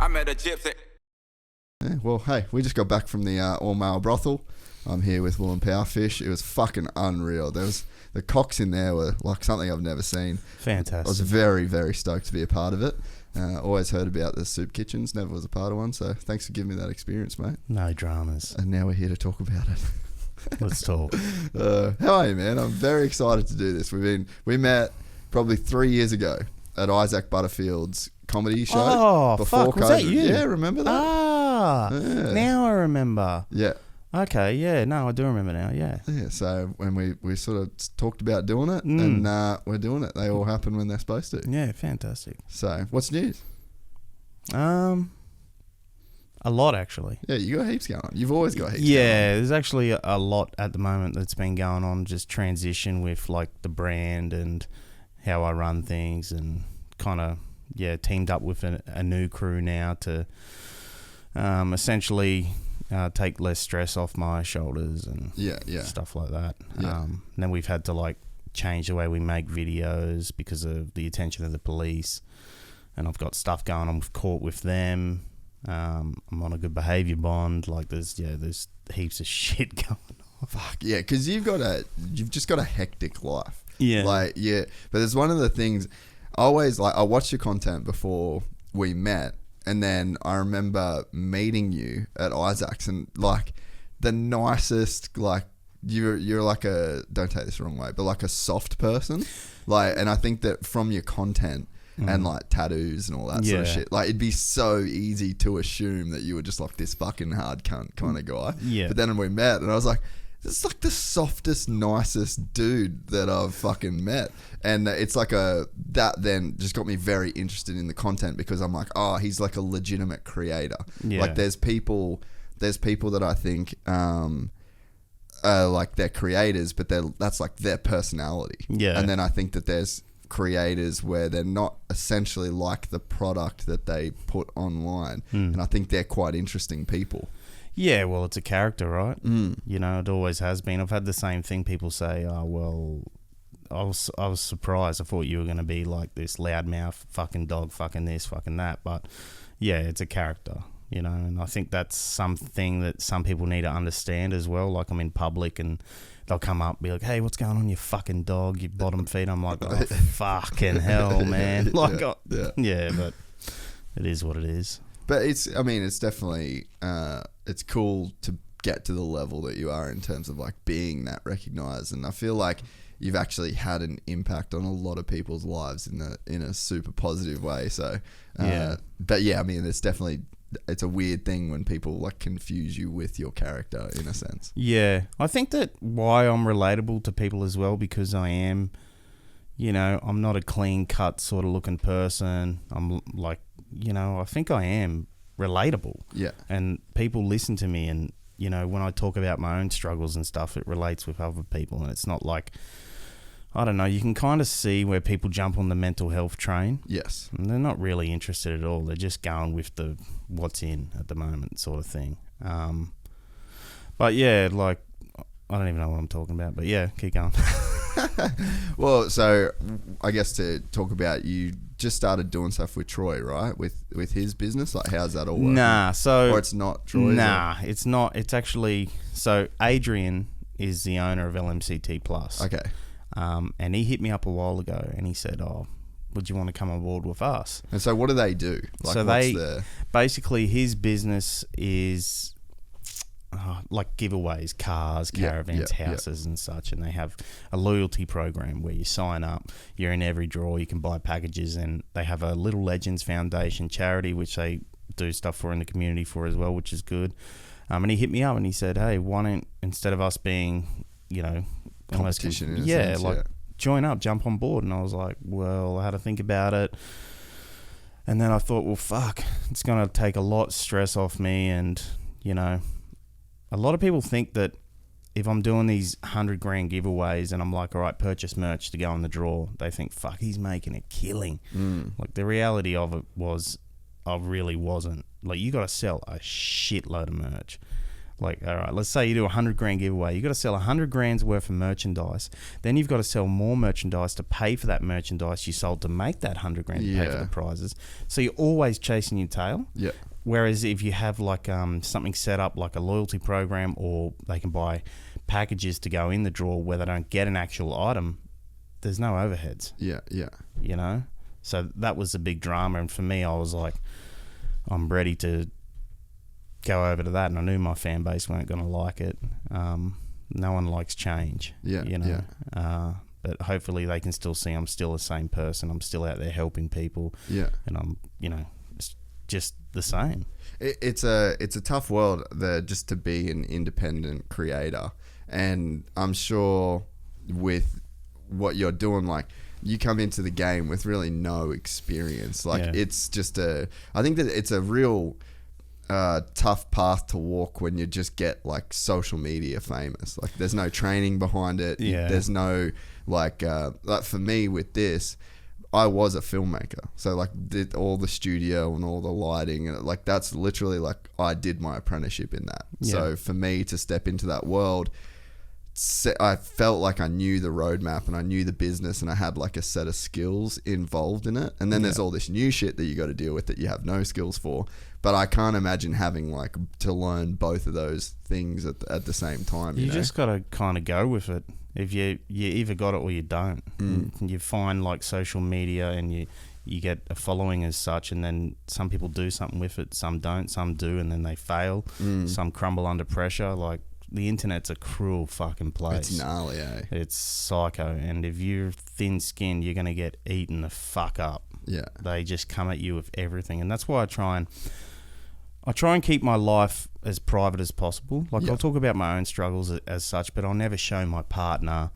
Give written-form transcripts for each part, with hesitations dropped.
I met a gypsy. Yeah, well, hey, we just got back from the all-male brothel. I'm here with Willem Powerfish. It was fucking unreal. There was the cocks in there were like something I've never seen. Fantastic. I was very, very stoked to be a part of it. Always heard about the soup kitchens, never was a part of one. So thanks for giving me that experience, mate. No dramas. And now we're here to talk about it. Let's talk. How are you, man? I'm very excited to do this. We met probably 3 years ago at Isaac Butterfields comedy show. Oh, before fuck, COVID. was that you? Yeah, remember that? Yeah. Now I remember. Yeah. Okay, yeah, no, I do remember now, yeah. Yeah, so when we sort of talked about doing it, and we're doing it. They all happen when they're supposed to. Yeah, fantastic. So, what's news? A lot, actually. Yeah, you got heaps going on. You've always got heaps going on. Yeah, there's actually a lot at the moment that's been going on, just transition with, like, the brand and how I run things, and kind of, teamed up with a new crew now to essentially... take less stress off my shoulders and stuff like that. Yeah. And then we've had to like change the way we make videos because of the attention of the police. And I've got stuff going on with court with them. I'm on a good behaviour bond. Like there's heaps of shit going on. Fuck yeah, because you've just got a hectic life. Yeah. But there's one of the things I watched your content before we met. And then I remember meeting you at Isaac's, and like the nicest, like you're like don't take this the wrong way, but like a soft person. Like, and I think that from your content and like tattoos and all that sort of shit, like it'd be so easy to assume that you were just like this fucking hard cunt kind of guy. Yeah. But then we met, and I was like, this is like the softest, nicest dude that I've fucking met. And it's like that then just got me very interested in the content, because I'm like, oh, he's like a legitimate creator. Yeah. Like there's people that I think like they're creators, but that's like their personality. Yeah. And then I think that there's creators where they're not essentially like the product that they put online. And I think they're quite interesting people. Yeah, well, it's a character, right? You know, it always has been. I've had the same thing. People say, oh, well, I was surprised. I thought you were going to be like this loudmouth fucking dog, fucking this, fucking that. But yeah, it's a character, you know, and I think that's something that some people need to understand as well. Like I'm in public and they'll come up and be like, hey, what's going on, you fucking dog, you bottom feed? I'm like, oh, fucking hell, man. But it is what it is. But it's definitely, it's cool to get to the level that you are in terms of like being that recognized. And I feel like you've actually had an impact on a lot of people's lives in a super positive way. So, but yeah, I mean, it's a weird thing when people like confuse you with your character in a sense. Yeah. I think that why I'm relatable to people as well, because I am, you know, I'm not a clean cut sort of looking person. I'm like, you know, I think I am relatable. Yeah. And people listen to me, and, you know, when I talk about my own struggles and stuff, it relates with other people. And it's not like, I don't know, you can kind of see where people jump on the mental health train. Yes. And they're not really interested at all. They're just going with the what's in at the moment sort of thing. But yeah, like, I don't even know what I'm talking about, but yeah, keep going. Well, so I guess to talk about, you just started doing stuff with Troy, right? With his business? Like, how's that all working? Nah, so... Or it's not Troy's? Nah, it's not. It's actually... So, Adrian is the owner of LMCT Plus. Okay. And he hit me up a while ago, and he said, oh, would you want to come on board with us? And so what do they do? Like, so basically, his business is... like giveaways, cars, caravans, houses and such, and they have a loyalty program where you sign up, you're in every draw, you can buy packages, and they have a Little Legends Foundation charity which they do stuff for in the community for as well, which is good. And he hit me up and he said, hey, why don't, instead of us being, you know, competition join up, jump on board. And I was like, well, I had to think about it, and then I thought, well, fuck, it's going to take a lot of stress off me. And, you know, a lot of people think that if I'm doing these 100 grand giveaways and I'm like, all right, purchase merch to go in the draw, they think, fuck, he's making a killing. Like, the reality of it was, I really wasn't. Like, you got to sell a shitload of merch. Like, all right, let's say you do $100,000 giveaway. You got to sell $100,000 worth of merchandise. Then you've got to sell more merchandise to pay for that merchandise you sold to make that $100,000 to pay for the prizes. So you're always chasing your tail. Yeah. Whereas if you have like something set up like a loyalty program, or they can buy packages to go in the drawer where they don't get an actual item, there's no overheads. Yeah. You know? So that was the big drama. And for me, I was like, I'm ready to go over to that, and I knew my fan base weren't going to like it. No one likes change, you know. But hopefully they can still see I'm still the same person. I'm still out there helping people. Yeah, and I'm, you know, just the same. It's a tough world there, just to be an independent creator, and I'm sure with what you're doing, like, you come into the game with really no experience. Like, it's just I think that it's a real tough path to walk when you just get like social media famous. Like, there's no training behind it. There's no like for me with this, I was a filmmaker, so like did all the studio and all the lighting, and like that's literally like I did my apprenticeship in that. So for me to step into that world, I felt like I knew the roadmap and I knew the business, and I had like a set of skills involved in it. And then there's all this new shit that you got to deal with that you have no skills for. But I can't imagine having like to learn both of those things at the same time. You know? Just got to kind of go with it. If you either got it or you don't. You find like social media and you get a following as such, and then some people do something with it, some don't, some do, and then they fail. Some crumble under pressure. Like, the internet's a cruel fucking place. It's gnarly, It's psycho. And if you're thin-skinned, you're going to get eaten the fuck up. Yeah. They just come at you with everything. And that's why I try and keep my life as private as possible. Like, I'll talk about my own struggles as such, but I'll never show my partner,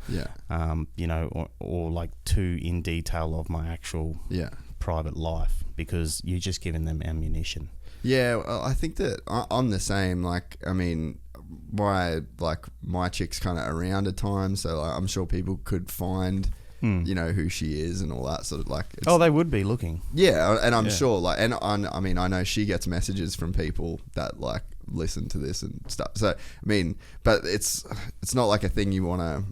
you know, or like too in detail of my actual private life, because you're just giving them ammunition. Yeah, well, I think that I'm the same. Like, I mean, my chick's kind of around at times, so like, I'm sure people could find, you know, who she is and all that sort of like. They would be looking. Yeah, and I'm sure like, and I mean, I know she gets messages from people that like listen to this and stuff. So I mean, but it's not like a thing you want to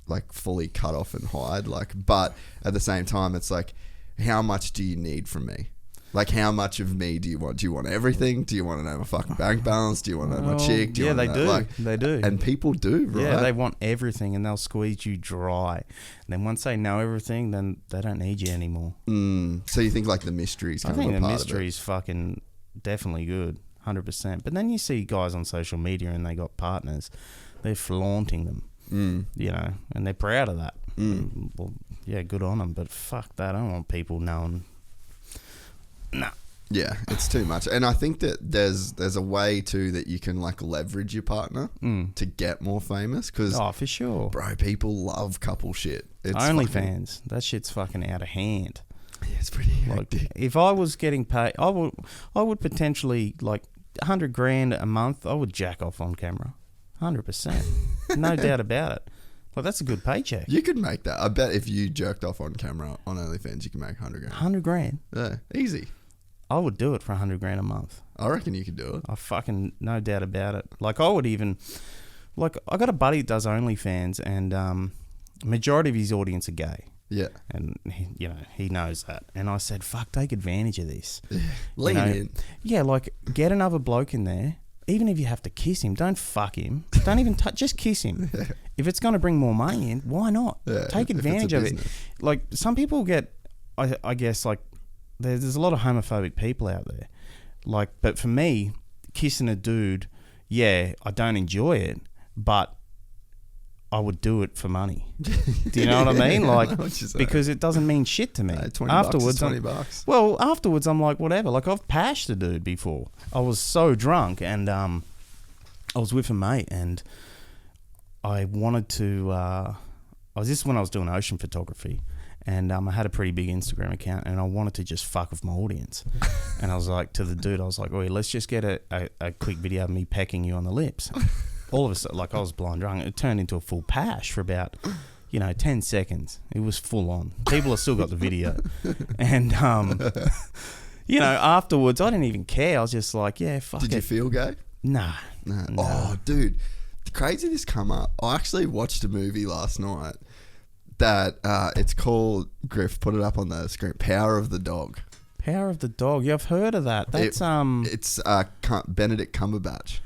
like fully cut off and hide. Like, but at the same time, it's like, how much do you need from me? Like, how much of me do you want? Do you want everything? Do you want to know my fucking bank balance? Do you want to know my chick? Do you want to know, like, they do. And people do, right? Yeah, they want everything, and they'll squeeze you dry. And then once they know everything, then they don't need you anymore. So you think like the mystery's kind of a part of it? I think the mystery's fucking definitely good, 100%. But then you see guys on social media and they got partners. They're flaunting them, you know, and they're proud of that. Well, yeah, good on them. But fuck that. I don't want people knowing. Nah. Yeah, it's too much. And I think that there's a way too that you can like leverage your partner to get more famous. Cause, for sure, bro, people love couple shit. It's OnlyFans, that shit's fucking out of hand. Yeah, it's pretty hectic. Like, if I was getting paid, I would potentially like $100,000 a month. I would jack off on camera, 100%, no doubt about it. Well, that's a good paycheck. You could make that. I bet if you jerked off on camera on OnlyFans, you can make $100,000. $100,000? Yeah, easy. I would do it for $100,000 a month. I reckon you could do it. I fucking no doubt about it. Like, I would even, like, I got a buddy that does OnlyFans, and majority of his audience are gay. Yeah. And he knows that. And I said, fuck, take advantage of this. Yeah. Lean in. Yeah, like, get another bloke in there. Even if you have to kiss him, don't fuck him. Don't even touch. Just kiss him. Yeah. If it's going to bring more money in, why not? Yeah, take advantage of it. Like, some people get, I guess, like, there's a lot of homophobic people out there. Like, but for me, kissing a dude, I don't enjoy it, but I would do it for money. Do you know what I mean? Like, because it doesn't mean shit to me. Afterwards, $20. Well, afterwards, I'm like, whatever. Like, I've pashed a dude before. I was so drunk, and I was with a mate, and I wanted to. This is when I was doing ocean photography, and I had a pretty big Instagram account, and I wanted to just fuck with my audience. And I was like, to the dude, I was like, "Oi, let's just get a quick video of me pecking you on the lips." All of a sudden, like, I was blind drunk. It turned into a full pash for about, 10 seconds. It was full on. People have still got the video. And, afterwards, I didn't even care. I was just like, yeah, fuck it. Did you feel gay? Nah. Nah. No. Oh, dude, crazy this come up. I actually watched a movie last night that it's called, Griff, put it up on the screen, Power of the Dog. Power of the Dog. Yeah, I've heard of that. That's It's Benedict Cumberbatch.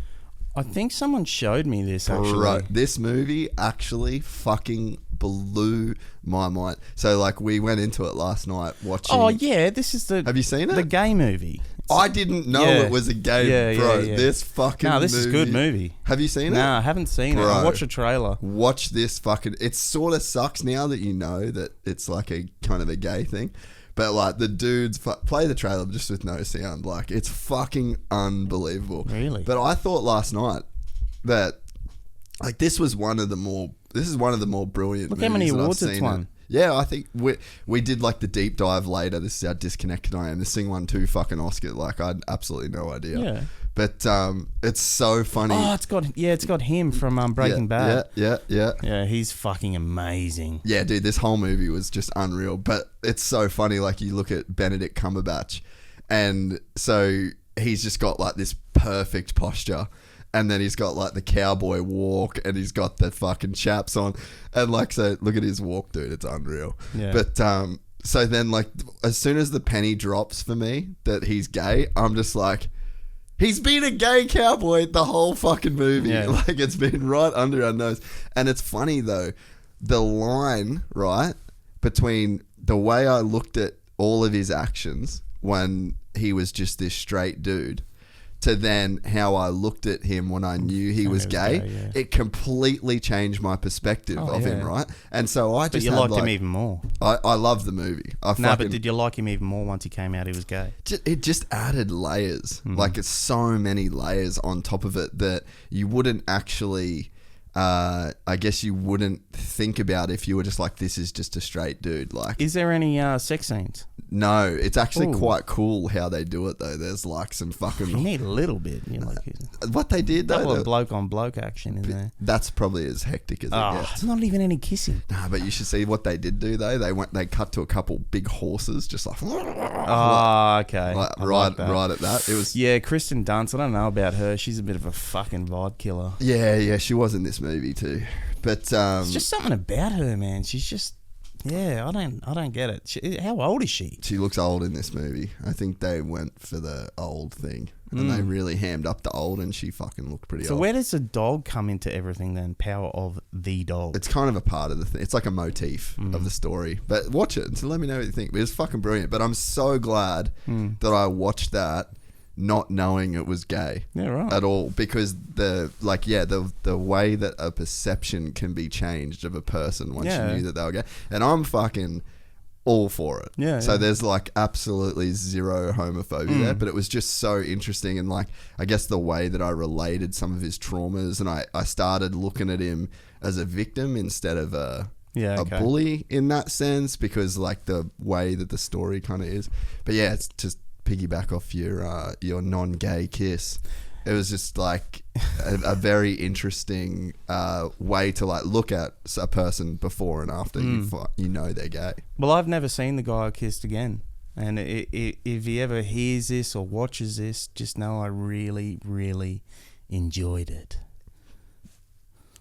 I think someone showed me this actually. Right. This movie actually fucking blew my mind. So like we went into it last night watching. Oh yeah, this is the. Have you seen it? The gay movie. I didn't know Yeah. it was a gay, bro. This fucking No, this is a good movie. Have you seen it? No, I haven't seen it. Bro. I watched a trailer. Watch this fucking. It sort of sucks now that you know that it's like a kind of a gay thing. But like the dudes play the trailer just with no sound. Like it's fucking unbelievable. Really? But I thought last night that like this is one of the more brilliant. Look how movies many that awards I've it's seen. won. Yeah, I think we did like the deep dive later. This is how disconnected I am. This thing won 2 fucking Oscars. Like I had absolutely no idea. Yeah. But it's so funny. Oh, it's got him from Breaking Bad. Yeah. Yeah, he's fucking amazing. Yeah, dude, this whole movie was just unreal. But it's so funny, like you look at Benedict Cumberbatch, and so he's just got like this perfect posture, and then he's got like the cowboy walk, and he's got the fucking chaps on, and like so look at his walk, dude, it's unreal. Yeah. But so then like as soon as the penny drops for me that he's gay, I'm just like, he's been a gay cowboy the whole fucking movie. Yeah. Like it's been right under our nose. And it's funny though, the line, right, between the way I looked at all of his actions when he was just this straight dude to then how I looked at him when I knew he was gay, yeah. it completely changed my perspective of him, right? And so I But just you had liked like, him even more. I love the movie. No, but did you like him even more once he came out he was gay? It just added layers. Mm-hmm. Like it's so many layers on top of it that you wouldn't actually, I guess you wouldn't think about if you were just like, this is just a straight dude. Like, Is there any sex scenes? no, it's actually Ooh. quite cool how they do it though. There's like some You fucking, need a little bit. You know, like what they did a couple though. of bloke on bloke action in there. That's probably as hectic as it Oh, gets. it's not even any kissing. Nah, but you should see what they did do though. They cut to a couple big horses just like, Oh, okay. like I right like that. at that. It was Yeah, Kristen Dunst. I don't know about her. She's a bit of a fucking vibe killer. yeah, she was in this movie too. But It's just something about her, man. She's just, yeah. I don't get it. How old is she? she looks old in this movie. I think they went for the old thing, and they really hammed up the old, and she fucking looked pretty So old. where does the dog come into everything then? Power of the dog. It's kind of a part of the thing. It's like a motif of the story. But watch it and so let me know what you think. It was fucking brilliant. But I'm so glad that I watched that not knowing it was gay Yeah, right. at all, because the way that a perception can be changed of a person once Yeah. you knew that they were gay, and I'm fucking all for it. Yeah, so yeah. there's like absolutely zero homophobia there, but it was just so interesting, and like I guess the way that I related some of his traumas, and I started looking at him as a victim instead of a bully in that sense, because like the way that the story kind of is. But yeah, it's just piggyback off your non-gay kiss. It was just like a very interesting way to like look at a person before and after you know they're gay. Well, I've never seen the guy I kissed again. And if he ever hears this or watches this, just know I really, really enjoyed it.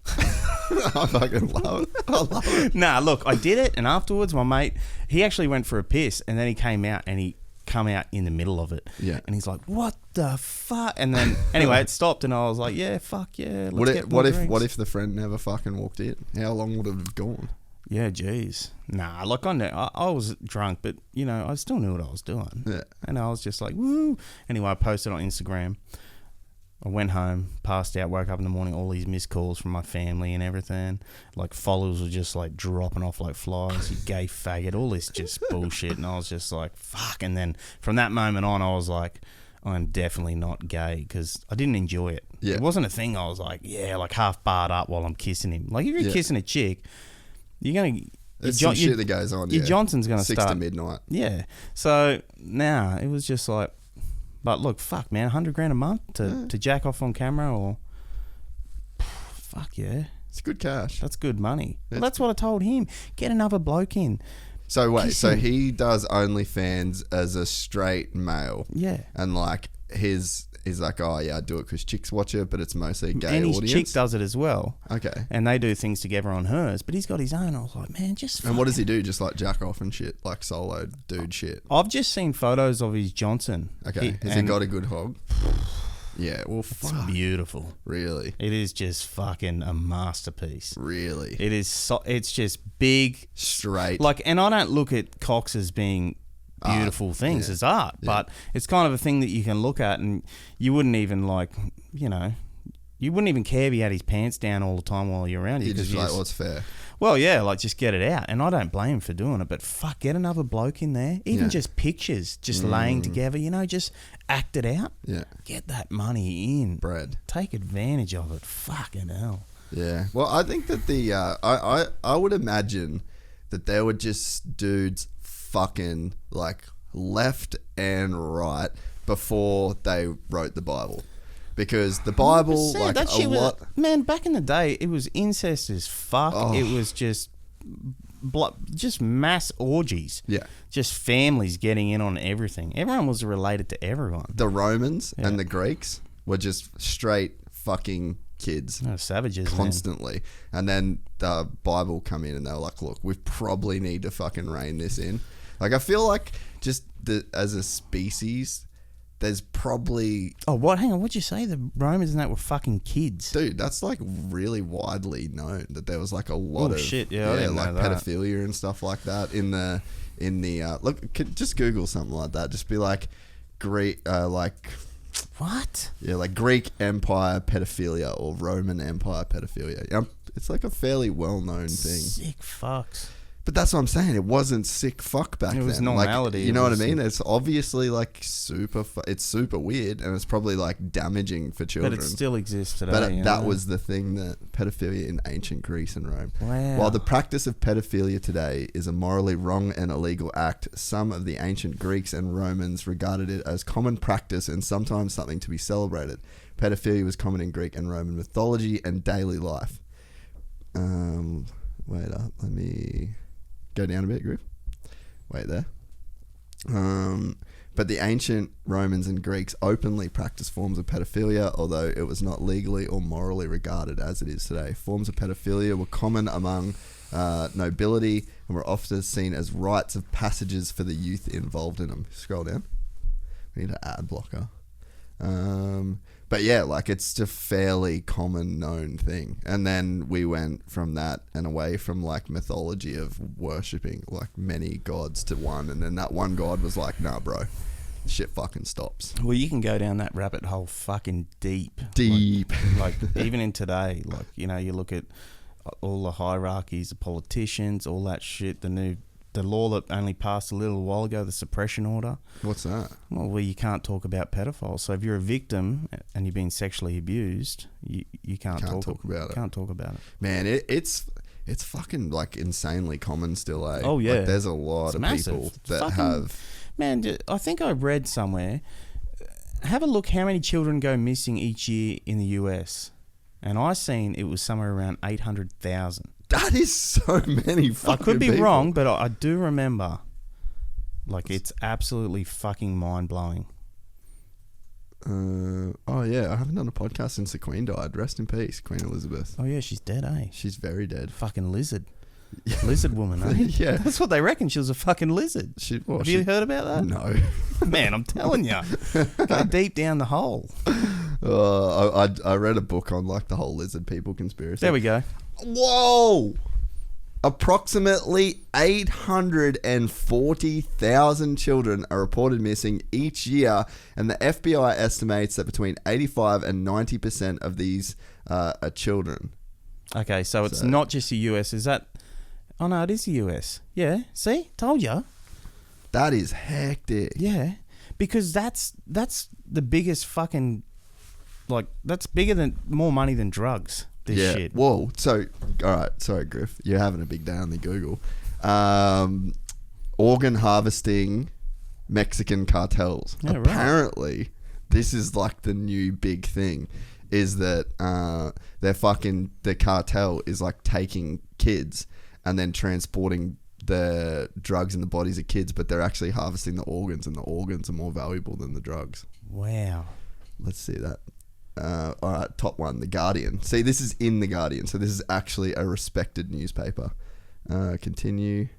I fucking love it. I love it. Nah, look, I did it, and afterwards my mate, he actually went for a piss, and then he came out, and he come out in the middle of it. Yeah. And he's like, what the fuck? And then, anyway, it stopped, and I was like, yeah, fuck yeah, let's get more drinks. What if the friend never fucking walked in? How long would it have gone? Yeah, jeez. Nah, like I was drunk, but, you know, I still knew what I was doing. Yeah. And I was just like, woo. Anyway, I posted on Instagram. I went home, passed out, woke up in the morning, all these missed calls from my family and everything. Like, followers were just, like, dropping off like flies. You gay faggot, all this just bullshit. And I was just like, fuck. And then from that moment on, I was like, I'm definitely not gay, because I didn't enjoy it. Yeah. It wasn't a thing I was like, yeah, like half barred up while I'm kissing him. Like, if you're kissing a chick, you're going to... There's some shit that goes on, Your Johnson's going to 6 start... to midnight. Yeah. So, now it was just like... But look, fuck, man, $100,000 a month to jack off on camera, or fuck yeah, it's good cash. that's good money. Well, that's what I told him. Get another bloke in. So wait, Kiss so him. he does OnlyFans as a straight male, Yeah. and like his he's like, oh yeah, I do it because chicks watch it, but it's mostly a gay and his audience. chick does it as well. Okay. And they do things together on hers, but he's got his own. I was like, man, just. And what does he do? Just like jack off and shit, like solo dude shit. I've just seen photos of his Johnson. Okay. Has he got a good hog? Yeah. Well, It's beautiful. Really? It is just fucking a masterpiece. Really? It is. It's just big, Straight. Like, and I don't look at cocks as being beautiful things as art, but it's kind of a thing that you can look at, and you wouldn't even you wouldn't even care if he had his pants down all the time while you're around. You're just like, well, it's fair. Well, yeah, like just get it out, and I don't blame him for doing it. But fuck, get another bloke in there, even just pictures, just laying together. Just act it out. Yeah. Get that money in, Bread. Take advantage of it. Fucking hell. Yeah. Well, I think that the I would imagine that there were just dudes fucking like left and right before they wrote the Bible, because the Bible, 100%, like that a shit lot. man, back in the day, it was incest as fuck. Oh. It was just mass orgies. Yeah. Just families getting in on everything. Everyone was related to everyone. The Romans and the Greeks were just straight fucking kids. Oh, savages, constantly. And then the Bible come in and they were like, look, we probably need to fucking rein this in. Like, I feel like just as a species, there's probably... Oh, what? Hang on, what'd you say? The Romans and that were fucking kids? Dude, that's like really widely known that there was like a lot of... shit, yeah, I didn't like know that. pedophilia and stuff like that in the look, just Google something like that. Just be like Greek, What? Yeah, like Greek Empire pedophilia or Roman Empire pedophilia. Yeah, it's like a fairly well-known thing. Sick fucks. But that's what I'm saying. It wasn't sick fuck back then. It was normality. Like, you know what I mean? It's obviously like it's super weird, and it's probably like damaging for children. But it still exists today. But that was the thing, that pedophilia in ancient Greece and Rome. Wow. While the practice of pedophilia today is a morally wrong and illegal act, some of the ancient Greeks and Romans regarded it as common practice and sometimes something to be celebrated. Pedophilia was common in Greek and Roman mythology and daily life. Wait up. Let me go down a bit, Griff. Wait there. But the ancient Romans and Greeks openly practiced forms of pedophilia, although it was not legally or morally regarded as it is today. Forms of pedophilia were common among nobility and were often seen as rites of passages for the youth involved in them. Scroll down. We need an ad blocker. But yeah, like it's a fairly common known thing. And then we went from that and away from like mythology of worshipping like many gods to one. And then that one god was like, nah, bro, shit fucking stops. Well, you can go down that rabbit hole fucking deep. Like even in today, like, you look at all the hierarchies, the politicians, all that shit, the law that only passed a little while ago, the suppression order. What's that? Well, where you can't talk about pedophiles. So if you're a victim and you've been sexually abused, you can't talk about it. Can't talk about it. Man, it's fucking like insanely common still, eh? Oh yeah, like, there's a lot of massive. people that have. Man, I think I read somewhere. Have a look how many children go missing each year in the US, and I seen it was somewhere around 800,000. That is so many fucking I could be people. wrong, but I do remember. Like, it's absolutely fucking mind-blowing. Oh yeah, I haven't done a podcast since the Queen died. Rest in peace, Queen Elizabeth. Oh yeah, she's dead, eh? She's very dead. Fucking lizard. Lizard woman, eh? Yeah. That's what they reckon. She was a fucking lizard. Have you heard about that? No. Man, I'm telling you. Go deep down the hole. I read a book on like the whole lizard people conspiracy. There we go. Whoa! Approximately 840,000 children are reported missing each year, and the FBI estimates that between 85 and 90% of these are children. Okay, so it's not just the US. Is that... Oh, no, it is the US. Yeah, see? Told you. That is hectic. Yeah, because that's the biggest fucking... Like, that's more money than drugs. This shit. Whoa. So, all right. Sorry, Griff. You're having a big day on the Google. Organ harvesting Mexican cartels. Yeah, apparently, this is like the new big thing. Is that the cartel is like taking kids and then transporting the drugs in the bodies of kids, but they're actually harvesting the organs, and the organs are more valuable than the drugs. Wow. let's see that. All right, top one, The Guardian. See, this is in The Guardian, so this is actually a respected newspaper. Continue.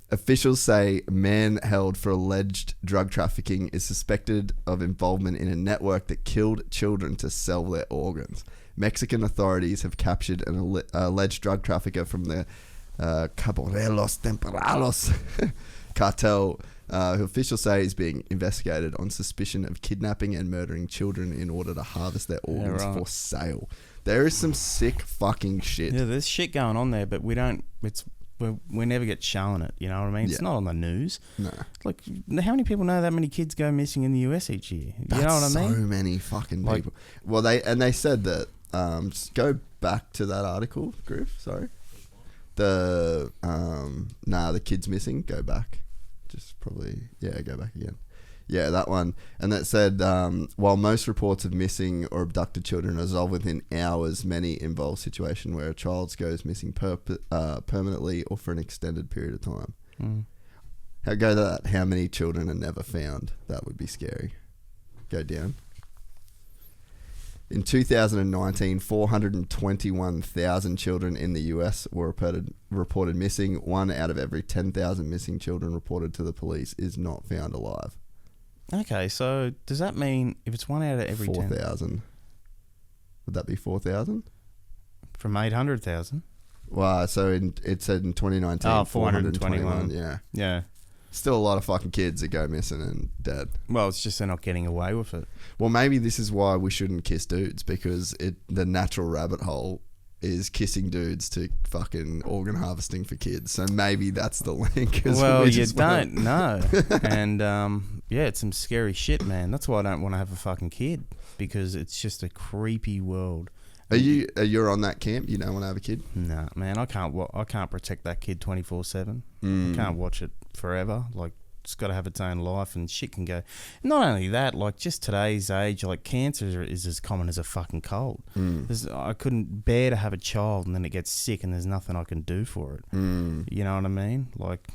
Officials say man held for alleged drug trafficking is suspected of involvement in a network that killed children to sell their organs. Mexican authorities have captured an alleged drug trafficker from the Caballeros Temporales cartel, who officials say is being investigated on suspicion of kidnapping and murdering children in order to harvest their organs for sale. There is some sick fucking shit. Yeah, there's shit going on there, but we never get shown it. You know what I mean? It's not on the news. No. Like, how many people know that many kids go missing in the US each year? You know what I mean? So many fucking people. Well, they said that. Just go back to that article, Griff. Sorry. The kids missing. Go back. Just probably go back again. Yeah, that one. And that said, while most reports of missing or abducted children are resolved within hours, many involve situation where a child goes missing permanently or for an extended period of time. Go to that. How many children are never found? That would be scary. Go down. In 2019, 421,000 children in the US were reported missing. 1 out of every 10,000 missing children reported to the police is not found alive. Okay, so does that mean if it's 1 out of every 4,000? Would that be 4,000? From 800,000? Well, so it said in 2019, 421. Yeah. Yeah. Still a lot of fucking kids that go missing and dead. Well, it's just they're not getting away with it. Well, maybe this is why we shouldn't kiss dudes, because the natural rabbit hole is kissing dudes to fucking organ harvesting for kids. So maybe that's the link. Well, you don't know. And it's some scary shit, man. That's why I don't want to have a fucking kid, because it's just a creepy world. Are you on that camp? You don't want to have a kid? Nah, man. I can't protect that kid 24/7. I can't watch it forever. Like, it's got to have its own life, and shit can go. Not only that, like, just today's age, like, cancer is as common as a fucking cold. I couldn't bear to have a child and then it gets sick and there's nothing I can do for it. You know what I mean? Like,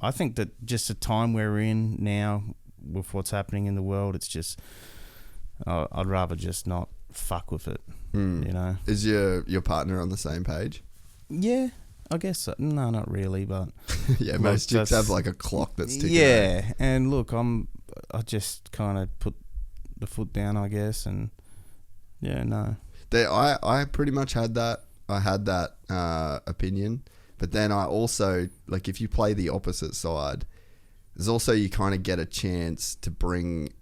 I think that just the time we're in now with what's happening in the world, it's just I'd rather just not fuck with it. You know? Is your partner on the same page? Yeah, I guess so. No, not really, but yeah, most chicks have like a clock that's ticking. Yeah, out. And look, I just kind of put the foot down, I guess, and yeah, no. I pretty much had that. I had that opinion, but then I also, like, if you play the opposite side, there's also, you kind of get a chance to bring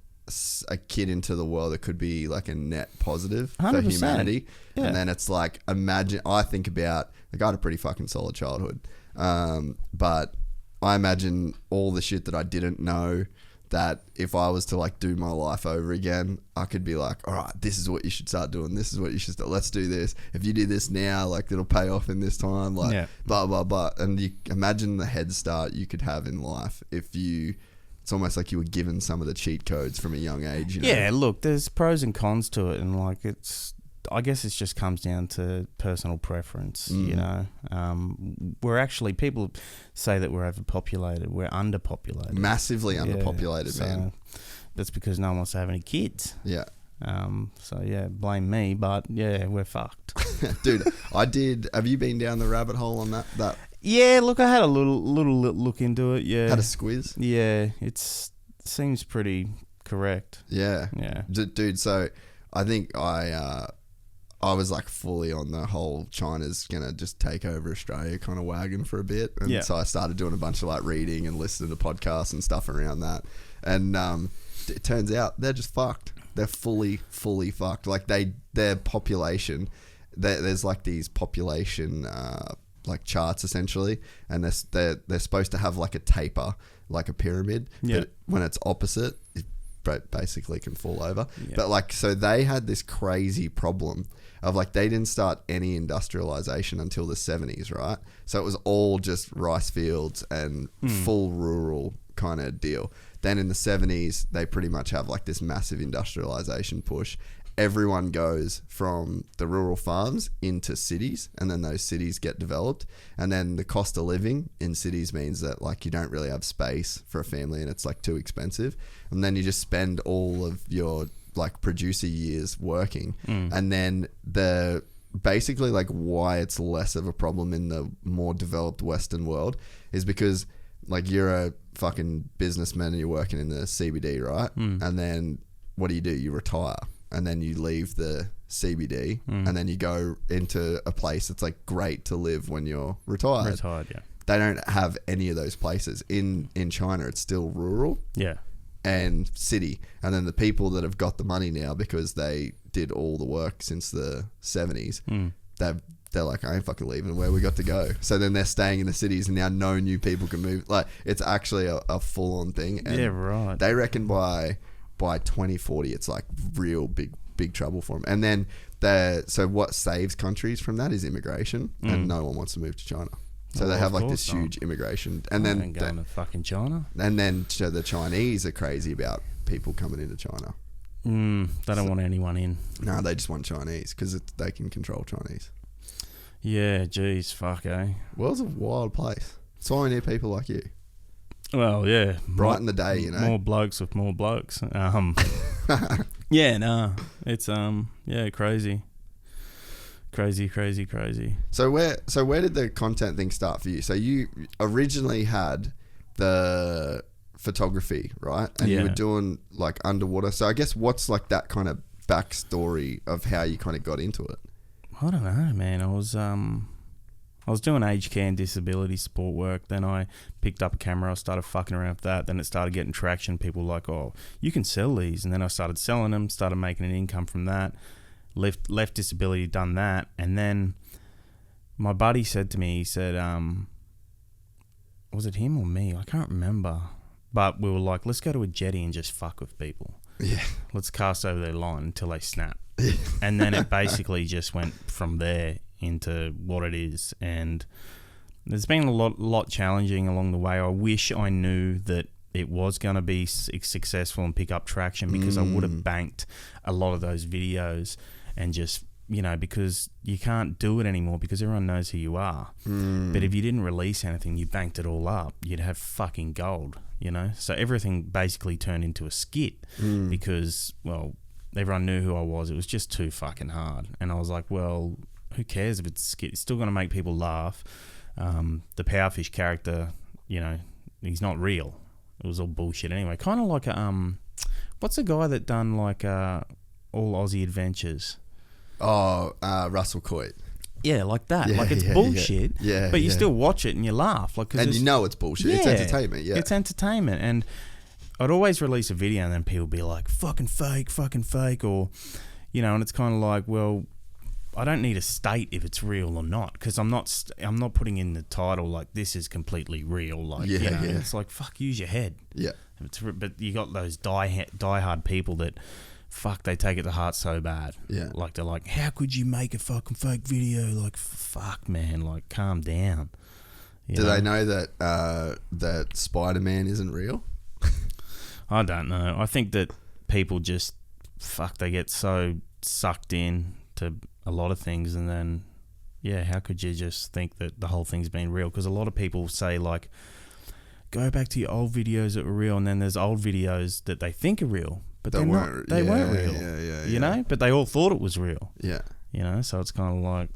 a kid into the world that could be like a net positive 100%. For humanity. Yeah. And then it's like, I think about, like, I had a pretty fucking solid childhood, but I imagine all the shit that I didn't know, that if I was to like do my life over again, I could be like, all right, this is what you should start doing, this is what you should start, let's do this, if you do this now, like, it'll pay off in this time, like, blah blah blah. And you imagine the head start you could have in life if you, it's almost like you were given some of the cheat codes from a young age, you know? Yeah, look, there's pros and cons to it, and like, I guess it just comes down to personal preference, you know. We're actually, people say that we're overpopulated. We're underpopulated. Massively underpopulated, man. That's because no one wants to have any kids. Yeah. So, yeah, blame me, but, yeah, we're fucked. Dude, have you been down the rabbit hole on that? Yeah, look, I had a little look into it, yeah. Had a squiz? Yeah, it seems pretty correct. Yeah. Yeah. Dude, so I think I was like fully on the whole China's gonna just take over Australia kind of wagon for a bit, and so I started doing a bunch of like reading and listening to podcasts and stuff around that, and it turns out they're just fucked. They're fully fucked. Like, their population, there's like these population like charts essentially, and they're supposed to have like a taper, like a pyramid, that when it's opposite, it basically can fall over. But like, so they had this crazy problem of like, they didn't start any industrialization until the 70s, right? So it was all just rice fields and full rural kind of deal. Then in the 70s, they pretty much have like this massive industrialization push. Everyone goes from the rural farms into cities, and then those cities get developed, and then the cost of living in cities means that like you don't really have space for a family, and it's like too expensive, and then you just spend all of your like producer years working, and then the basically like why it's less of a problem in the more developed Western world is because like you're a fucking businessman and you're working in the CBD, right? And then what do? You retire, and then you leave the CBD, and then you go into a place that's like great to live when you're retired. Yeah. They don't have any of those places in China. It's still rural. Yeah. And city, and then the people that have got the money now because they did all the work since the 70s, they're like, I ain't fucking leaving, where we got to go. So then they're staying in the cities, and now no new people can move. Like, it's actually a full-on thing. And yeah, right. They reckon by 2040 it's like real big trouble for them. And then so what saves countries from that is immigration, and no one wants to move to China. So they have like this huge immigration, and then going to fucking China. And then so the Chinese are crazy about people coming into China. They don't want anyone in. No, they just want Chinese because they can control Chinese. Yeah, geez, fuck, eh? World's a wild place. That's why we need people like you. Well, yeah, brighten the day, you know. More blokes with more blokes. Yeah, no, it's crazy. Crazy. So where did the content thing start for you? So you originally had the photography, right? And you were doing like underwater. So I guess what's like that kind of backstory of how you kind of got into it? I don't know, man. I was doing aged care and disability support work. Then I picked up a camera. I started fucking around with that. Then it started getting traction. People were like, oh, you can sell these. And then I started selling them, started making an income from that. Left disability, done that, and then my buddy said to me, he said, was it him or me? I can't remember. But we were like, let's go to a jetty and just fuck with people. Yeah. Let's cast over their line until they snap. And then it basically just went from there into what it is. And there's been a lot challenging along the way. I wish I knew that it was going to be successful and pick up traction, because I would have banked a lot of those videos. And just, you know, because you can't do it anymore because everyone knows who you are. But if you didn't release anything, you banked it all up, you'd have fucking gold, you know? So everything basically turned into a skit because, well, everyone knew who I was. It was just too fucking hard. And I was like, well, who cares if it's a skit? It's still going to make people laugh. The Powerfish character, you know, he's not real. It was all bullshit anyway. Kind of like what's the guy that done like All Aussie Adventures? Oh, Russell Coit. Yeah, like that. Like it's bullshit. Yeah. But you still watch it and you laugh. Like, and you know it's bullshit. Yeah, it's entertainment. Yeah. It's entertainment. And I'd always release a video and then people would be like, fucking fake. Or, you know, and it's kind of like, well, I don't need to state if it's real or not, because I'm not putting in the title like this is completely real. Like, you know, it's like, fuck, use your head. Yeah. But you got those diehard people that, fuck, they take it to heart so bad. Yeah. Like, they're like, how could you make a fucking fake video? Like, fuck, man, like, calm down. Do they know that that Spider-Man isn't real? I don't know. I think that people just, fuck, they get so sucked in to a lot of things, and then, yeah, how could you just think that the whole thing's been real? Because a lot of people say, like, go back to your old videos that were real, and then there's old videos that they think are real. But they weren't real. Yeah. You know? But they all thought it was real. Yeah. You know, so it's kind of like,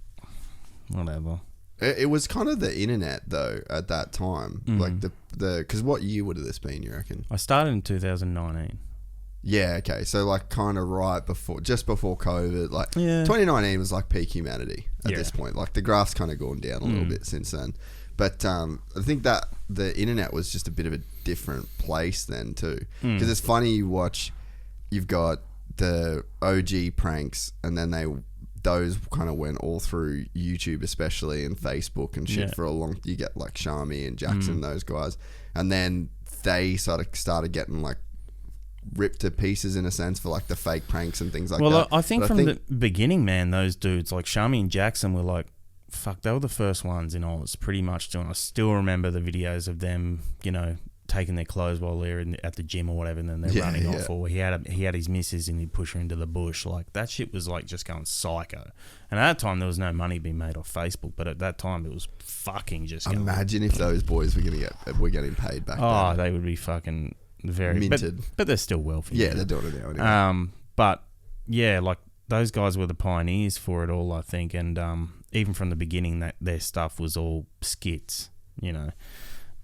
whatever. It was kind of the internet, though, at that time. Like, because what year would have this been, you reckon? I started in 2019. Yeah, okay. So, like, kind of just before COVID. Like, 2019 was, like, peak humanity at this point. Like, the graph's kind of gone down a little bit since then. But I think that the internet was just a bit of a different place then, too. Because it's funny, you've got the OG pranks, and then those kind of went all through YouTube, especially, and Facebook and shit for a long. You get like Shami and Jackson, those guys, and then they sort of started getting like ripped to pieces in a sense for like the fake pranks and things like that. Well, I think from the beginning, man, those dudes like Shami and Jackson were like, fuck, they were the first ones in Oz, pretty much doing. I still remember the videos of them, you know, taking their clothes while they're at the gym or whatever, and then they're running off. Or he had his missus and he'd push her into the bush. Like, that shit was like just going psycho. And at that time there was no money being made off Facebook, but at that time it was fucking just. Imagine if those boys were getting paid back. Oh, then. They would be fucking very minted. But they're still wealthy. Yeah, they're doing it now anyway. But yeah, like those guys were the pioneers for it all, I think, and even from the beginning, that their stuff was all skits, you know.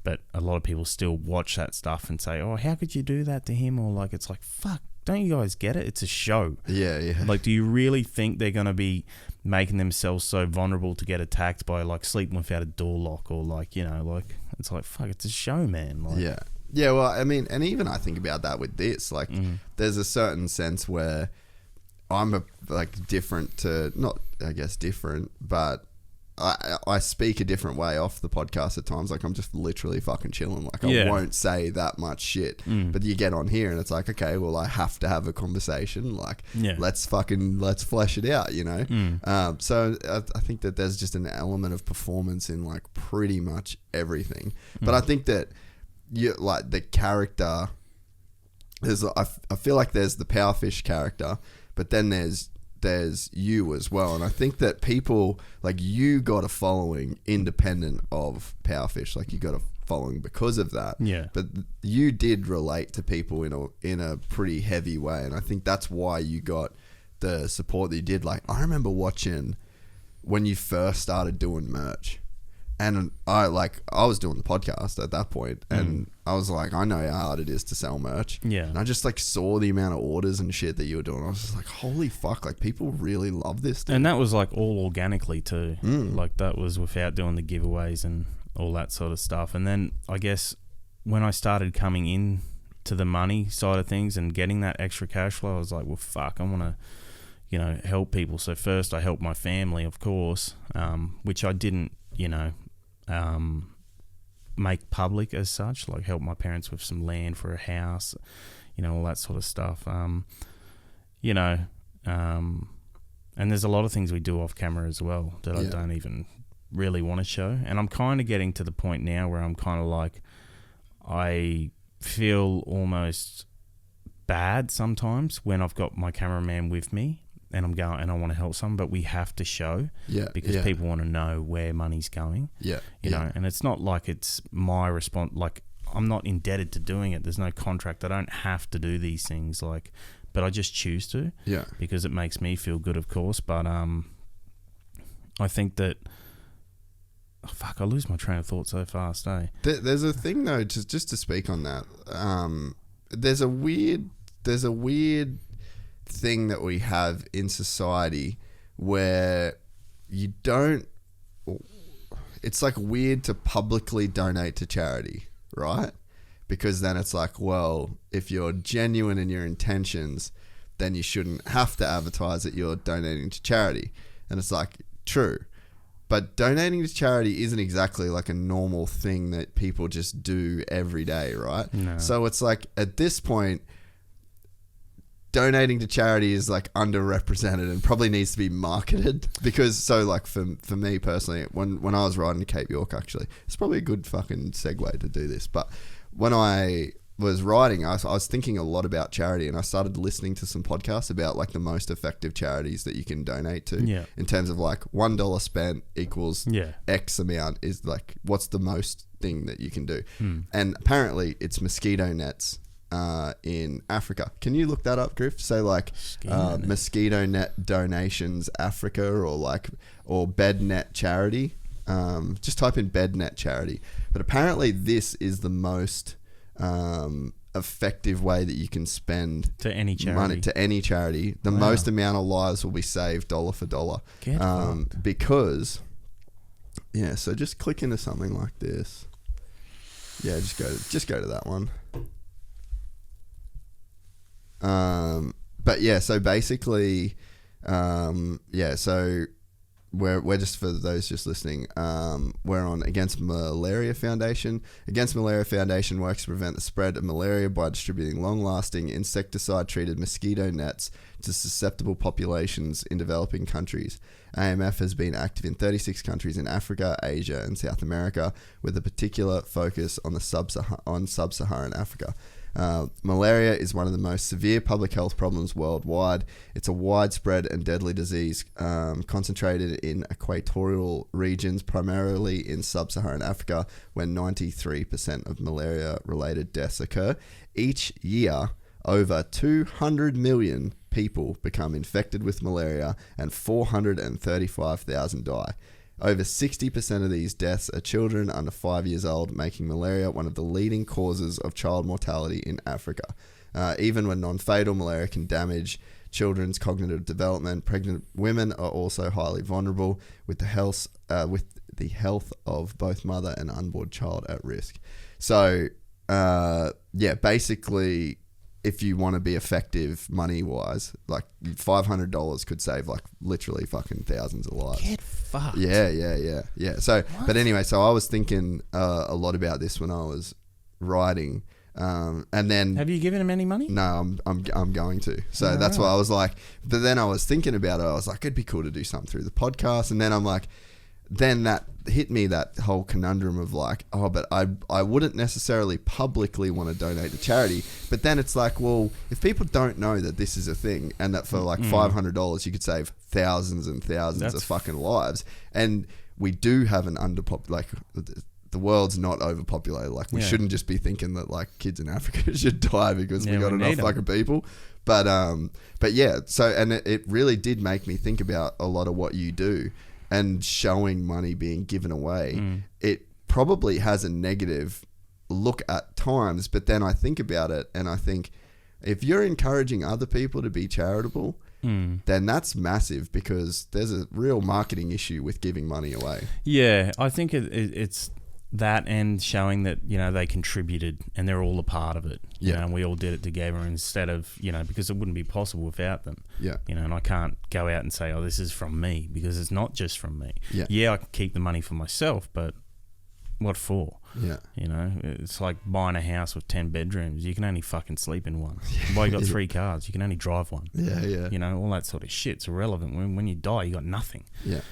But a lot of people still watch that stuff and say, "Oh, how could you do that to him?" Or like, it's like, fuck, don't you guys get it? It's a show. Yeah. Like, do you really think they're gonna be making themselves so vulnerable to get attacked by like sleeping without a door lock or like, you know, like it's like, fuck, it's a show, man. Like, yeah. Well, I mean, and even I think about that with this. Like, there's a certain sense where I'm different to, not I guess different, but I speak a different way off the podcast at times. Like, I'm just literally fucking chilling. Like, I won't say that much shit. But you get on here and it's like, okay, well, I have to have a conversation. Like, let's flesh it out, you know? So I think that there's just an element of performance in like pretty much everything. But I think that like the character, I feel like there's the Powerfish character, but then there's you as well. And I think that people, like, you got a following independent of Powerfish. Like, you got a following because of that. Yeah. But you did relate to people in a pretty heavy way. And I think that's why you got the support that you did. Like, I remember watching when you first started doing merch. And I was doing the podcast at that point, and I was like, I know how hard it is to sell merch. Yeah. And I just like saw the amount of orders and shit that you were doing. I was just like, holy fuck, like people really love this thing. And that was like all organically too. Like that was without doing the giveaways and all that sort of stuff. And then I guess when I started coming in to the money side of things and getting that extra cash flow, I was like, well, fuck, I want to, you know, help people. So first I helped my family, of course, which I didn't, you know, make public as such, like help my parents with some land for a house, you know, all that sort of stuff. You know, and there's a lot of things we do off camera as well that I don't even really want to show. And I'm kind of getting to the point now where I'm kind of like, I feel almost bad sometimes when I've got my cameraman with me and I'm going and I want to help someone, but we have to show because people want to know where money's going. You know, and it's not like it's my response. Like, I'm not indebted to doing it. There's no contract. I don't have to do these things. Like, but I just choose to. Because it makes me feel good, of course. But I think that. Oh, fuck! I lose my train of thought so fast. There's a thing though, just to speak on that. There's a weird thing that we have in society where you don't, it's like weird to publicly donate to charity, right? Because then it's like, well, if you're genuine in your intentions, then you shouldn't have to advertise that you're donating to charity. And it's like, true, but donating to charity isn't exactly like a normal thing that people just do every day, right? No. So it's like, at this point, donating to charity is like underrepresented and probably needs to be marketed because, so like for me personally, when I was riding to Cape York, actually, it's probably a good fucking segue to do this. But when I was riding, I was thinking a lot about charity, and I started listening to some podcasts about like the most effective charities that you can donate to in terms of like $1 spent equals X amount is like, what's the most thing that you can do? And apparently it's mosquito nets. In Africa. Can you look that up, Griff? So like mosquito net donations Africa or bed net charity. Just type in bed net charity. But apparently this is the most effective way that you can spend to any charity. Money to any charity. The most amount of lives will be saved dollar for dollar. Because so just click into something like this. Yeah, just go to that one. But yeah, so basically, so we're just, for those just listening, we're on Against Malaria Foundation. Against Malaria Foundation works to prevent the spread of malaria by distributing long-lasting insecticide-treated mosquito nets to susceptible populations in developing countries. AMF has been active in 36 countries in Africa, Asia, and South America, with a particular focus on sub-Saharan Africa. Malaria is one of the most severe public health problems worldwide. It's a widespread and deadly disease concentrated in equatorial regions, primarily in sub-Saharan Africa, where 93% of malaria-related deaths occur. Each year, over 200 million people become infected with malaria and 435,000 die. Over 60% of these deaths are children under 5 years old, making malaria one of the leading causes of child mortality in Africa. Even when non-fatal, malaria can damage children's cognitive development. Pregnant women are also highly vulnerable, with the health of both mother and unborn child at risk. So, basically, if you want to be effective money-wise, like $500 could save like literally fucking thousands of lives. Get fucked. Yeah. So, What? but anyway, so I was thinking a lot about this when I was writing, and then Have you given him any money? no, I'm going to. So Yeah, that's right. why I was like. But then I was thinking about it. I was like, it'd be cool to do something through the podcast. And then I'm like, then that hit me, that whole conundrum of like, oh, but I wouldn't necessarily publicly want to donate to charity. But then it's like, well, if people don't know that this is a thing and that for like $500 you could save thousands and thousands of fucking lives, and we do have an like the world's not overpopulated. Like we shouldn't just be thinking that like kids in Africa should die because we got enough fucking people. But yeah, so, and it really did make me think about a lot of what you do. And showing money being given away, it probably has a negative look at times. But then I think about it and I think if you're encouraging other people to be charitable, then that's massive, because there's a real marketing issue with giving money away. Yeah, I think it's that, and showing that, you know, they contributed and they're all a part of it. You know, and we all did it together instead of, you know, because it wouldn't be possible without them. Yeah. You know, and I can't go out and say, oh, this is from me, because it's not just from me. Yeah. I can keep the money for myself, but what for? Yeah. You know, it's like buying a house with 10 bedrooms. You can only fucking sleep in one. Why you got 3 cars? You can only drive one. Yeah. You know, all that sort of shit's irrelevant. When you die, you got nothing. Yeah.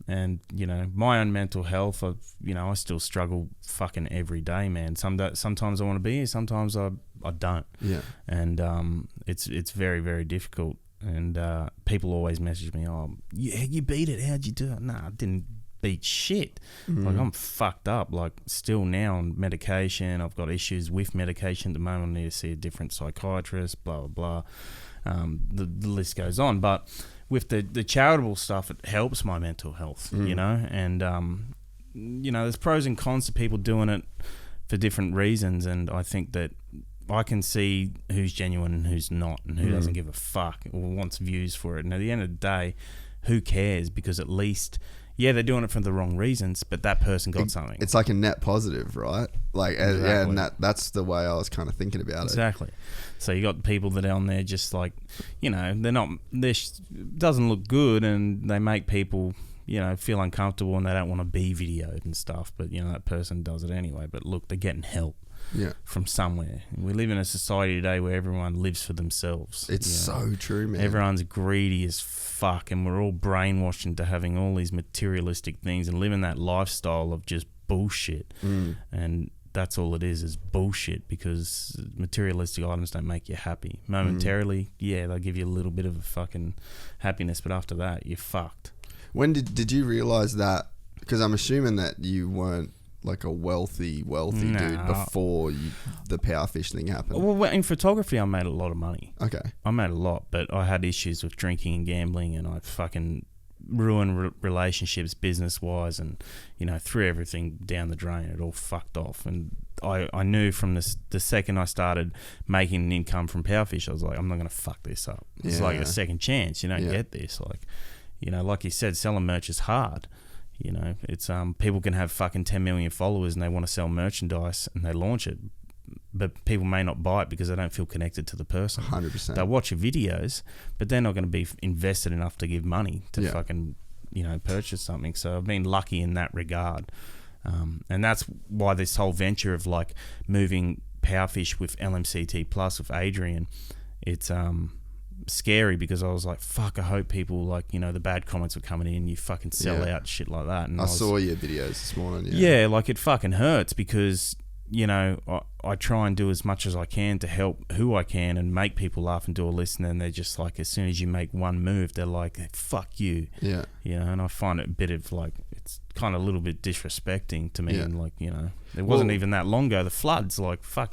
And, you know, my own mental health, I still struggle fucking every day, man. Sometimes I want to be here, sometimes I don't. Yeah. And it's very, very difficult. And people always message me, oh, you beat it. How'd you do it? Nah, I didn't beat shit. Like, I'm fucked up. Like, still now on medication. I've got issues with medication at the moment. I need to see a different psychiatrist, blah, blah, blah. The list goes on. But with the charitable stuff, it helps my mental health, you know, and, you know, there's pros and cons to people doing it for different reasons, and I think that I can see who's genuine and who's not, and who doesn't give a fuck or wants views for it. And at the end of the day, who cares? Because at least, yeah, they're doing it for the wrong reasons, but that person got something. It's like a net positive, right? Like, Exactly. yeah, and that's the way I was kind of thinking about it. Exactly. So you got people that are on there just like, you know, doesn't look good, and they make people, you know, feel uncomfortable, and they don't want to be videoed and stuff. But, you know, that person does it anyway. But look, they're getting help from somewhere. We live in a society today where everyone lives for themselves. It's so true, man. Everyone's greedy as fuck, and we're all brainwashed into having all these materialistic things and living that lifestyle of just bullshit. And that's all it is bullshit, because materialistic items don't make you happy. Momentarily, they'll give you a little bit of a fucking happiness, but after that, you're fucked. When did you realise that? Because I'm assuming that you weren't like a wealthy dude before the Powerfish thing happened. Well, in photography, I made a lot of money. Okay. I made a lot, but I had issues with drinking and gambling, and I fucking ruined relationships business-wise, and, you know, threw everything down the drain. It all fucked off. And I knew from the second I started making an income from Powerfish, I was like, I'm not going to fuck this up. It's like a second chance. You don't get this. Like, you know, like you said, selling merch is hard. You know, it's people can have fucking 10 million followers and they want to sell merchandise and they launch it, but people may not buy it because they don't feel connected to the person. 100%. They'll watch your videos, but they're not going to be invested enough to give money to fucking, you know, purchase something. So I've been lucky in that regard. And that's why this whole venture of like moving Powerfish with LMCT Plus with Adrian, it's scary, because I was like, fuck, I hope people, like, you know, the bad comments were coming in, you fucking sell out, shit like that. And I saw your videos this morning. Yeah, like, it fucking hurts, because, you know, I try and do as much as I can to help who I can and make people laugh and do a list, and then they're just like, as soon as you make one move, they're like, fuck you. Yeah. You know, and I find it a bit of like, it's kind of a little bit disrespecting to me. And like, you know, it wasn't even that long ago, the floods, like, fuck,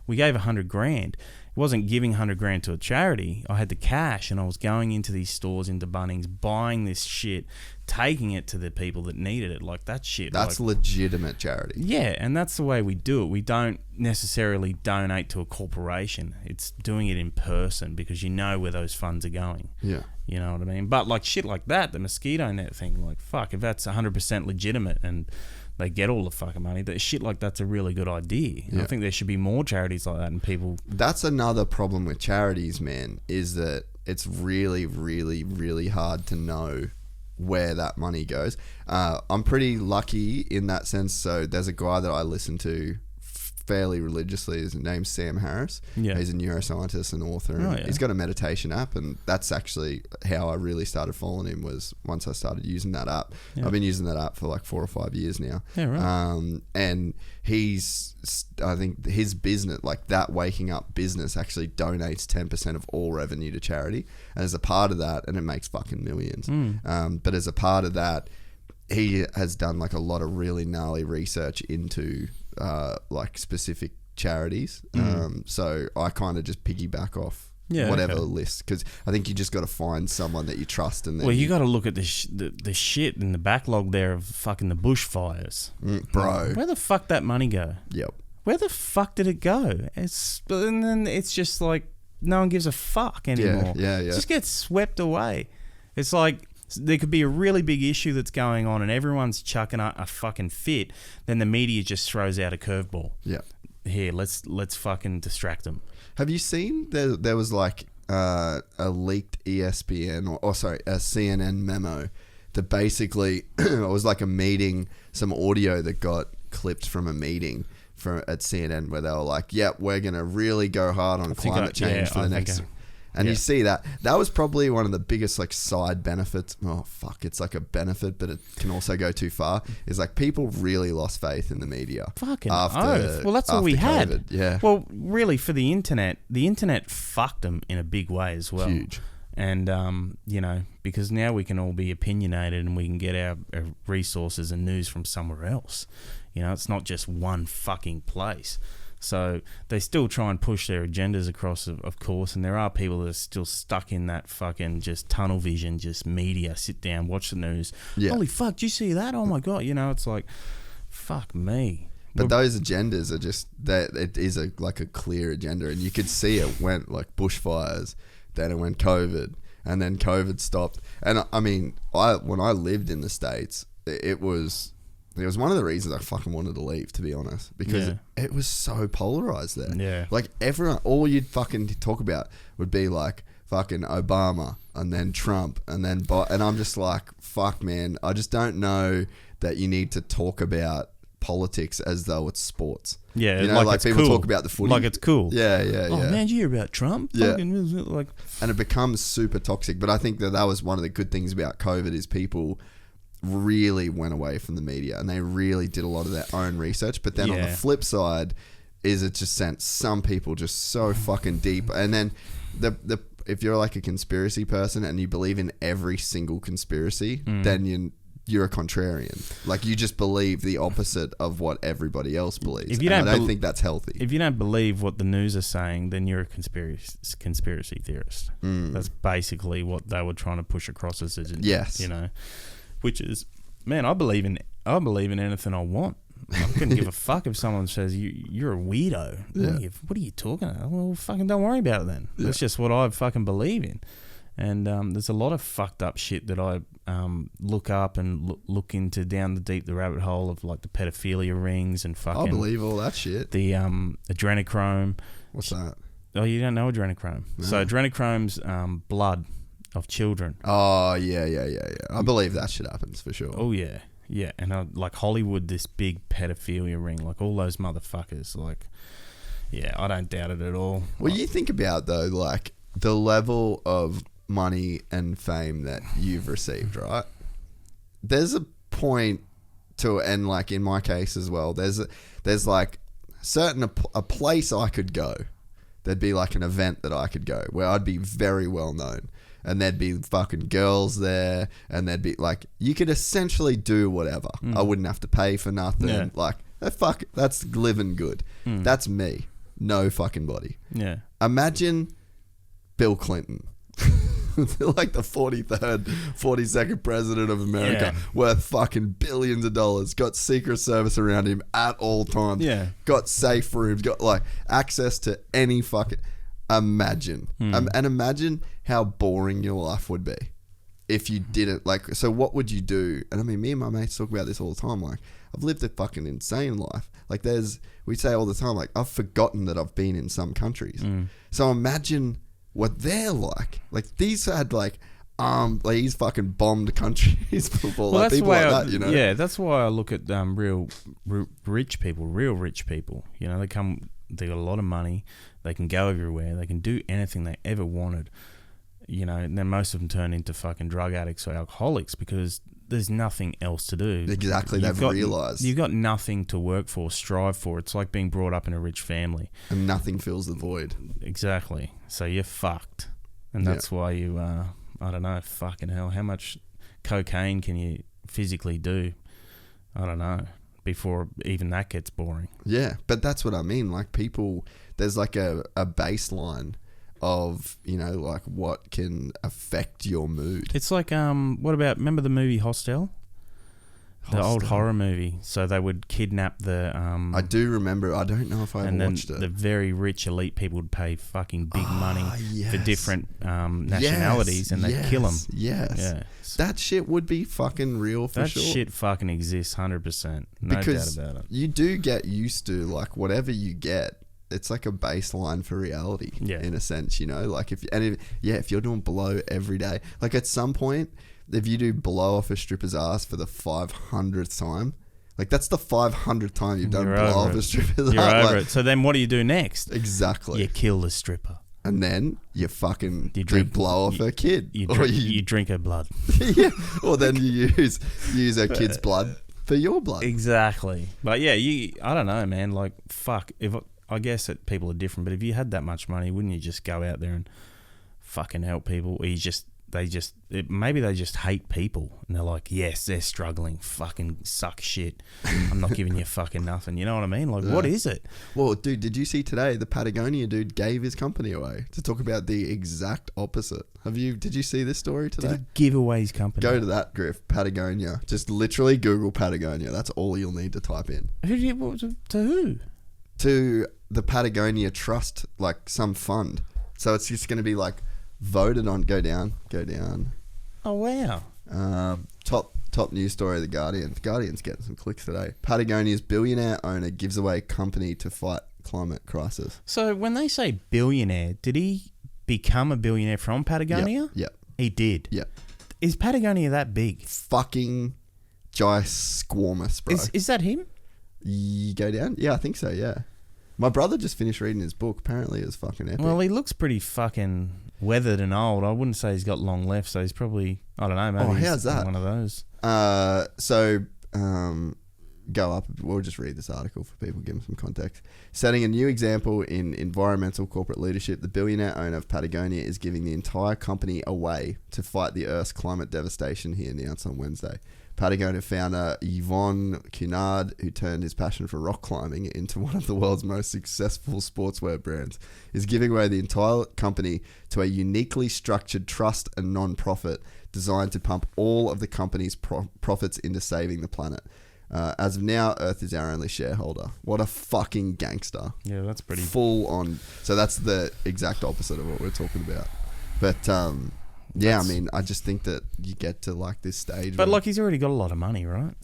we gave $100,000. wasn't giving 100 grand to a charity. I had the cash, and I was going into these stores, into Bunnings, buying this shit, taking it to the people that needed it. Like that shit. That's like, legitimate charity. Yeah, and that's the way we do it. We don't necessarily donate to a corporation. It's doing it in person because you know where those funds are going. Yeah. You know what I mean? But like shit like that, the mosquito net thing, like fuck, if that's 100% legitimate and they get all the fucking money, that shit like that's a really good idea. Yeah. I think there should be more charities like that, and people... That's another problem with charities, man, is that it's really, really, really hard to know where that money goes. I'm pretty lucky in that sense. So there's a guy that I listen to fairly religiously. His name's Sam Harris. Yeah. He's a neuroscientist and author. Oh, And yeah. He's got a meditation app, and that's actually how I really started following him, was once I started using that app. Yeah. I've been using that app for like 4 or 5 years now. Yeah, right. And I think his business, like that waking up business, actually donates 10% of all revenue to charity. And as a part of that, and it makes fucking millions. But as a part of that, he has done like a lot of really gnarly research into like specific charities. So I kind of just piggyback off whatever list, because I think you just got to find someone that you trust. And then well, you got to look at the shit in the backlog there of fucking the bushfires. Bro. Where the fuck that money go? Yep. Where the fuck did it go? And then it's just like no one gives a fuck anymore. Yeah. It just gets swept away. It's like there could be a really big issue that's going on and everyone's chucking a fucking fit. Then the media just throws out a curveball. Yeah. Here, let's fucking distract them. Have you seen there was like a leaked ESPN or a CNN memo that basically it was like a meeting, some audio that got clipped from a meeting at CNN where they were like, "Yep, we're gonna really go hard on climate change for the next." And you see that was probably one of the biggest like side benefits. Oh fuck, it's like a benefit, but it can also go too far. Is like people really lost faith in the media. Fucking oath. Well, that's all we had. COVID. Yeah. Well, really, for the internet fucked them in a big way as well. Huge. And you know, because now we can all be opinionated and we can get our resources and news from somewhere else. You know, it's not just one fucking place. So they still try and push their agendas across, of course, and there are people that are still stuck in that fucking just tunnel vision, just media, sit down, watch the news. Yeah. Holy fuck, did you see that? Oh my God. You know, it's like, fuck me. But those agendas are just, it is like a clear agenda, and you could see it went like bushfires, then it went COVID, and then COVID stopped. And I mean, when I lived in the States, it was one of the reasons I fucking wanted to leave, to be honest, because it was so polarized there. Yeah. Like everyone, all you'd fucking talk about would be like fucking Obama and then Trump and then and I'm just like, fuck man, I just don't know that you need to talk about politics as though it's sports. Yeah, you know, like people cool. talk about the footy. Like it's cool. Yeah. Oh man, did you hear about Trump? Yeah. Fucking, like, and it becomes super toxic. But I think that was one of the good things about COVID is people really went away from the media and they really did a lot of their own research. But then on the flip side is it just sent some people just so fucking deep. And then if you're like a conspiracy person and you believe in every single conspiracy, then you're a contrarian. Like you just believe the opposite of what everybody else believes. I don't think that's healthy. If you don't believe what the news are saying, then you're a conspiracy theorist. That's basically what they were trying to push across as yes, you know. Which is, man, I believe in anything I want. I couldn't give a fuck if someone says you're a weirdo. Yeah. What are you talking about? Well, fucking don't worry about it then. Yeah. That's just what I fucking believe in. And there's a lot of fucked up shit that I look up and look into down the rabbit hole of like the pedophilia rings and fucking. I believe all that shit. The adrenochrome. What's that? Oh, you don't know adrenochrome? No. So adrenochrome's blood of children. Oh yeah. I believe that shit happens for sure. Oh yeah. And like Hollywood, this big pedophilia ring, like all those motherfuckers, like, yeah, I don't doubt it at all. Well, you think about though, like the level of money and fame that you've received, right? There's a point to, and like in my case as well, there's like a place I could go. There'd be like an event that I could go where I'd be very well known. And there'd be fucking girls there, and there'd be like, you could essentially do whatever. I wouldn't have to pay for nothing. Yeah. Like, fuck, that's living good. That's me. no fucking body. Yeah. Imagine Bill Clinton. Like the 43rd, 42nd president of America, worth fucking billions of dollars, got Secret Service around him at all times, got safe rooms, got like access to any fucking... Imagine. And imagine how boring your life would be if you didn't, like, so what would you do? And I mean, me and my mates talk about this all the time, like, I've lived a fucking insane life. Like, we say all the time, like, I've forgotten that I've been in some countries. So imagine what they're like. Like, these had like he's fucking bombed countries before. Well, like people like that, you know. Yeah, that's why I look at real rich people. You know, they got a lot of money. They can go everywhere. They can do anything they ever wanted. You know, and then most of them turn into fucking drug addicts or alcoholics because there's nothing else to do. Exactly, they've realised. You've got nothing to work for, strive for. It's like being brought up in a rich family. And nothing fills the void. Exactly. So you're fucked. And that's why you, I don't know, fucking hell, how much cocaine can you physically do? I don't know, before even that gets boring. Yeah, but that's what I mean. Like people, there's like a baseline of, you know, like what can affect your mood. It's like, what about, remember the movie Hostel? The old horror movie. So they would kidnap the... I do remember. I don't know if I ever watched it. The very rich elite people would pay fucking big money for different nationalities and they'd kill them. Yes. Yeah. That shit would be fucking real for sure. That shit fucking exists 100%. No doubt about it. You do get used to, like, whatever you get, it's like a baseline for reality in a sense, you know? Like, if you're doing blow every day, like at some point... If you do blow off a stripper's ass for the 500th time, like that's the 500th time you've done blow off a stripper's ass. You're over it. So then what do you do next? Exactly. You kill the stripper. And then you fucking blow off her kid. You drink her blood. Yeah. Or then you use her kid's blood for your blood. Exactly. But yeah, I don't know, man. Like, fuck. I guess that people are different, but if you had that much money, wouldn't you just go out there and fucking help people? Or maybe they just hate people and they're like, yes, they're struggling, fucking suck shit, I'm not giving you fucking nothing, you know what I mean? Like, what is it? Well, dude, did you see today the Patagonia dude gave his company away to talk about the exact opposite? Did you see this story today? Did he give away his company? Go to that, Griff. Patagonia. Just literally Google Patagonia. That's all you'll need to type in. To who? To the Patagonia Trust, like some fund. So it's just going to be like voted on. Go down. Oh wow. Top news story of the Guardian. The Guardian's getting some clicks today. Patagonia's billionaire owner gives away company to fight climate crisis. So when they say billionaire, did he become a billionaire from Patagonia? Yep. He did. Yep. Is Patagonia that big? Fucking ginormous, bro. Is that him? You go down? Yeah, I think so, yeah. My brother just finished reading his book. Apparently it was fucking epic. Well, he looks pretty fucking weathered and old. I wouldn't say he's got long left, so he's probably, I don't know, maybe how's that? One of those. Go up. We'll just read this article for people, give them some context. Setting a new example in environmental corporate leadership, the billionaire owner of Patagonia is giving the entire company away to fight the Earth's climate devastation, he announced on Wednesday. Patagonia founder Yvon Cunard, who turned his passion for rock climbing into one of the world's most successful sportswear brands, is giving away the entire company to a uniquely structured trust and non-profit designed to pump all of the company's profits into saving the planet. As of now, Earth is our only shareholder. What a fucking gangster. Yeah, that's pretty... Full on. So that's the exact opposite of what we're talking about. But... yeah, I mean, I just think that you get to like this stage. But like, he's already got a lot of money, right?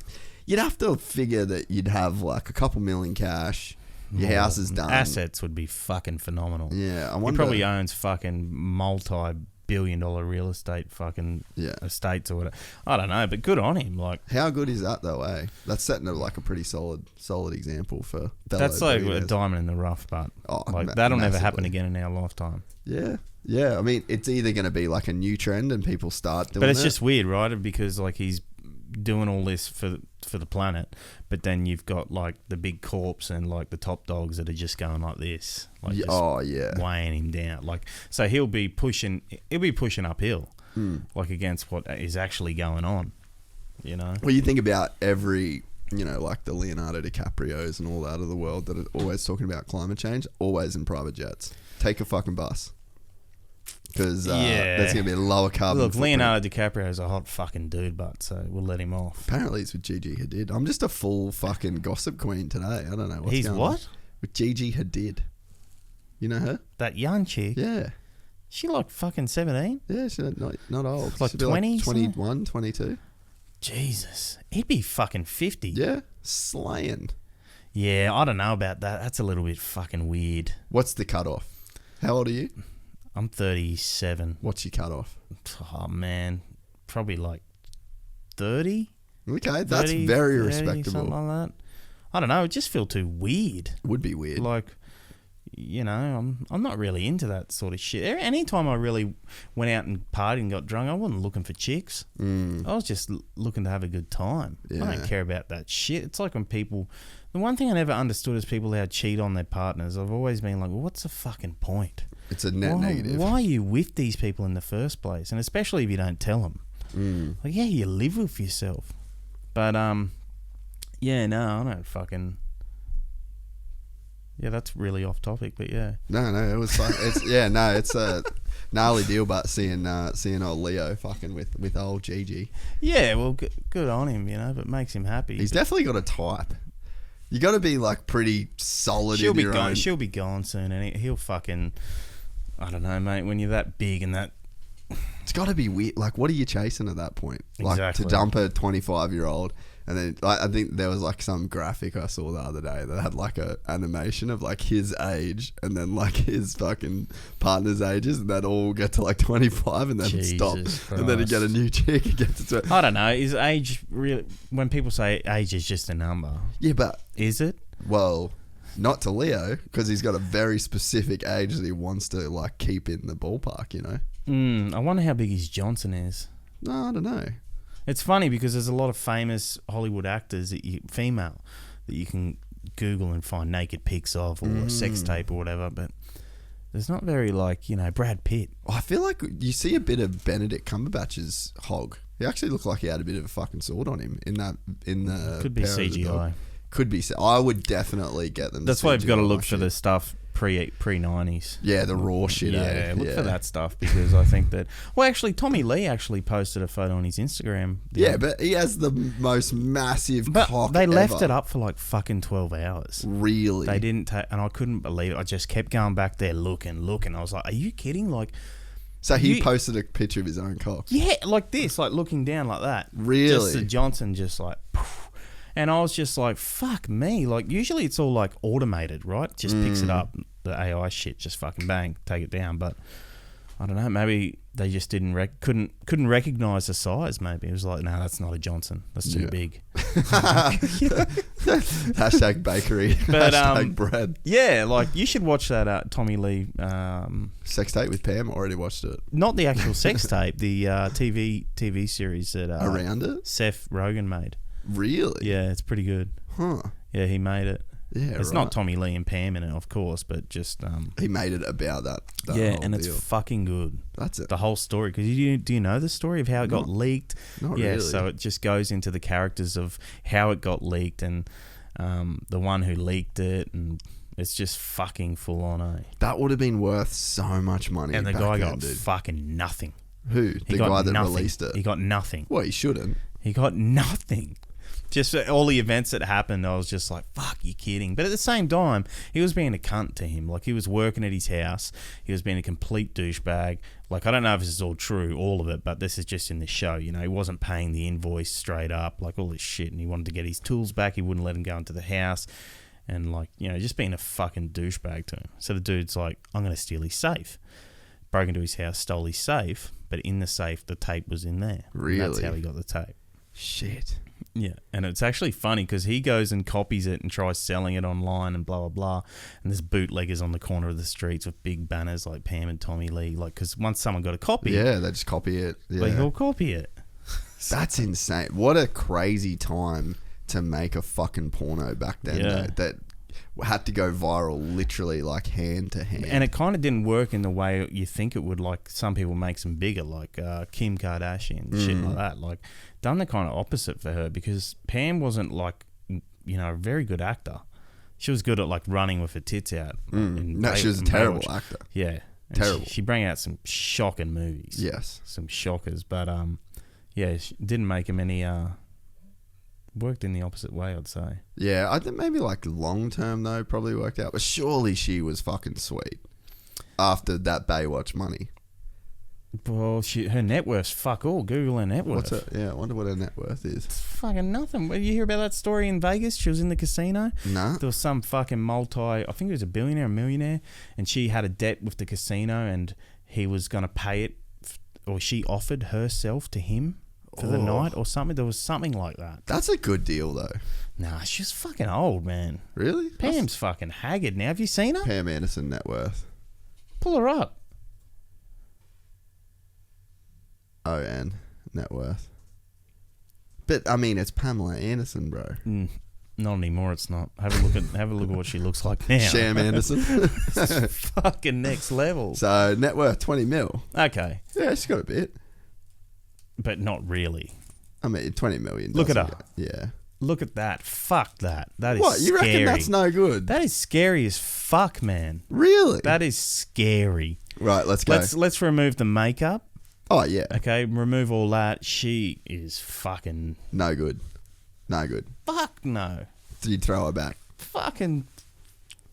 You'd have to figure that you'd have like a couple million cash. Your house is done. Assets would be fucking phenomenal. Yeah, I He wonder. probably owns fucking multi-billion-dollar real estate fucking estates or whatever. I don't know, but good on him. Like, how good is that though? That's setting a pretty solid example for. That's like a diamond in the rough, but that'll never happen again in our lifetime. Yeah. Yeah, I mean, it's either going to be like a new trend and people start doing it. But it's just weird, right? Because like he's doing all this for the planet, but then you've got like the big corps and like the top dogs that are just going like this. Like weighing him down. Like, so he'll be pushing uphill, like against what is actually going on, you know? Well, you think about every you know, like the Leonardo DiCaprios and all that of the world that are always talking about climate change, always in private jets. Take a fucking bus. Because there's going to be a lower carbon Look, footprint. Leonardo DiCaprio's a hot fucking dude, but so we'll let him off. Apparently it's with Gigi Hadid. I'm just a full fucking gossip queen today. I don't know what's He's going what? on. With Gigi Hadid. You know her? That young chick? Yeah. She like fucking 17? Yeah, she's not old. Like She'd be 20? Like 21, 22. Jesus. He'd be fucking 50. Yeah. Slaying. Yeah, I don't know about that. That's a little bit fucking weird. What's the cutoff? How old are you? I'm 37. What's your cutoff? Oh, man. Probably like 30? Okay, that's 30, very 30, respectable. something like that. I don't know. It just feel too weird. Would be weird. Like, you know, I'm not really into that sort of shit. Anytime I really went out and partied and got drunk, I wasn't looking for chicks. I was just looking to have a good time. Yeah. I don't care about that shit. It's like when people... The one thing I never understood is people who cheat on their partners. I've always been like, well, what's the fucking point? It's a net negative. Why are you with these people in the first place? And especially if you don't tell them. Like, yeah, you live with yourself. But, yeah, no, I don't fucking... Yeah, that's really off topic, but yeah. No, it was fun. It's a gnarly deal, but seeing old Leo fucking with old Gigi. Yeah, well, good on him, you know, if it makes him happy. He's definitely got a type. You got to be like pretty solid She'll in be your gone. own. She'll be gone soon, and he'll fucking... I don't know, mate, when you're that big and that... It's got to be weird. Like, what are you chasing at that point? Like, Exactly. to dump a 25-year-old, and then like, I think there was like some graphic I saw the other day that had like a animation of like his age and then like his fucking partner's ages, and they'd all get to like 25 and then Jesus stop, Christ. and then he'd get a new chick and get to 20. I don't know, is age really... When people say age is just a number, Yeah, but is it? well, not to Leo, because he's got a very specific age that he wants to like keep in the ballpark, you know. I wonder how big his Johnson is. No, I don't know. It's funny because there's a lot of famous Hollywood actors female that you can Google and find naked pics of or a sex tape or whatever, but there's not very like, you know, Brad Pitt. I feel like you see a bit of Benedict Cumberbatch's hog. He actually looked like he had a bit of a fucking sword on him in the Could be Power of the CGI. Dog. Could be. I would definitely get them. That's why you've got to look for the stuff pre-90s. Yeah, the raw shit. Yeah, look for that stuff because I think that... Well, actually, Tommy Lee actually posted a photo on his Instagram. Yeah, but he has the most massive cock they left ever. it up for like fucking 12 hours. Really? They didn't take... And I couldn't believe it. I just kept going back there looking. I was like, are you kidding? Like... So he posted a picture of his own cock. Yeah, like this, like looking down like that. Really? Just the Johnson just like... Poof. And I was just like, fuck me. Like, usually it's all like automated, right? Just picks it up. The AI shit, just fucking bang, take it down. But I don't know. Maybe they just couldn't recognize the size. Maybe it was like, no, that's not a Johnson. That's too big. Hashtag bakery. But, hashtag bread. Yeah, like you should watch that Tommy Lee. Sex tape with Pam. Already watched it. Not the actual sex tape. The TV series that Around it. Seth Rogen made. Really? Yeah, it's pretty good. Huh. Yeah, he made it. Yeah, it's not Tommy Lee and Pam in it, of course, but just he made it about that yeah, whole and it's deal. fucking good. That's it. The whole story, because do you know the story of how it got leaked? Not yeah, really. So it just goes into the characters of how it got leaked and the one who leaked it, and it's just fucking full on. That would have been worth so much money. And the back guy then, got dude. fucking nothing. Who? The guy that released it. He got nothing. Well, he shouldn't. He got nothing. Just all the events that happened, I was just like, fuck, you kidding? But at the same time, he was being a cunt to him. Like, he was working at his house. He was being a complete douchebag. Like, I don't know if this is all true, all of it, but this is just in the show. You know, he wasn't paying the invoice straight up, like all this shit. And he wanted to get his tools back. He wouldn't let him go into the house. And, like, you know, just being a fucking douchebag to him. So the dude's like, I'm going to steal his safe. Broke into his house, stole his safe. But in the safe, the tape was in there. Really? And that's how he got the tape. Shit. Yeah, and it's actually funny because he goes and copies it and tries selling it online and blah, blah, blah. And there's bootleggers on the corner of the streets with big banners like Pam and Tommy Lee. Like, because once someone got a copy, Yeah, they just copy it. Yeah. they all copy it. That's insane. What a crazy time to make a fucking porno back then. Yeah. Though, that had to go viral literally like hand to hand. And it kind of didn't work in the way you think it would. Like, some people make them bigger, like Kim Kardashian, shit like that. Like, done the kind of opposite for her because Pam wasn't like a very good actor. She was good at like running with her tits out. No, she was a terrible actor. Yeah. And Terrible. She bring out some shocking movies. Yes. Some shockers. But she didn't make him any worked in the opposite way, I'd say. Yeah, I think maybe like long term though probably worked out. But surely she was fucking sweet after that Baywatch money. Well, her net worth's fuck all. Google her net worth. What's it? Yeah, I wonder what her net worth is. It's fucking nothing. Did you hear about that story in Vegas? She was in the casino. Nah. There was some fucking I think it was a billionaire, a millionaire, and she had a debt with the casino, and he was going to pay it, or she offered herself to him for the night or something. There was something like that. That's a good deal though. Nah, she's fucking old, man. Really? Pam's fucking haggard now. Have you seen her? Pam Anderson net worth. Pull her up. ON net worth. But I mean, it's Pamela Anderson, bro. Not anymore. It's not. Have a look at what she looks like now. Sham Anderson. It's fucking next level. So net worth 20 mil. Okay, Yeah, she's got a bit. but not really. I mean, 20 million. Look at her. Yeah. Look at that. Fuck that. That is What? You scary. reckon that's no good? That is scary as fuck, man. Really? That is scary. Right, let's go. Let's remove the makeup. Oh, yeah. Okay, remove all that. She is fucking No good. No good. fuck no. So you throw her back. Fucking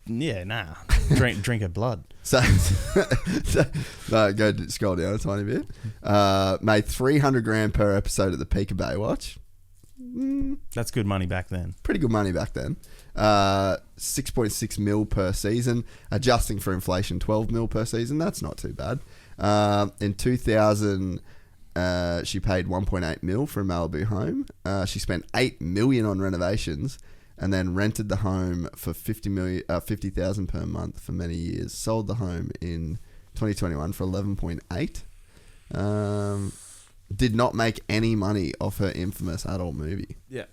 yeah, nah. Drink her blood. So no, scroll down a tiny bit. Made 300 grand per episode at the peak of Baywatch. That's good money back then. Pretty good money back then. 6.6 mil per season, adjusting for inflation, 12 mil per season. That's not too bad. In 2000, she paid 1.8 mil for a Malibu home. She spent 8 million on renovations, and then rented the home for 50,000 per month for many years. Sold the home in 2021 for 11.8. Did not make any money off her infamous adult movie. Yeah.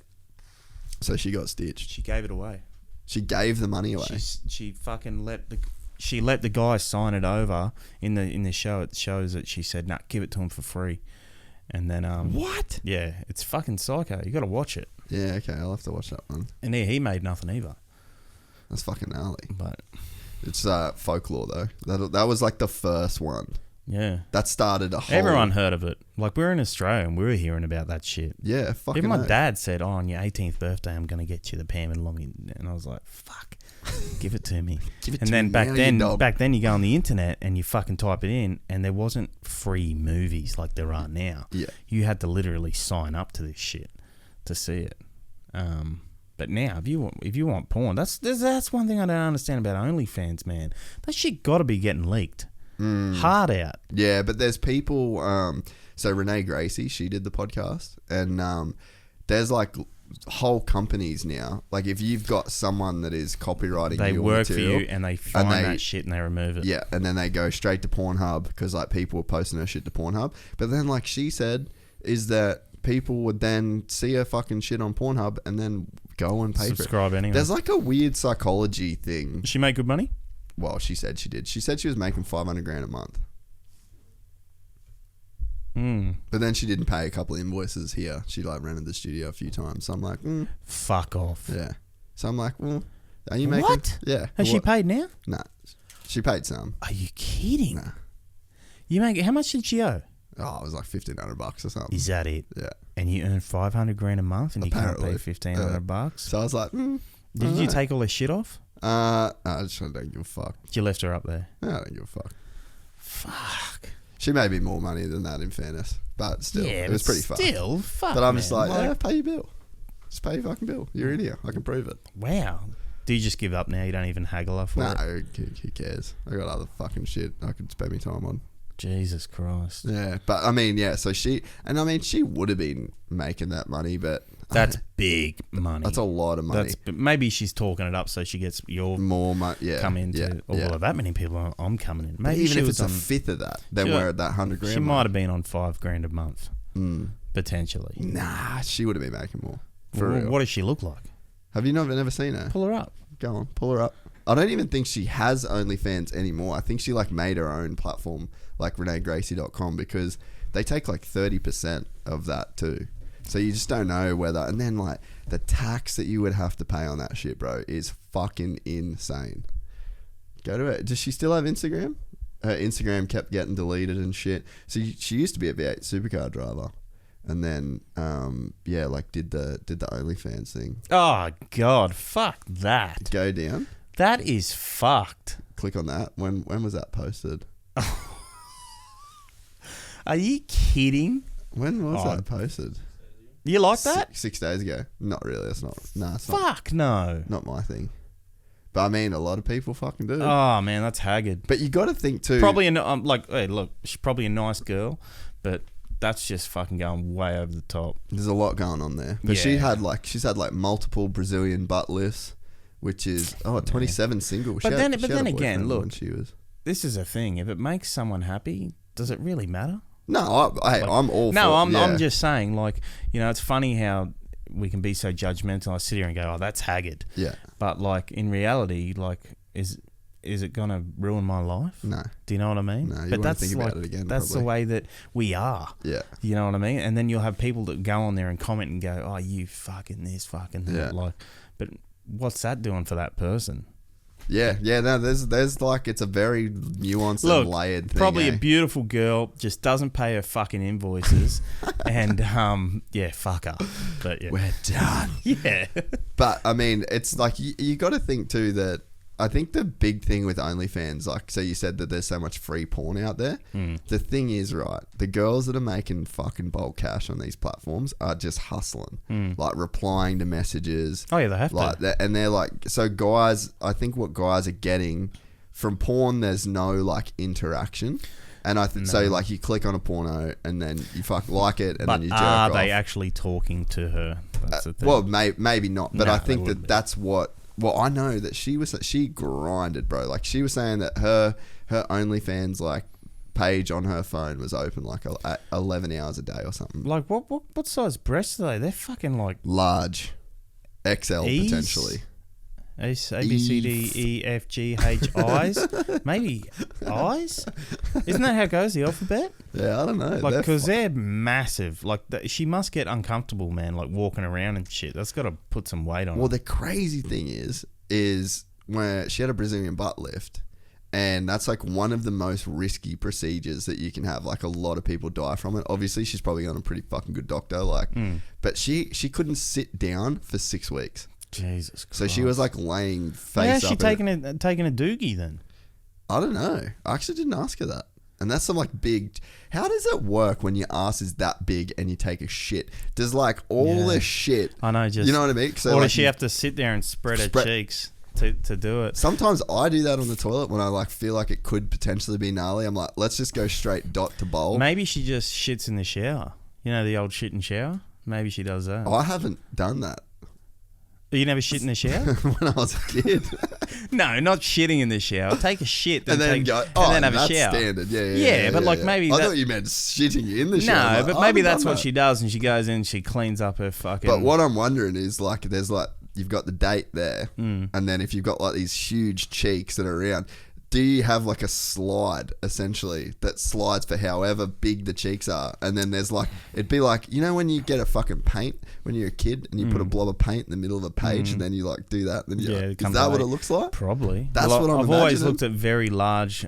So she got stitched. She gave it away. She gave the money away. She fucking let the guy sign it over in the show. It shows that she said, "Nah, give it to him for free." And then What? Yeah, it's fucking psycho. You got to watch it. Yeah, okay, I'll have to watch that one. And he made nothing either. That's fucking gnarly. But It's folklore though. That was like the first one. yeah, That started a whole... everyone heard of it. Like, we're in Australia and we were hearing about that shit. Yeah, fucking Even my oath. dad said, "Oh, on your 18th birthday, I'm gonna get you the Pam and Lummy," and I was like, "Fuck, give it to me." Give it And to then me now, you dog. back then, you go on the internet and you fucking type it in, and there wasn't free movies like there are now. Yeah. You had to literally sign up to this shit to see it. But now, if you want porn, that's one thing I don't understand about OnlyFans, man. That shit got to be getting leaked. Hard out. Yeah, but there's people... so Renee Gracie, she did the podcast, and there's like whole companies now. Like if you've got someone that is copywriting They your work material, for you and they find that shit and they remove it. Yeah, and then they go straight to Pornhub because like people were posting her shit to Pornhub. But then like she said is that people would then see her fucking shit on Pornhub and then go and pay Subscribe for it. anyway. There's like a weird psychology thing. Does she make good money? Well, she said she did. She said she was making 500 grand a month. But then she didn't pay a couple of invoices here. She like rented the studio a few times. So I'm like, Fuck off. yeah. So I'm like, well, are you making... What? Yeah. Has she What? paid now? Nah. She paid some. Are you kidding? Nah. You make how much did she owe? Oh, it was like $1,500 or something. Is that it? Yeah. And you earn 500 grand a month, and Apparently. you can't pay $1,500. So I was like, Did you take all her shit off? I just don't give a fuck. You left her up there. I don't give a fuck. Fuck. She made me more money than that, in fairness. But still, it was pretty fun. Still, fuck. But I'm just man. like, yeah, pay your bill. Just pay your fucking bill. You're an idiot. I can prove it. Wow. Do you just give up now? You don't even haggle her for No, it? who cares? I got other fucking shit I could spend my time on. Jesus Christ. Yeah, but I mean, yeah, so she would have been making that money, but... That's big money. That's a lot of money. Maybe she's talking it up so she gets your More money, yeah. come into. Yeah, Well, that many people I'm coming in. But Maybe even she if was it's a on, fifth of that, then She- we're at that 100 grand she mark. might have been on $5 a month, potentially. Nah, she would have been making more. For Well, real. what does she look like? Have you never seen her? Pull her up. Go on, pull her up. I don't even think she has OnlyFans anymore. I think she like made her own platform, like ReneeGracie.com, because they take like 30% of that too. So you just don't know whether, and then like the tax that you would have to pay on that shit, bro, is fucking insane. Go to it. Does she still have Instagram? Her Instagram kept getting deleted and shit. So she used to be a V8 supercar driver, and then like did the OnlyFans thing. Oh God, fuck that. Go down. That is fucked. Click on that. When was that posted? Are you kidding? When was that posted? You like that? 6 days ago. Not really. It's not. Nah, it's Fuck no. not my thing. But I mean, a lot of people fucking do. Oh man, that's haggard. But you got to think too. Probably hey, look, she's probably a nice girl, but that's just fucking going way over the top. There's a lot going on there. But she's had like multiple Brazilian butt lifts, which is 27 single. But then again, look, when she was. This is a thing. If it makes someone happy, does it really matter? No, I'm all. No, for, I'm just saying. Like, it's funny how we can be so judgmental. I sit here and go, "Oh, that's haggard." Yeah. But like in reality, like is it gonna ruin my life? No. Do you know what I mean? No, you but won't think about it again. That's probably the way that we are. Yeah. You know what I mean? And then you'll have people that go on there and comment and go, "Oh, you fucking this, fucking that." Yeah. Like, but what's that doing for that person? Yeah. No, there's like, it's a very nuanced and layered thing. Probably a beautiful girl, just doesn't pay her fucking invoices, and fuck her. But yeah, we're done. Yeah. But I mean, it's like you got to think too that I think the big thing with OnlyFans, like, so you said that there's so much free porn out there. The thing is, right, the girls that are making fucking bulk cash on these platforms are just hustling, like replying to messages. Oh yeah, they have like to. that, and they're like, so guys, I think what guys are getting from porn, there's no like interaction. And so like you click on a porno and then you fuck like it and then you jerk off. Are they actually talking to her? That's the thing. Well, maybe not, but I think that's what. Well, I know that she grinded, bro. Like she was saying that her OnlyFans like page on her phone was open like 11 hours a day or something. Like what size breasts are they? They're fucking like large, XL E's? Potentially. A, B, C, D, E, F, G, H, I's? Maybe I's? Isn't that how it goes, the alphabet? Yeah, I don't know. Like, because they're massive. Like, she must get uncomfortable, man, like walking around and shit. That's got to put some weight on her. Well, the crazy thing is where she had a Brazilian butt lift, and that's like one of the most risky procedures that you can have. Like, a lot of people die from it. Obviously, she's probably on a pretty fucking good doctor. Like, but she couldn't sit down for 6 weeks. Jesus Christ. So she was like laying face up. How's she taking a doogie then? I don't know. I actually didn't ask her that. And that's some like big. How does it work when your ass is that big and you take a shit? Does like all the shit. I know, just. You know what I mean? So or like does she have to sit there and spread her cheeks to do it? Sometimes I do that on the toilet when I like feel like it could potentially be gnarly. I'm like, let's just go straight dot to bowl. Maybe she just shits in the shower. You know, the old shit in shower? Maybe she does that. I haven't done that. You never shit in the shower? When I was a kid. No, not shitting in the shower. Take a shit and then have a shower. Standard. Yeah, but like maybe I thought you meant shitting in the shower. No, like, but maybe that's what she does, and she goes in and she cleans up her fucking. But what I'm wondering is like, there's like, you've got the date there, and then if you've got like these huge cheeks that are around, do you have like a slide essentially that slides for however big the cheeks are? And then there's like, it'd be like, you know, when you get a fucking paint when you're a kid and you put a blob of paint in the middle of a page and then you like do that. Then is that what it looks like? Probably. That's what I'm I've imagining. always looked at very large,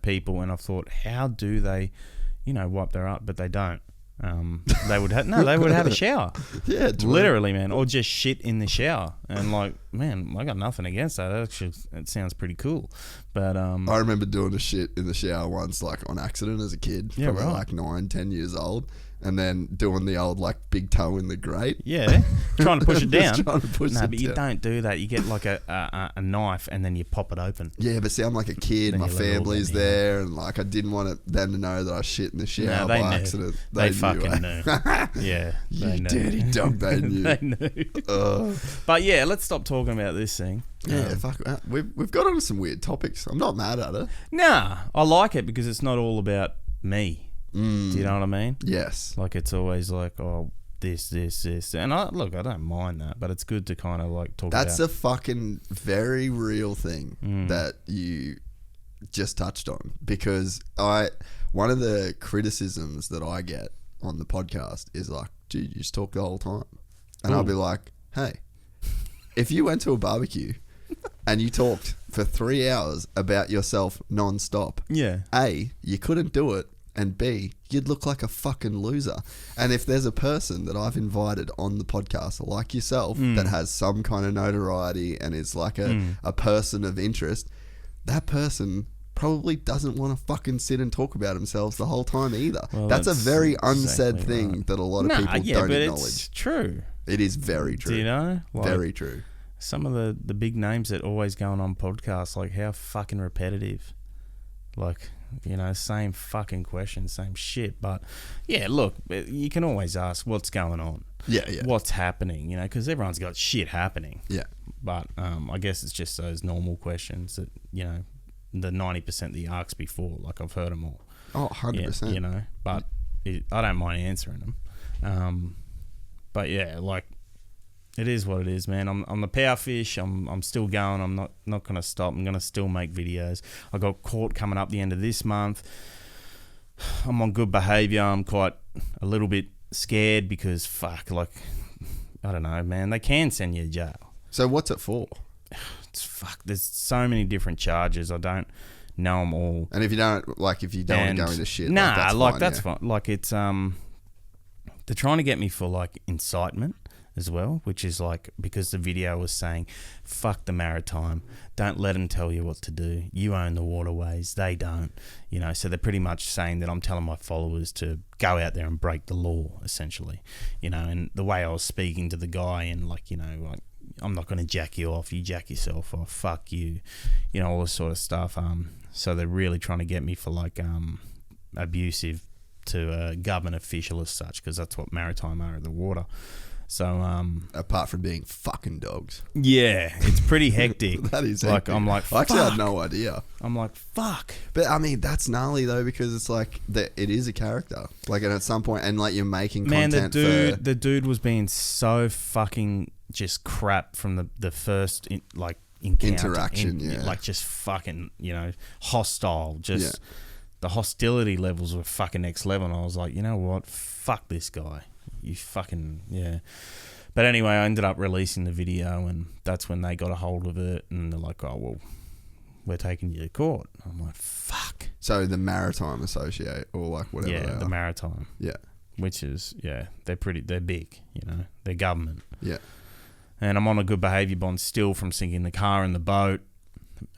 people, and I've thought, how do they, wipe their up? But they don't. They would have a shower. Yeah, literally, man, or just shit in the shower. And like, man, I got nothing against that. Actually, it sounds pretty cool. But I remember doing a shit in the shower once, like on accident as a kid. Yeah, probably right. Like 9-10 years old. And then doing the old like big toe in the grate. Yeah, trying to push it down. But you don't do that. You get like a knife and then you pop it open. Yeah, but see, I'm like a kid. Then my family's there, and like I didn't want them to know that I shit in the shower by accident. They fucking knew. Yeah, you dirty dog. They knew. They knew. But yeah, let's stop talking about this thing. Yeah, fuck. We've got onto some weird topics. I'm not mad at it. Nah, I like it because it's not all about me. Do you know what I mean? Yes. Like it's always like, oh, this, and I don't mind that, but it's good to kind of like talk. That's about. a fucking very real thing that you just touched on, because one of the criticisms that I get on the podcast is like, dude, you just talk the whole time. And I'll be like, hey, if you went to a barbecue and you talked for 3 hours about yourself non-stop, Yeah. A, you couldn't do it, and B, you'd look like a fucking loser. And if there's a person that I've invited on the podcast like yourself that has some kind of notoriety and is like a person of interest, that person probably doesn't want to fucking sit and talk about themselves the whole time either. Well, that's a very unsaid thing that a lot of people don't acknowledge. It's true. It is very true. Do you know? Like, very true. Some of the big names that always going on podcasts, like how fucking repetitive. Like, you know, same fucking question, same shit. But yeah, look, you can always ask what's going on. Yeah, yeah. What's happening, you know, because everyone's got shit happening. Yeah. But I guess it's just those normal questions that, you know, the 90% that you asked before, like I've heard them all. Oh, 100%. Yeah, you know, but I don't mind answering them. But yeah, like, it is what it is, man. I'm the Powerfish. I'm still going. I'm not going to stop. I'm going to still make videos. I got court coming up the end of this month. I'm on good behaviour. I'm quite a little bit scared because, fuck, like, I don't know, man. They can send you to jail. So what's it for? There's so many different charges. I don't know them all. And if you don't want to go into shit, that's fine. Like, it's they're trying to get me for like incitement as well, which is like, because the video was saying, fuck the maritime, don't let them tell you what to do, you own the waterways, they don't, you know. So they're pretty much saying that I'm telling my followers to go out there and break the law, essentially, you know. And the way I was speaking to the guy, and like, you know, like, I'm not going to jack you off, you jack yourself off, fuck you, you know, all this sort of stuff. So they're really trying to get me for like abusive to a government official as such, because that's what maritime are, the water. So apart from being fucking dogs, yeah, it's pretty hectic. That is like hectic. I'm like, fuck. I actually had no idea. I'm like, fuck. But I mean, that's gnarly though, because it's like it is a character. Like, and at some point, and like you're making content. The dude was being so fucking just crap from the first interaction, like just fucking, you know, hostile. Just the hostility levels were fucking next level. And I was like, you know what? Fuck this guy. You fucking, yeah. But anyway, I ended up releasing the video, and that's when they got a hold of it, and they're like, oh, well, we're taking you to court. I'm like, fuck. So the Maritime Associate, or like whatever. Yeah, the Maritime. Yeah. Which is, they're big, you know. They're government. Yeah. And I'm on a good behaviour bond still from sinking the car and the boat.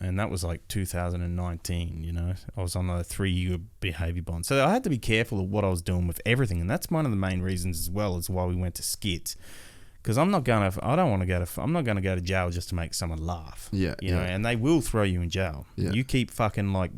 And that was like 2019, you know. I was on a 3-year behaviour bond. So I had to be careful of what I was doing with everything. And that's one of the main reasons as well as why we went to skits. Because I'm not going to go to jail just to make someone laugh. Yeah. You know, and they will throw you in jail. Yeah. You keep fucking like,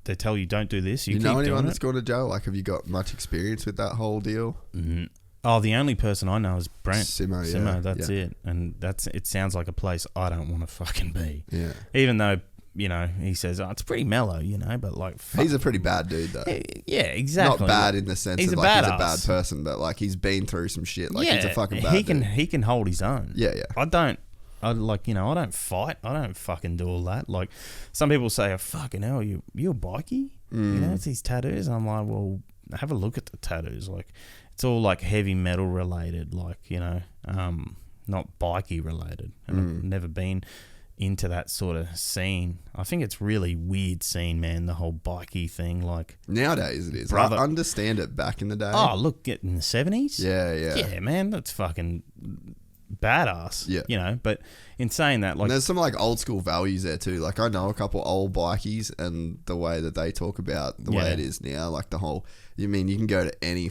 they tell you don't do this. You know anyone that's gone to jail? Like, have you got much experience with that whole deal? Mm-hmm. Oh, the only person I know is Brent. Simo, that's it. And it sounds like a place I don't want to fucking be. Yeah. Even though, you know, he says, oh, it's pretty mellow, you know, but like... He's a pretty bad dude, though. Yeah, exactly. Not bad in the sense of like he's a bad person, but like he's been through some shit. Like, he's a fucking bad dude. He can hold his own. Yeah, yeah. I don't fight. I don't fucking do all that. Like, some people say, oh, fucking hell, you a bikie? You know, it's these tattoos. I'm like, well, have a look at the tattoos. Like, it's all like heavy metal related, like, you know, not bikey related. And I've never been into that sort of scene. I think it's really weird scene, man, the whole bikey thing. Like, nowadays it is. Brother, I understand it back in the day. Oh, look, in the 70s? Yeah, yeah. Yeah, man, that's fucking badass. Yeah. You know, but in saying that, like... And there's some like old school values there too. Like, I know a couple old bikies, and the way that they talk about the way it is now, like the whole... You mean you can go to any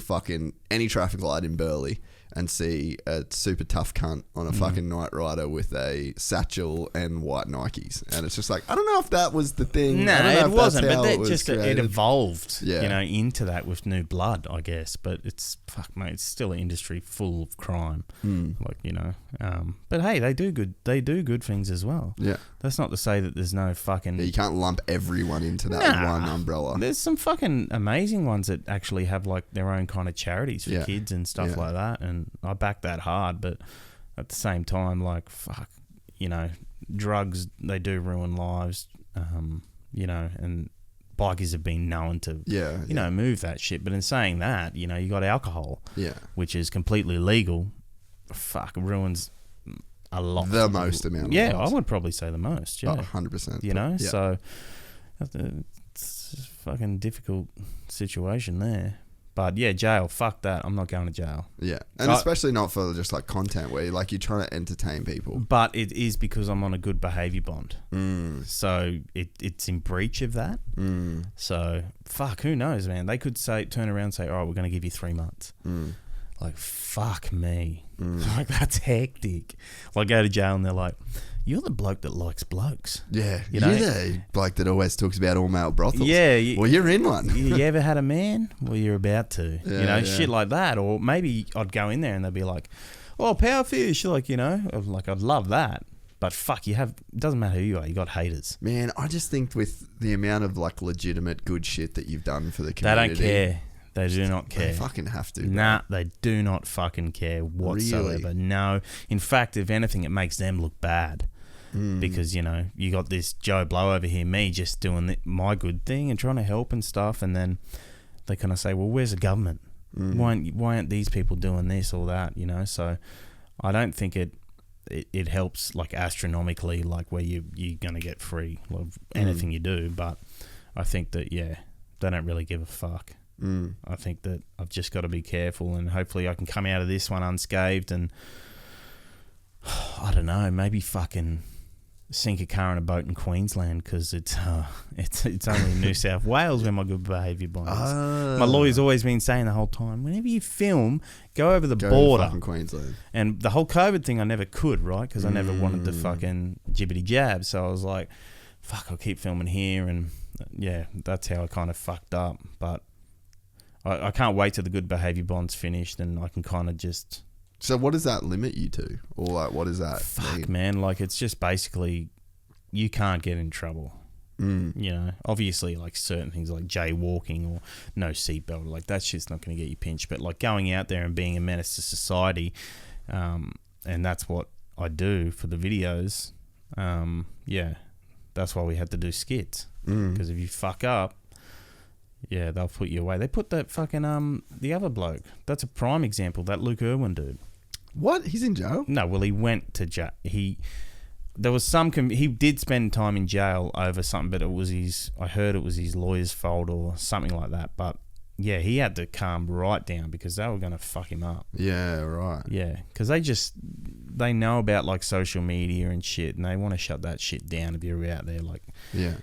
traffic light in Burleigh and see a super tough cunt on a fucking night rider with a satchel and white Nikes, and it's just like, I don't know if that was the thing. No, it wasn't. But it evolved, you know, into that with new blood, I guess. But it's mate, it's still an industry full of crime, like, you know. But hey, they do good things as well. Yeah, that's not to say that there's no fucking. Yeah, you can't lump everyone into that one umbrella. There's some fucking amazing ones that actually have like their own kind of charities for kids and stuff like that, and I back that hard. But at the same time, like, fuck, you know, drugs, they do ruin lives, you know, and bikers have been known to, you know, move that shit. But in saying that, you know, you got alcohol, which is completely legal. Fuck, ruins a lot. The most amount. Yeah, I would probably say the most. Yeah, 100%. You know, so it's a fucking difficult situation there. But yeah, jail. Fuck that. I'm not going to jail. Yeah, and especially not for just like content where like you're trying to entertain people. But it is because I'm on a good behaviour bond. So it's in breach of that. So fuck, who knows, man? They could turn around and say, all right, we're going to give you 3 months. Like, fuck me. Like, that's hectic. Like, go to jail and they're like, you're the bloke that likes blokes. Yeah. You know? You're the bloke that always talks about all male brothels. Yeah. Well, you're in one. You ever had a man? Well, you're about to. Yeah, you know, shit like that. Or maybe I'd go in there and they'd be like, oh, Powerfish. Like, you know, like, I'd love that. But fuck, it doesn't matter who you are, you got haters. Man, I just think with the amount of, like, legitimate good shit that you've done for the community. They don't care. They do not care. They fucking have to. Bro. Nah, they do not fucking care whatsoever. Really? No. In fact, if anything, it makes them look bad. Because, you know, you got this Joe Blow over here, me just doing my good thing and trying to help and stuff. And then they kind of say, well, where's the government? Why aren't these people doing this or that, you know? So I don't think it helps, like, astronomically, like, where you're going to get free of anything you do. But I think that, yeah, they don't really give a fuck. I think that I've just got to be careful, and hopefully I can come out of this one unscathed, and I don't know, maybe fucking sink a car in a boat in Queensland, because it's only in New South Wales where my good behaviour bond is. My lawyer's always been saying the whole time, whenever you film, go over the border. To Queensland. And the whole COVID thing, I never could, right? Because I never wanted to fucking jibbity jab. So I was like, fuck, I'll keep filming here, and yeah, that's how I kind of fucked up. But I can't wait till the good behaviour bond's finished, and I can kind of just... So what does that limit you to? Or like, what does that mean? Man, like, it's just basically you can't get in trouble. You know, obviously, like, certain things like jaywalking or no seatbelt, like, that shit's not going to get you pinched. But like going out there and being a menace to society, and that's what I do for the videos. Yeah, that's why we had to do skits, because if you fuck up, yeah, they'll put you away. They put that fucking the other bloke. That's a prime example. That Luke Irwin dude. What? He's in jail? No, well, he went to jail. There was some. He did spend time in jail over something, but it was I heard it was his lawyer's fault or something like that. But yeah, he had to calm right down because they were going to fuck him up. Yeah, right. Yeah, because they know about, like, social media and shit, and they want to shut that shit down if you're out there, like,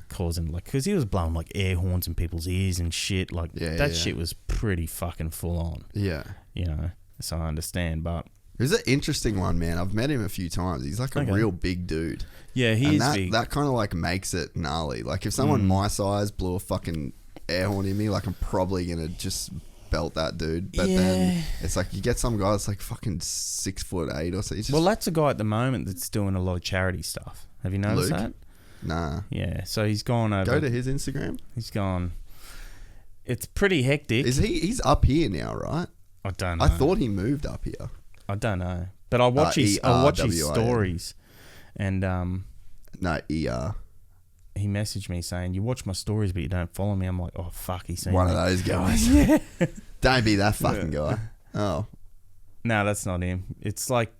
causing, like, because he was blowing, like, air horns in people's ears and shit. Like, that shit was pretty fucking full on. Yeah. You know, so I understand, but... He's an interesting one, man. I've met him a few times. He's like a real big dude. Yeah, he is big. That kind of, like, makes it gnarly. Like, if someone my size blew a fucking air horn in me, like, I'm probably going to just... belt that dude, but then it's like you get some guy that's like fucking 6'8" or something. Well, that's a guy at the moment that's doing a lot of charity stuff. Have you noticed that? Nah. Yeah, so he's gone over. Go to his Instagram. He's gone. It's pretty hectic. Is he's up here now, right? I don't know. I thought he moved up here. I don't know, but I watch his stories, and no, ER. He messaged me saying, you watch my stories but you don't follow me. I'm like, oh fuck, he's seen one of those guys. Don't be that fucking guy. Oh no, that's not him. It's like,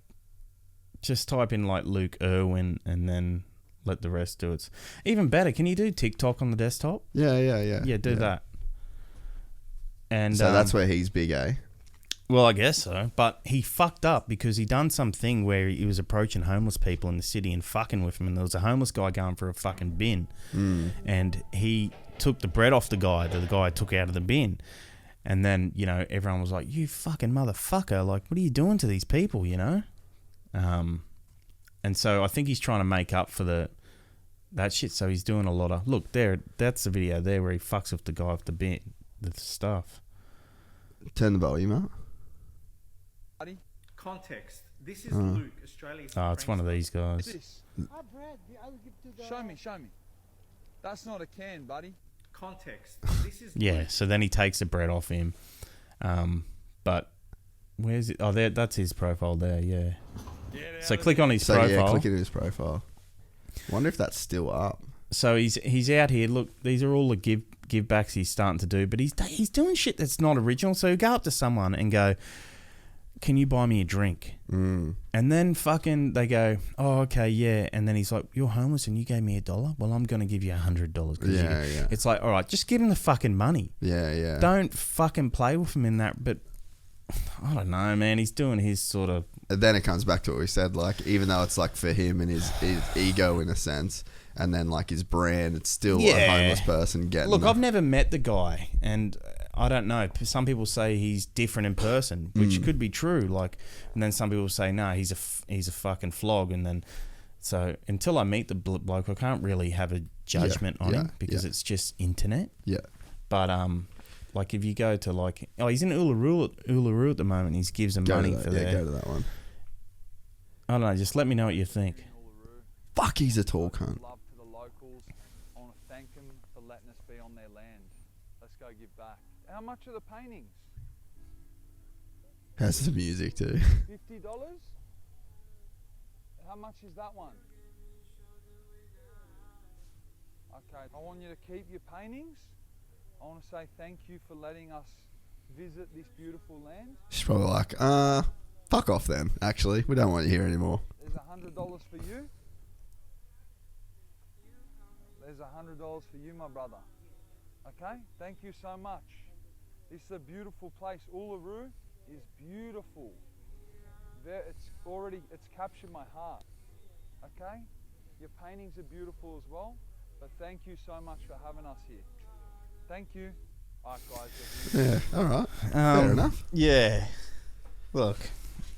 just type in like Luke Irwin and then let the rest do it. Even better, can you do TikTok on the desktop? Yeah, do that. And so that's where he's big, eh? Well, I guess so. But he fucked up because he done something where he was approaching homeless people in the city and fucking with them. And there was a homeless guy going for a fucking bin. And he took the bread off the guy that the guy took out of the bin. And then, you know, everyone was like, you fucking motherfucker. Like, what are you doing to these people, you know? And so I think he's trying to make up for that shit. So he's doing a lot of... Look, that's the video there where he fucks with the guy with the bin, the stuff. Turn the volume up. Context. This is Luke, Australia's. Oh, it's one of these guys. Show me. That's not a can, buddy. Context. This is yeah. So then he takes the bread off him. But where's it? Oh, there. That's his profile there. Yeah. So click on his profile. Yeah, click on his profile. Wonder if that's still up. So he's out here. Look, these are all the give backs he's starting to do, but he's doing shit that's not original. So he'll go up to someone and go, "Can you buy me a drink?" And then fucking they go, "Oh, okay, yeah." And then he's like, "You're homeless and you gave me $1. Well, I'm gonna give you $100." Yeah. It's like, all right, just give him the fucking money. Yeah. Don't fucking play with him in that. But I don't know, man. He's doing his sort of. And then it comes back to what we said, like, even though it's like for him and his ego in a sense, and then like his brand, it's still a homeless person getting. Look, I've never met the guy, and I don't know. Some people say he's different in person, which could be true. Like, and then some people say, no, he's a fucking flog. And then, so until I meet the bloke, I can't really have a judgment on him because it's just internet. Yeah. But like if you go to like, he's in Uluru at the moment. He gives them money for that. Go to that one. I don't know. Just let me know what you think. Fuck, he's a tall cunt. Love to the locals. I want to thank them for letting us be on their land. Let's go give back. How much are the paintings? Has some music too. $50? How much is that one? Okay, I want you to keep your paintings. I want to say thank you for letting us visit this beautiful land. She's probably like, fuck off then, actually. We don't want you here anymore. There's $100 for you. There's $100 for you, my brother. Okay? Thank you so much. This is a beautiful place. Uluru is beautiful. It's captured my heart. Okay? Your paintings are beautiful as well. But thank you so much for having us here. Thank you. All right, guys. Yeah, all right. Fair enough. Yeah. Look.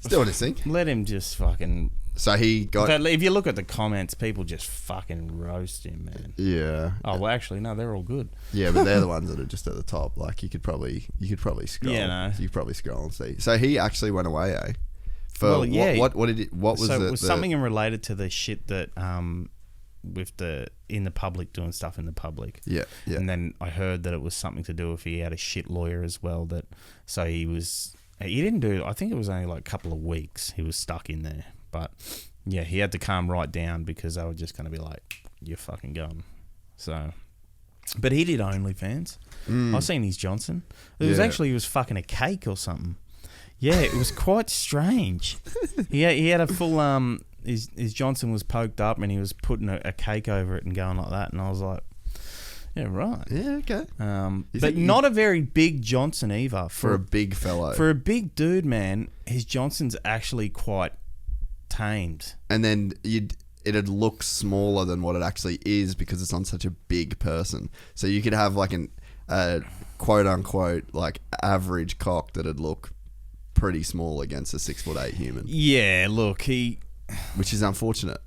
Still what do you think? Let him just fucking... So he got... But if you look at the comments, people just fucking roast him, man. Yeah. Oh, well, actually, no, they're all good. Yeah, but they're the ones that are just at the top. Like, you could probably scroll. Yeah, no. You could probably scroll and see. So he actually went away, eh? For well, yeah. What did it... What was so the... it was something related to the shit that... with in the public, doing stuff in the public. Yeah. And then I heard that it was something to do if he had a shit lawyer as well. That so he didn't do. I think it was only like a couple of weeks. He was stuck in there, but yeah, he had to calm right down because they were just going to be like, "You're fucking gone." So, but he did OnlyFans. I've seen his Johnson. It was fucking a cake or something. Yeah, it was quite strange. He had a full His Johnson was poked up and he was putting a cake over it and going like that, and I was like, yeah, right. Yeah, okay. But not a very big Johnson either. For a big fellow. For a big dude, man, his Johnson's actually quite tamed. And then it'd look smaller than what it actually is because it's on such a big person. So you could have like a quote unquote like average cock that'd look pretty small against a 6'8" human. Yeah, look, which is unfortunate.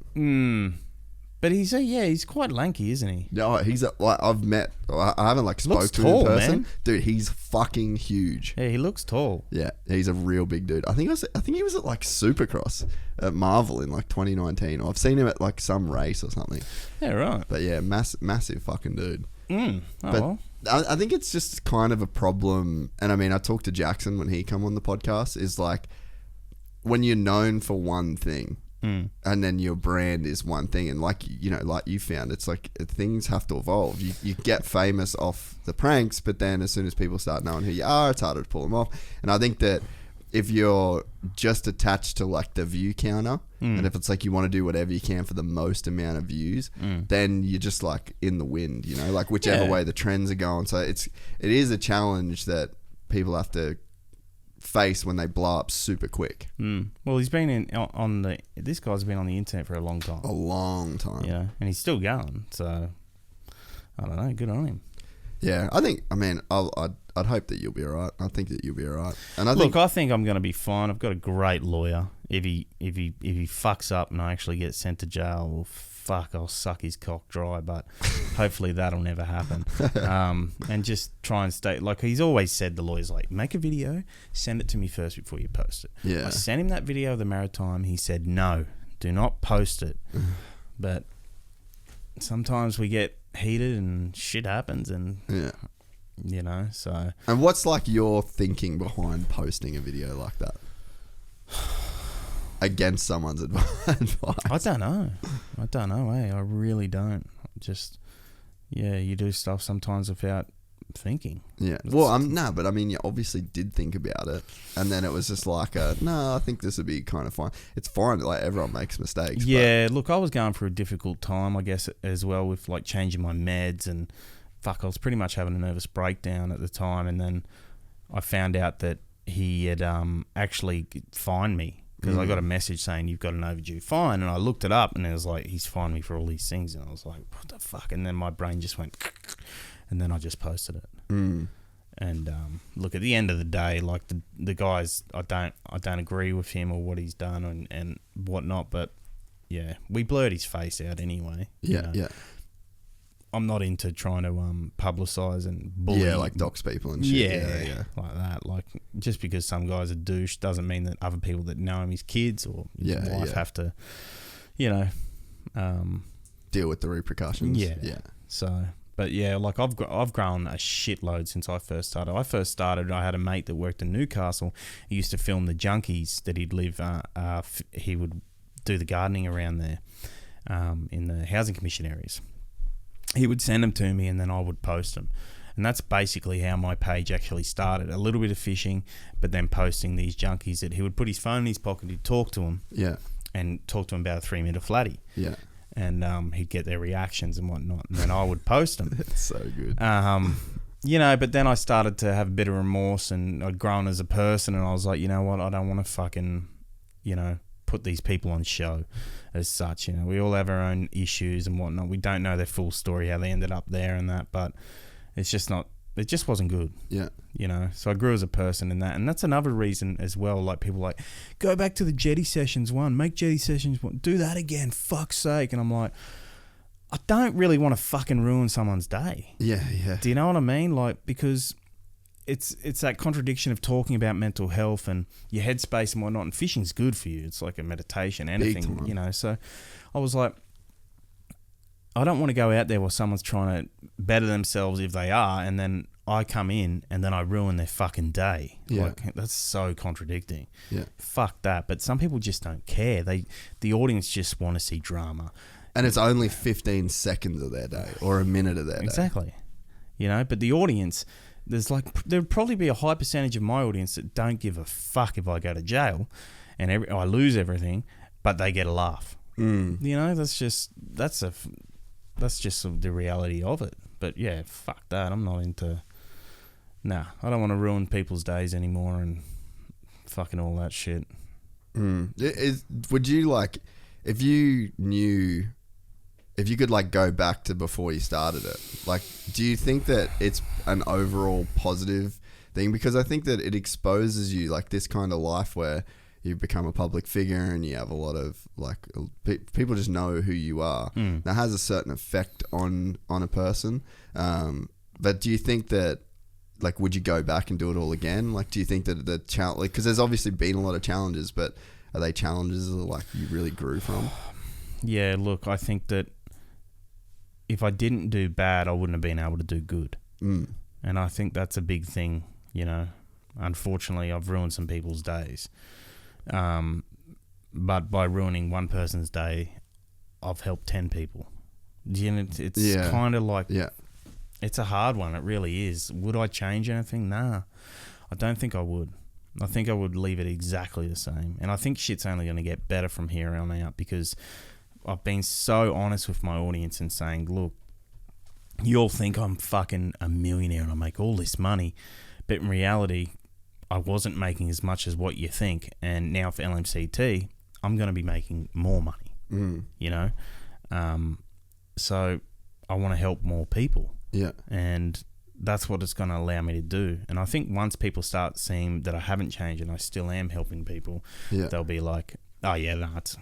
But he's quite lanky, isn't he? No, I haven't like spoke to him in person. Man. Dude, he's fucking huge. Yeah, he looks tall. Yeah, he's a real big dude. I think he was at like Supercross at Marvel in like 2019. Or I've seen him at like some race or something. Yeah, right. But yeah, massive fucking dude. Well. I think it's just kind of a problem. And I mean, I talked to Jackson when he come on the podcast, is like when you're known for one thing, and then your brand is one thing, and like you found, it's like things have to evolve. You get famous off the pranks, but then as soon as people start knowing who you are, it's harder to pull them off. And I think that if you're just attached to like the view counter, and if it's like you want to do whatever you can for the most amount of views, then you're just like in the wind, like whichever way the trends are going. So it is a challenge that people have to face when they blow up super quick. Well, he's been this guy's been on the internet for a long time. Yeah, and he's still going. So I don't know. Good on him. Yeah, I'd hope that you'll be alright. I think that you'll be alright. And I think I'm going to be fine. I've got a great lawyer. If he fucks up and I actually get sent to jail, well, fuck, I'll suck his cock dry. But hopefully that'll never happen. And just try and stay. Like he's always said, the lawyer's like, make a video, send it to me first before you post it. Yeah. I sent him that video of the maritime. He said, no, do not post it. But sometimes we get heated and shit happens, and so. And what's like your thinking behind posting a video like that against someone's advice? I don't know. I really don't. Just, yeah, you do stuff sometimes without thinking. Yeah. Well, but I mean, you obviously did think about it, and then it was just like, no, I think this would be kind of fine. It's fine. Like, everyone makes mistakes. Yeah. Look, I was going through a difficult time, I guess, as well, with like changing my meds, and fuck, I was pretty much having a nervous breakdown at the time, and then I found out that he had actually fined me. Because I got a message saying you've got an overdue fine, and I looked it up, and it was like, he's fined me for all these things, and I was like, what the fuck? And then my brain just went, and then I just posted it. And look, at the end of the day, like the guys, I don't agree with him or what he's done and whatnot, but yeah, we blurred his face out anyway. Yeah, yeah. I'm not into trying to publicise and bully. Yeah, like dox people and shit. Yeah, like that. Like, just because some guy's a douche doesn't mean that other people that know him, his kids or his wife, have to, deal with the repercussions. Yeah. So, but yeah, like I've grown a shitload since I first started. I had a mate that worked in Newcastle. He used to film the junkies that he'd live. He would do the gardening around there in the housing commission areas. He would send them to me, and then I would post them. And that's basically how my page actually started. A little bit of fishing, but then posting these junkies that he would put his phone in his pocket, he'd talk to them. Yeah. And talk to them about a 3-meter flatty. Yeah. And he'd get their reactions and whatnot. And then I would post them. It's so good. But then I started to have a bit of remorse, and I'd grown as a person, and I was like, you know what, I don't want to fucking, put these people on show as such. We all have our own issues and whatnot. We don't know their full story, how they ended up there and that, but it's just not, it just wasn't good. Yeah. So I grew as a person in that. And that's another reason as well. Like, people like, go back to the Jetty Sessions 1, make Jetty Sessions 1, do that again, fuck's sake. And I'm like, I don't really want to fucking ruin someone's day. Yeah, yeah. Do you know what I mean? Like, because it's that contradiction of talking about mental health and your headspace and whatnot, and fishing's good for you. It's like a meditation, anything, So I was like, I don't want to go out there while someone's trying to better themselves, if they are, and then I come in and then I ruin their fucking day. Yeah. Like, that's so contradicting. Yeah. Fuck that. But some people just don't care. The audience just want to see drama. And it's only 15 seconds of their day or a minute of their day. Exactly. But the audience, there'd probably be a high percentage of my audience that don't give a fuck if I go to jail and I lose everything, but they get a laugh. That's just the reality of it. But yeah, fuck that. I'm not into. Nah, I don't want to ruin people's days anymore and fucking all that shit. Would you like, if you could like go back to before you started it, like, do you think that it's an overall positive thing? Because I think that it exposes you, like, this kind of life where you become a public figure and you have a lot of, like, people just know who you are. That has a certain effect on a person. But do you think that, like, would you go back and do it all again? Like, do you think that the challenge, like, because there's obviously been a lot of challenges, but are they challenges that, like, you really grew from? Yeah, look, I think that if I didn't do bad, I wouldn't have been able to do good. And I think that's a big thing, Unfortunately, I've ruined some people's days. But by ruining one person's day, I've helped 10 people. It's kind of like, it's a hard one. It really is. Would I change anything? Nah, I don't think I would. I think I would leave it exactly the same. And I think shit's only going to get better from here on out, because I've been so honest with my audience and saying, look, you all think I'm fucking a millionaire and I make all this money, but in reality, I wasn't making as much as what you think. And now for LMCT, I'm going to be making more money, So I want to help more people. Yeah. And that's what it's going to allow me to do. And I think once people start seeing that I haven't changed and I still am helping people, they'll be like, oh yeah, no, it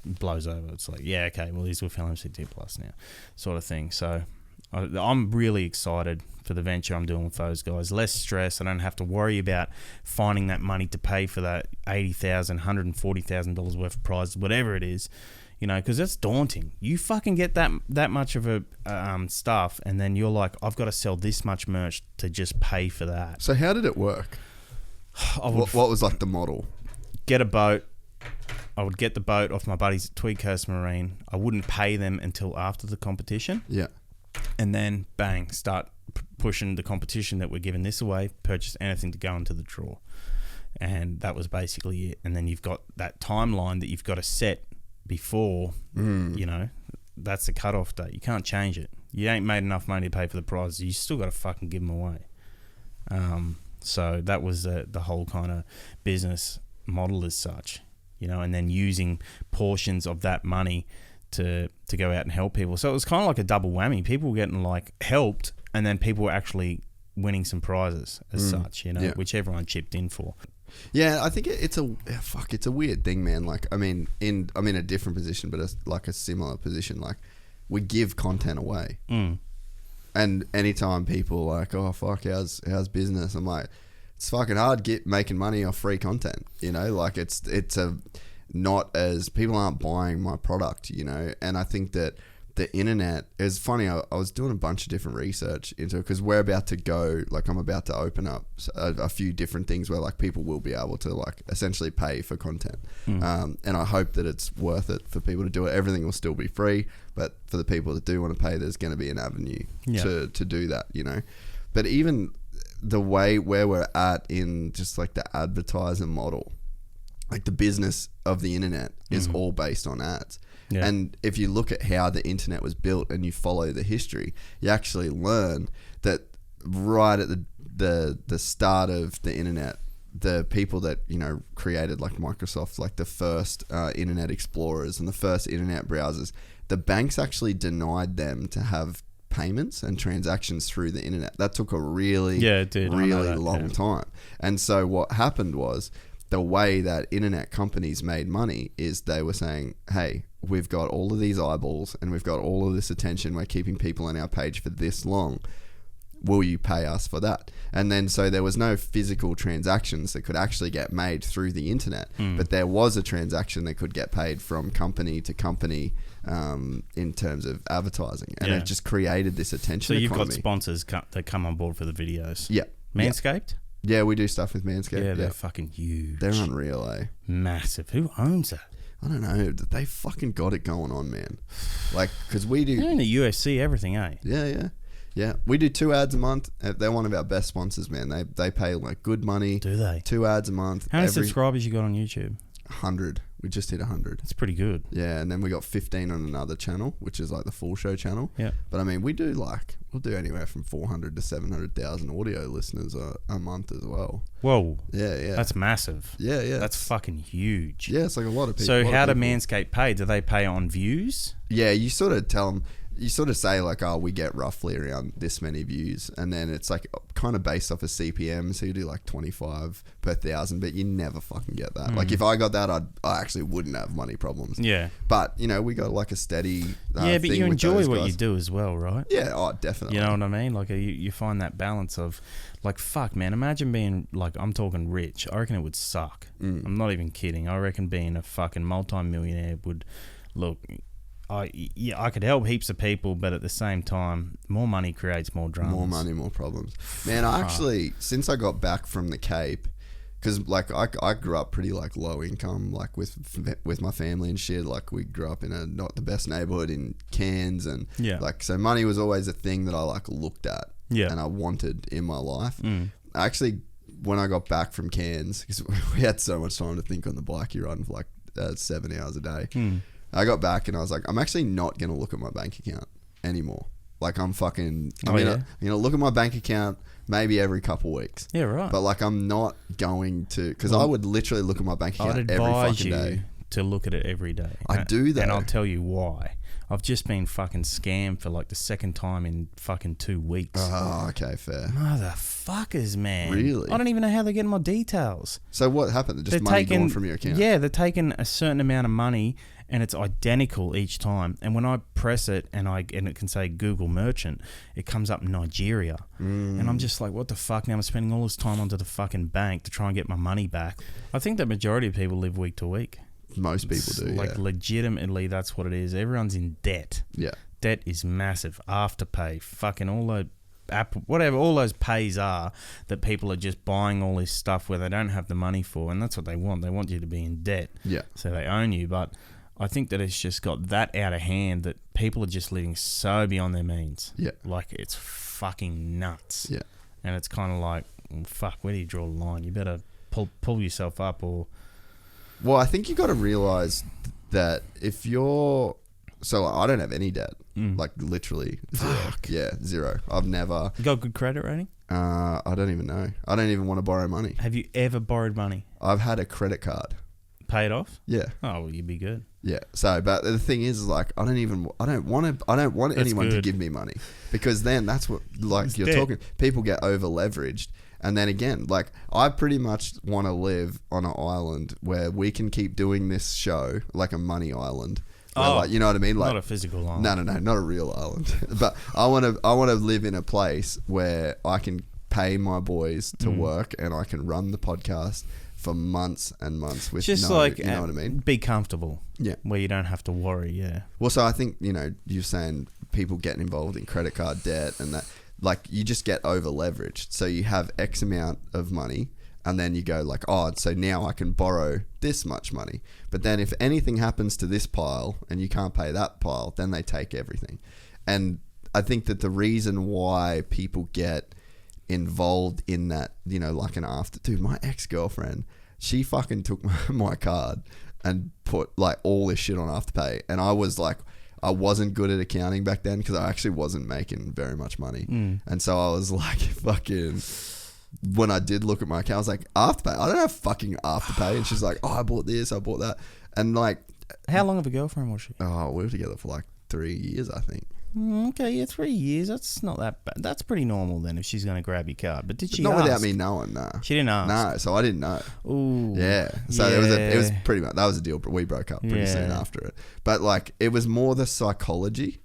blows over. It's like, yeah, okay, well, he's with LMCT Plus now, sort of thing. So I'm really excited for the venture I'm doing with those guys. Less stress. I don't have to worry about finding that money to pay for that $80,000, $140,000 worth of prizes, whatever it is, because that's daunting. You fucking get that much of a stuff, and then you're like, I've got to sell this much merch to just pay for that. So how did it work? What was like the model? Get a boat, I would get the boat off my buddies at Tweed Coast Marine. I wouldn't pay them until after the competition. Yeah. And then, bang, start pushing the competition that we're giving this away, purchase anything to go into the draw. And that was basically it. And then you've got that timeline that you've got to set before, you know, that's the cutoff date. You can't change it. You ain't made enough money to pay for the prizes. You still got to fucking give them away. So that was the whole kind of business model as such, you know, and then using portions of that money to go out and help people. So it was kind of like a double whammy. People were getting like helped, and then people were actually winning some prizes as such, you know, which everyone chipped in for. Yeah, I think it's a weird thing, man. Like, I mean, I'm in a different position, but it's like a similar position. Like, we give content away, and anytime people are like, oh fuck, how's business? I'm like, it's fucking hard making money off free content. You know, like it's a not as people aren't buying my product. You know, and I think that the internet is funny. I was doing a bunch of different research into it because we're about to go, like I'm about to open up a few different things where like people will be able to like essentially pay for content. And I hope that it's worth it for people to do it. Everything will still be free, but for the people that do want to pay, there's going to be an avenue to do that, you know. But even the way where we're at in just like the advertiser model, like the business of the internet is all based on ads. Yeah. And if you look at how the internet was built and you follow the history, you actually learn that right at the start of the internet, the people that, you know, created like Microsoft, like the first internet explorers and the first internet browsers, the banks actually denied them to have payments and transactions through the internet. That took a really long time. And so what happened was, the way that internet companies made money is they were saying, hey, we've got all of these eyeballs and we've got all of this attention. We're keeping people on our page for this long. Will you pay us for that? And then so there was no physical transactions that could actually get made through the internet, but there was a transaction that could get paid from company to company in terms of advertising. And it just created this attention economy. So you've got sponsors that come on board for the videos. Yeah. Manscaped? Yeah, we do stuff with Manscaped. Yeah, they're fucking huge. They're unreal, eh? Massive. Who owns that? I don't know. They fucking got it going on, man. Like, because we do... They're in the UFC, everything, eh? Yeah. We do 2 ads a month. They're one of our best sponsors, man. They pay, like, good money. Do they? 2 ads a month. How many subscribers you got on YouTube? 100. We just hit 100. That's pretty good. Yeah, and then we got 15 on another channel, which is like the full show channel. Yeah. But I mean, we'll do anywhere from 400 to 700,000 audio listeners a month as well. Whoa. Yeah. That's massive. Yeah. That's fucking huge. Yeah, it's like a lot of people. So how do Manscaped pay? Do they pay on views? Yeah, you sort of tell them, you sort of say like, oh, we get roughly around this many views, and then it's like kind of based off of CPM, so you do like 25 per 1,000, but you never fucking get that. Like if I got that, I actually wouldn't have money problems. Yeah. But you know, we got like a steady yeah, but you enjoy what you do as well, right? Yeah, oh, definitely. You know what I mean? Like you find that balance of like, fuck, man, imagine being like, I'm talking rich. I reckon it would suck. I'm not even kidding. I reckon being a fucking multi-millionaire would look... I could help heaps of people, but at the same time, more money creates more dramas. More money, more problems. Man, I actually, since I got back from the Cape, because like I grew up pretty like low income, like with my family and shit. Like we grew up in a not the best neighborhood in Cairns, and like so money was always a thing that I like looked at and I wanted in my life. Actually, when I got back from Cairns, because we had so much time to think on the bike, you run for like 7 hours a day. I got back and I was like, I'm actually not going to look at my bank account anymore. Like I'm going to look at my bank account maybe every couple weeks. Yeah, right. But like I'm not going to, because I would literally look at my bank account every fucking day. To look at it every day. I do that. And I'll tell you why. I've just been fucking scammed for like the second time in fucking 2 weeks. Oh, okay, fair. Motherfuckers, man. Really? I don't even know how they're getting my details. So what happened? Just money gone from your account? Yeah, they're taking a certain amount of money and it's identical each time. And when I press it and it can say Google Merchant, it comes up Nigeria. And I'm just like, what the fuck? Now I'm spending all this time onto the fucking bank to try and get my money back. I think the majority of people live week to week. Most people do, like legitimately, that's what it is. Everyone's in debt. Yeah. Debt is massive. Afterpay, fucking all the Apple, whatever all those pays are, that people are just buying all this stuff where they don't have the money for, and that's what they want. They want you to be in debt, so they own you. But I think that it's just got that out of hand that people are just living so beyond their means. Yeah. Like, it's fucking nuts. Yeah. And it's kind of like, well, fuck, where do you draw the line? You better pull yourself up or... Well, I think you got to realize that if you're... So I don't have any debt. Like, literally zero. Fuck. Yeah, zero. I've never... You got a good credit rating? I don't even know. I don't even want to borrow money. Have you ever borrowed money? I've had a credit card. Paid off? Yeah. Oh, well, you'd be good. Yeah. So, but the thing is, like, I don't want anyone to give me money, because then that's what, like, It's you're debt. talking, people get over leveraged. And then again, like, I pretty much want to live on an island where we can keep doing this show, like a money island. Where, like, you know what I mean? Like, Not a physical island. No, not a real island. But I want to live in a place where I can pay my boys to work and I can run the podcast for months and months with Just no, like, you know what I mean? Be comfortable. Yeah. Where you don't have to worry, yeah. Well, so I think, you know, you're saying people getting involved in credit card debt and that, like, you just get over leveraged. So you have X amount of money and then you go like, oh, so now I can borrow this much money. But then if anything happens to this pile and you can't pay that pile, then they take everything. And I think that the reason why people get involved in that, you know, like an after... Dude, my ex-girlfriend, she fucking took my card and put like all this shit on Afterpay. And I was like... I wasn't good at accounting back then because I actually wasn't making very much money. And so I was like, fucking, when I did look at my account, I was like, Afterpay? I don't have fucking Afterpay. And she's like, oh, I bought this, I bought that. And like... How long of a girlfriend was she? Oh, we were together for like 3 years, I think. Okay, yeah, 3 years. That's not that bad. That's pretty normal then if she's going to grab your card. But did she Not ask? without me knowing, nah. She didn't ask? No, so I didn't know. Ooh. Yeah. So it was pretty much, that was a deal, but we broke up pretty soon Yeah. after it. But like, it was more the psychology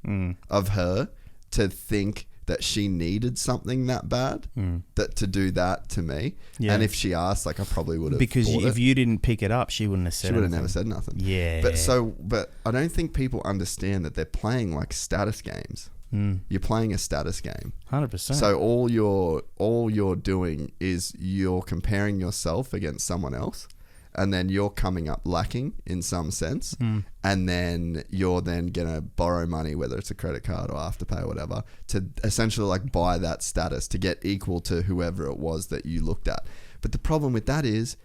of her to think that she needed something that bad that to do that to me. Yeah. And if she asked, like, I probably would have Because bought if it. you didn't pick it up, she wouldn't have said She would have anything. never said nothing. Yeah. But I don't think people understand that they're playing like status games. You're playing a status game. 100%. So all you're doing is you're comparing yourself against someone else, and then you're coming up lacking in some sense, and then you're then gonna borrow money, whether it's a credit card or Afterpay or whatever, to essentially like buy that status to get equal to whoever it was that you looked at. But the problem with that is,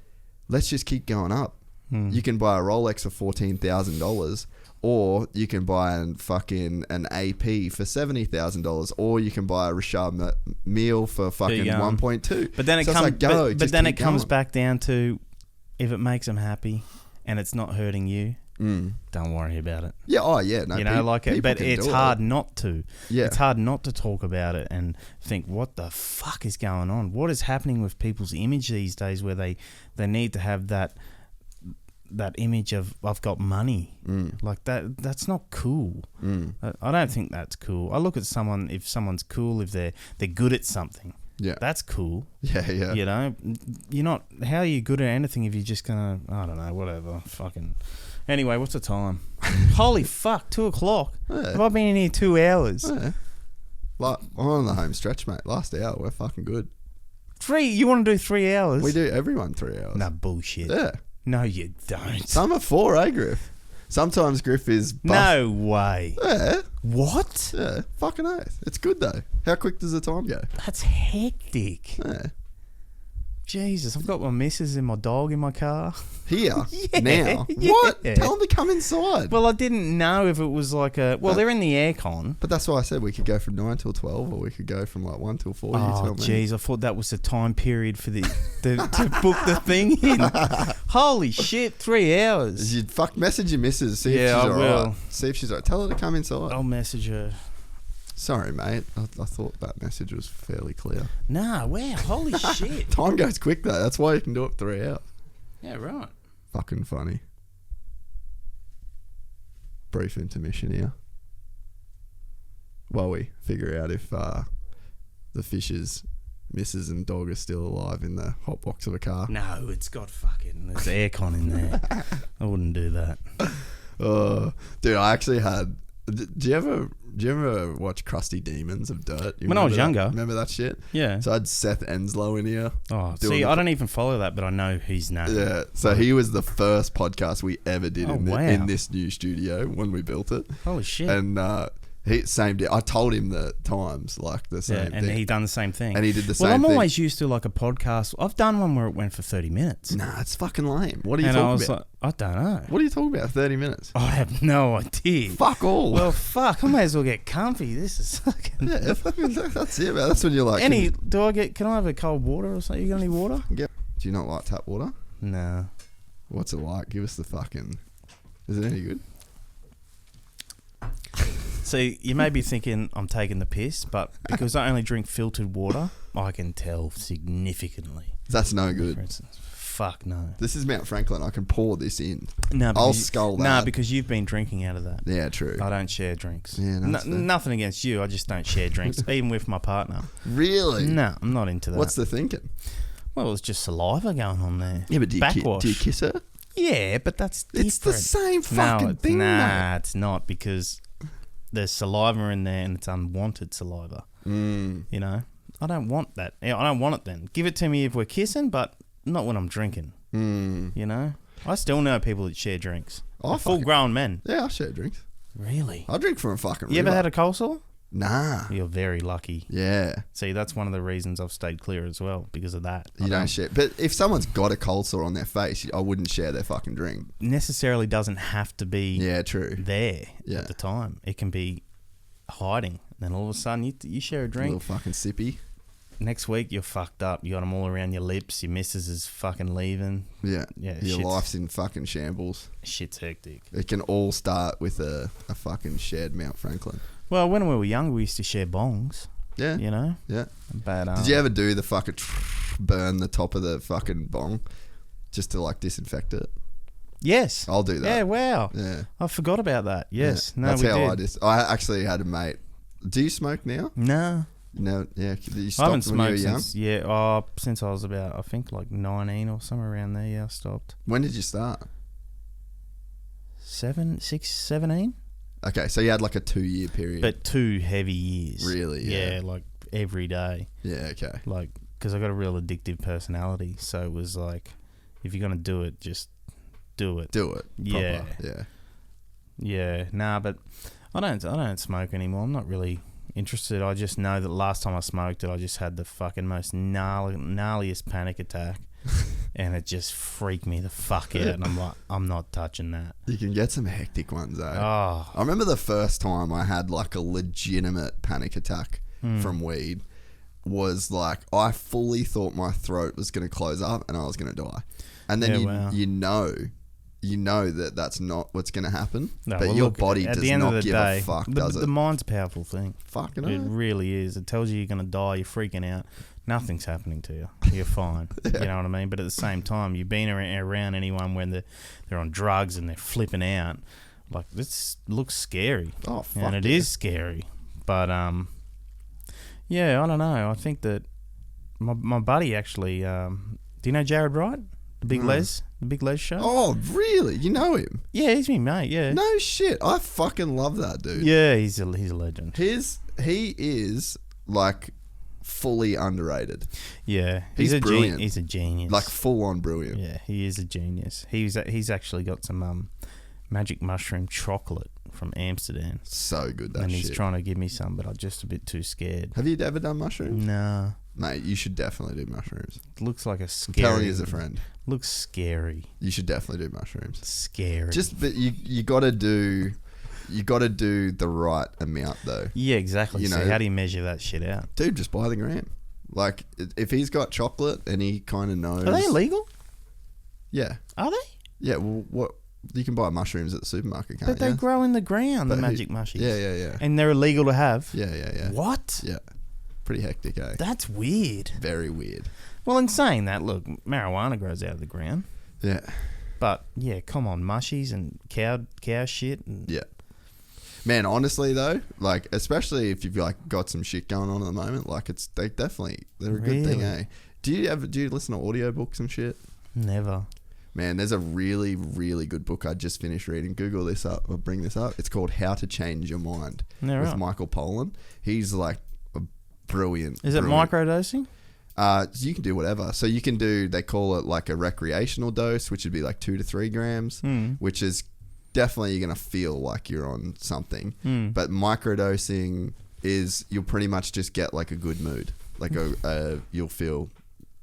let's just keep going up. You can buy a Rolex for $14,000. Or you can buy an AP for $70,000, or you can buy a Richard Mille for fucking 1.2. But then it so comes. like, go, but then it keep comes going. back down to, if it makes them happy, and it's not hurting you, don't worry about it. Yeah. Oh yeah. No. You know, like it, but it's hard not to. Yeah. It's hard not to talk about it and think, what the fuck is going on? What is happening with people's image these days, where they need to have that image of, I've got money, like that's not cool. I don't think that's cool. I look at someone, if someone's cool, if they're good at something, that's cool. Yeah. You know, you're not, how are you good at anything if you're just gonna, I don't know, whatever, fucking. Anyway, what's the time? Holy fuck, 2:00. Yeah. Have I been in here 2 hours? Yeah. Like, I'm on the home stretch, mate. Last hour, we're fucking good. 3? You want to do 3 hours? We do everyone 3 hours. No bullshit. Yeah. No, you don't. Some are 4, Griff? Sometimes Griff is buff. No way. Yeah. What? Yeah. Fucking oath. It's good though. How quick does the time go? That's hectic. Yeah. Jesus, I've got my missus and my dog in my car. Here? Yeah, Now? yeah. What? Tell them to come inside. Well, I didn't know if it was like a... Well, they're in the aircon. But that's why I said we could go from 9 till 12, or we could go from like 1 till 4. You Oh, tell me. jeez, I thought that was the time period for the to book the thing in. Holy shit, 3 hours. You message your missus, see if Yeah, she's I alright. will. See if she's alright. Tell her to come inside. I'll message her. Sorry, mate. I thought that message was fairly clear. Nah, wow, holy shit. Time goes quick though. That's why you can do it 3 hours. Yeah, right. Fucking funny. Brief intermission here. While we figure out if the fish's missus and dog are still alive in the hot box of a car. No, it's got fucking... There's aircon in there. I wouldn't do that. Dude, I actually had Do you ever watch Crusty Demons of Dirt? When I was younger. Remember that shit? Yeah. So I had Seth Enslow in here. Oh, see, I don't even follow that, but I know his name. Yeah. So he was the first podcast we ever did wow. in this new studio when we built it. Holy shit. And same day. I told him the times, like the same and thing. he done the same thing. And he did the same Well, I'm thing. always used to like a podcast. I've done one where it went for 30 minutes. Nah, it's fucking lame. What are you And I talking was about? like, I don't know. What are you talking about? 30 minutes? I have no idea. Fuck all. Well, fuck. I may as well get comfy. This is fucking... Yeah, fucking, that's it, man. That's when you're like... Can I have a cold water or something? You got any water? Do you not like tap water? No. What's it like? Give us the fucking... Is it any good? See, you may be thinking I'm taking the piss, but because I only drink filtered water, I can tell significantly. That's no For good. instance, fuck no. This is Mount Franklin. I can pour this in. No, I'll skull that. No, because you've been drinking out of that. Yeah, true. I don't share drinks. Yeah, no, that's fair. Nothing against you. I just don't share drinks, even with my partner. Really? No, I'm not into that. What's the thinking? Well, it's just saliva going on there. Yeah, but do Backwash. you kiss her? Yeah, but that's different. It's the same fucking thing, Nah, mate. it's not, because there's saliva in there and it's unwanted saliva. Mm. You know? I don't want that. Yeah, I don't want it then. Give it to me if we're kissing, but not when I'm drinking. Mm. You know? I still know people that share drinks. Oh, Full grown men. Yeah, I share drinks. Really? I drink from a fucking You ever river. had a coleslaw? Nah. You're very lucky. Yeah. See, that's one of the reasons I've stayed clear as well, because of that. You don't share. But if someone's got a cold sore on their face, I wouldn't share their fucking drink. Necessarily doesn't have to be Yeah, true. there Yeah. at the time. It can be hiding. Then all of a sudden you share a A drink. little fucking sippy. Next week you're fucked up. You got them all around your lips. Your missus is fucking leaving. Yeah. Yeah, Your shit's- life's in fucking shambles. Shit's hectic. It can all start with a fucking shared Mount Franklin. Well, when we were young, we used to share bongs. Yeah. You know. Yeah. But Did you ever do the fucking burn the top of the fucking bong just to like disinfect it? Yes. I'll do that. Yeah. Wow. Yeah. I forgot about that. Yes. Yeah. No, That's we how did. I actually had a mate. Do you smoke now? No. No. Yeah. You I stopped haven't when you were smoked young? since I was about, I think, like 19 or somewhere around there. Yeah, I stopped. When did you start? 17. Okay, so you had like a 2-year period. But 2 heavy years. Really? Yeah. Yeah, like every day. Yeah, okay. Like, because I got a real addictive personality. So it was like, if you're going to do it, just do it. Do it. Yeah. Proper. Yeah. Yeah. Nah, but I don't smoke anymore. I'm not really interested. I just know that last time I smoked it, I just had the fucking most gnarliest panic attack. And it just freaked me the fuck out. And I'm like, I'm not touching that. You can get some hectic ones, though. Oh. I remember the first time I had like a legitimate panic attack from weed was like I fully thought my throat was going to close up and I was going to die. And then you know that that's not what's going to happen. No, but well, your look, body at does the end not of the give day, a fuck, does the it? mind's a powerful thing. Fucking It hell. really is. It tells you you're going to die. You're freaking out. Nothing's happening to you. You're fine. Yeah. You know what I mean? But at the same time, you've been around anyone when they're on drugs and they're flipping out. Like, this looks scary. Oh, fuck. And it is scary. But, yeah, I don't know. I think that my buddy actually, do you know Jared Wright? The Big Les show? Oh, really? You know him? Yeah, he's me mate, yeah. No shit. I fucking love that dude. Yeah, he's a legend. He is like fully underrated. Yeah, He's brilliant. He's a genius. Like full on brilliant. Yeah, he is a genius. He's actually got some magic mushroom chocolate from Amsterdam, So good, that and shit. he's trying to give me some, but I'm just a bit too scared. Have you ever done mushrooms? Nah, Mate, you should definitely do mushrooms. it looks like a I'm scary. telling you as a friend. Looks scary. You should definitely do mushrooms. Scary. But you got to do the right amount though. Yeah, exactly. You So know- how do you measure that shit out? Dude, just buy the gram. Like if he's got chocolate and he kind of knows. Are they illegal? Yeah. Are they? Yeah, well what you can buy mushrooms at the supermarket, can't But they you? grow in the ground, But the who- magic mushies. Yeah. And they're illegal to have. Yeah. What? Yeah. Pretty hectic, eh? That's weird. Very weird. Well, in saying that, look, marijuana grows out of the ground. Yeah. But, yeah, come on, mushies and cow shit. And Yeah. Man, honestly though, like especially if you've like got some shit going on at the moment, like they're a good thing, Really? eh? Do you listen to audiobooks and shit? Never. Man, there's a really, really good book I just finished reading. Google this up or bring this up. It's called How to Change Your Mind with Michael Pollan. He's like a brilliant. Is it microdosing? You can do whatever. So you can do, they call it like a recreational dose, which would be like 2 to 3 grams, which is definitely you're going to feel like you're on something. But microdosing is you'll pretty much just get like a good mood. Like you'll feel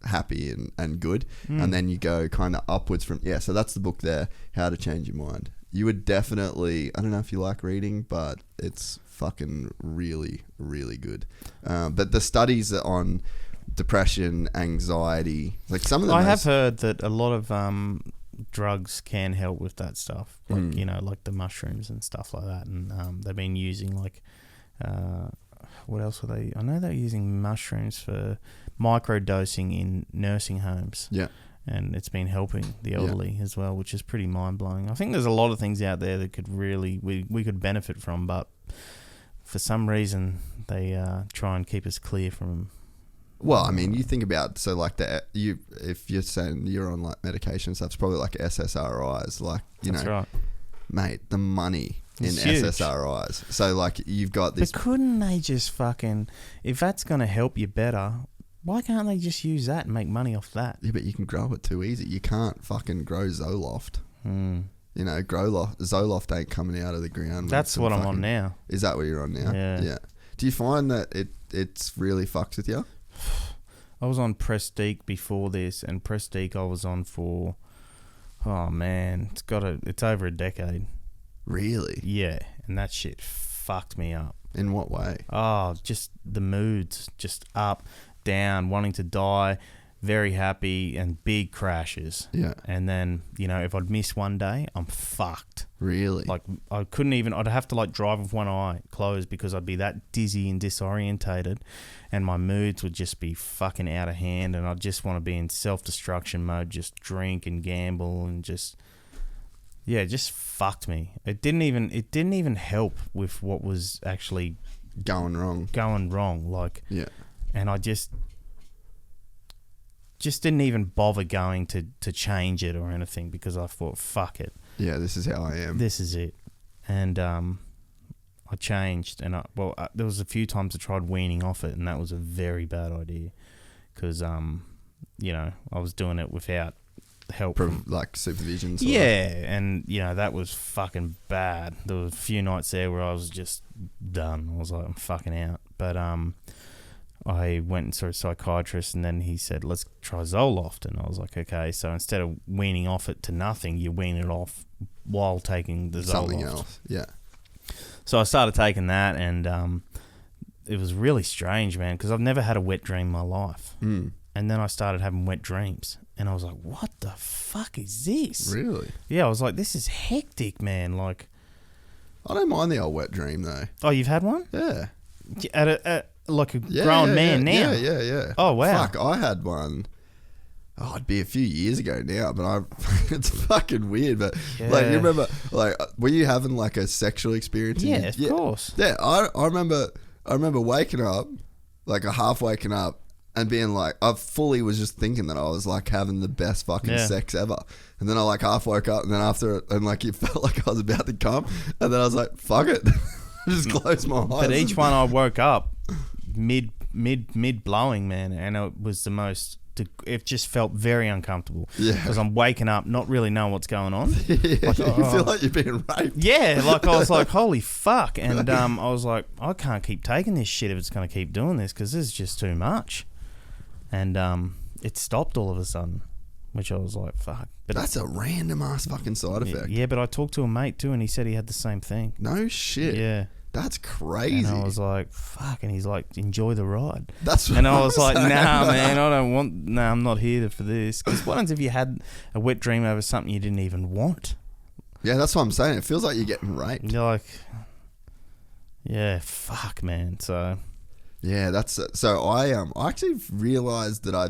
happy and good, and then you go kind of upwards from so that's the book there, How to Change Your Mind. You would definitely, I don't know if you like reading, but it's fucking really, really good. But the studies on depression, anxiety, like some of them, I have heard that a lot of drugs can help with that stuff, like you know, like the mushrooms and stuff like that, and they've been using like what else were they? I know they're using mushrooms for microdosing in nursing homes. Yeah. And it's been helping the elderly as well, which is pretty mind-blowing. I think there's a lot of things out there that could really, we could benefit from, but for some reason they try and keep us clear from them. Well, I mean, you think about, so like if you're saying you're on like medication stuff, it's probably like SSRIs, like, you That's know, right. Mate, the money It's in huge. SSRIs. So like you've got this. But couldn't they just fucking, if that's going to help you better, why can't they just use that and make money off that? Yeah, but you can grow it too easy. You can't fucking grow Zoloft. You know, Zoloft ain't coming out of the ground. That's what I'm on now. Is that what you're on now? Yeah. Do you find that it's really fucked with you? I was on Prestige before this, and Prestige I was on for, oh man, it's over a decade. Really? Yeah, and that shit fucked me up. In what way? Oh, just the moods, just up, down, wanting to die, very happy, and big crashes. Yeah. And then, you know, if I'd miss one day, I'm fucked. Really? Like, I'd have to like drive with one eye closed because I'd be that dizzy and disorientated, and my moods would just be fucking out of hand, and I'd just want to be in self-destruction mode, just drink and gamble and just... Yeah, it just fucked me. It didn't even help with what was actually going wrong. Like, yeah. And I just didn't even bother going to change it or anything because I thought, fuck it. Yeah, this is how I am. This is it. And I changed, and there was a few times I tried weaning off it, and that was a very bad idea because you know, I was doing it without help from like supervision. And you know, that was fucking bad. There was a few nights there where I was just done. I was like, I'm fucking out. But I went and saw a psychiatrist, and then he said, let's try Zoloft. And I was like, okay. So instead of weaning off it to nothing, you wean it off while taking the Zoloft. Something else, yeah. So I started taking that, and it was really strange, man, because I've never had a wet dream in my life. And then I started having wet dreams. And I was like, what the fuck is this? Really? Yeah, I was like, this is hectic, man. Like, I don't mind the old wet dream, though. Oh, you've had one? Yeah. At like a grown man now? Yeah. Oh, wow. Fuck, I had one. Oh, it'd be a few years ago now, but it's fucking weird. But like, you remember, like, were you having like a sexual experience? Yeah, of course. Yeah, I remember waking up, like a half waking up, and being like, I fully was just thinking that I was like having the best fucking sex ever. And then I like half woke up, and then after it, and like it felt like I was about to come. And then I was like, fuck it. I just closed my eyes. But each one I woke up mid blowing, man. And it was the most, it just felt very uncomfortable. Yeah. Because I'm waking up, not really knowing what's going on. Like, you feel like you're being raped. Yeah. Like I was like, holy fuck. And I was like, I can't keep taking this shit if it's going to keep doing this, because this is just too much. And it stopped all of a sudden, which I was like, fuck. But that's a random ass fucking side effect. Yeah, but I talked to a mate too, and he said he had the same thing. No shit. Yeah. That's crazy. And I was like, fuck. And he's like, enjoy the ride. That's what And I was like, nah, man, I'm not here for this. Because what happens if you had a wet dream over something you didn't even want? Yeah, that's what I'm saying. It feels like you're getting raped. You're like, yeah, fuck, man. So... Yeah, that's so. I actually realized that I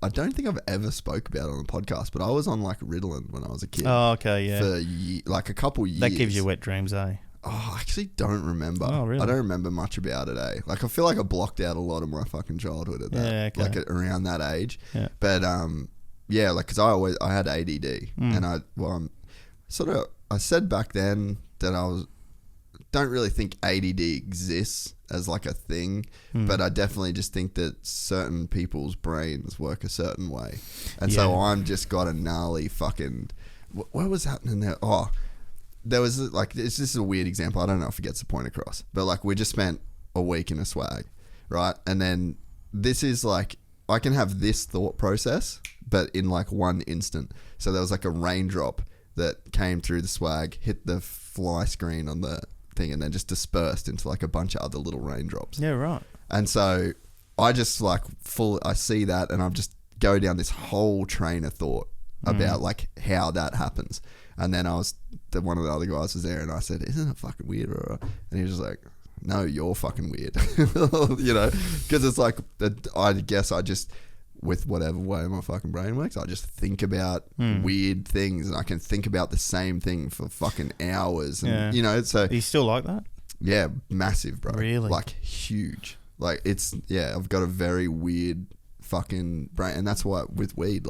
don't think I've ever spoke about it on the podcast, but I was on like Ritalin when I was a kid. Oh, okay, yeah. For like a couple years. That gives you wet dreams, eh? Oh, I actually don't remember. Oh, really? I don't remember much about it, eh? Like I feel like I blocked out a lot of my fucking childhood at that, like around that age. Yeah. But yeah, like, because I had ADD, and I said back then that don't really think ADD exists as like a thing, but I definitely just think that certain people's brains work a certain way, and so I'm just got a gnarly fucking. What was happening there? Oh, there was like this is a weird example. I don't know if it gets the point across, but like we just spent a week in a swag, right? And then this is like I can have this thought process, but in like one instant. So there was like a raindrop that came through the swag, hit the fly screen on the thing, and then just dispersed into like a bunch of other little raindrops. Yeah, right. And so I just like I see that, and I just go down this whole train of thought about like how that happens. And then one of the other guys was there, and I said, "Isn't it fucking weird?" And he was just like, "No, you're fucking weird," you know, because it's like I guess I just, with whatever way my fucking brain works, I just think about weird things, and I can think about the same thing for fucking hours, and you know. So are you still like that? Yeah, massive, bro. Really, like huge. Like I've got a very weird fucking brain, and that's why with weed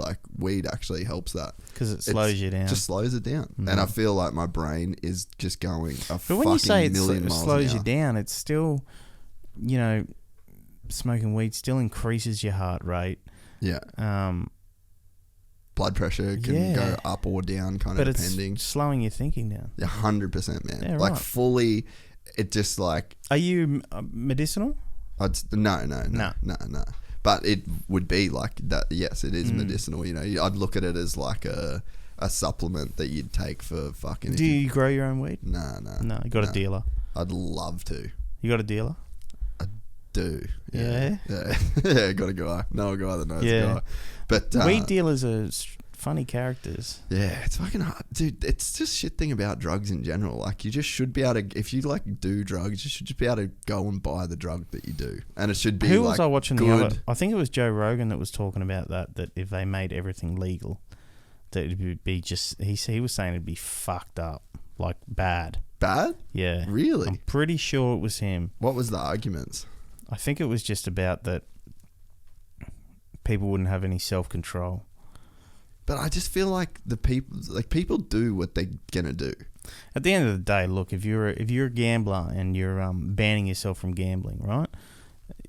actually helps that because it slows you down. Just slows it down, and I feel like my brain is just going a but when you say it slows you down, it's still, you know, smoking weed still increases your heart rate. Yeah. Blood pressure can go up or down, kind of depending. It's slowing your thinking down. 100%, man. Yeah, like right. fully, it just like. Are you medicinal? No. But it would be like that. Yes, it is medicinal. You know, I'd look at it as like a supplement that you'd take for fucking. Do you grow your own weed? No. No, you got a dealer. I'd love to. You got a dealer? I do. Yeah. Yeah, got a guy. Know a guy that knows a guy. But weed dealers are funny characters. Yeah, it's fucking hard, dude. It's just shit thing about drugs in general. Like, you just should be able to, if you like do drugs, you should just be able to go and buy the drug that you do, and it should be. Who like, was I watching good. the other? I think it was Joe Rogan that was talking about that if they made everything legal, that it would be just. He was saying it'd be fucked up, like bad. Bad? Yeah. Really? I'm pretty sure it was him. What was the arguments? I think it was just about that people wouldn't have any self-control. But I just feel like people do what they're gonna do. At the end of the day, look, if you're a gambler and you're banning yourself from gambling, right?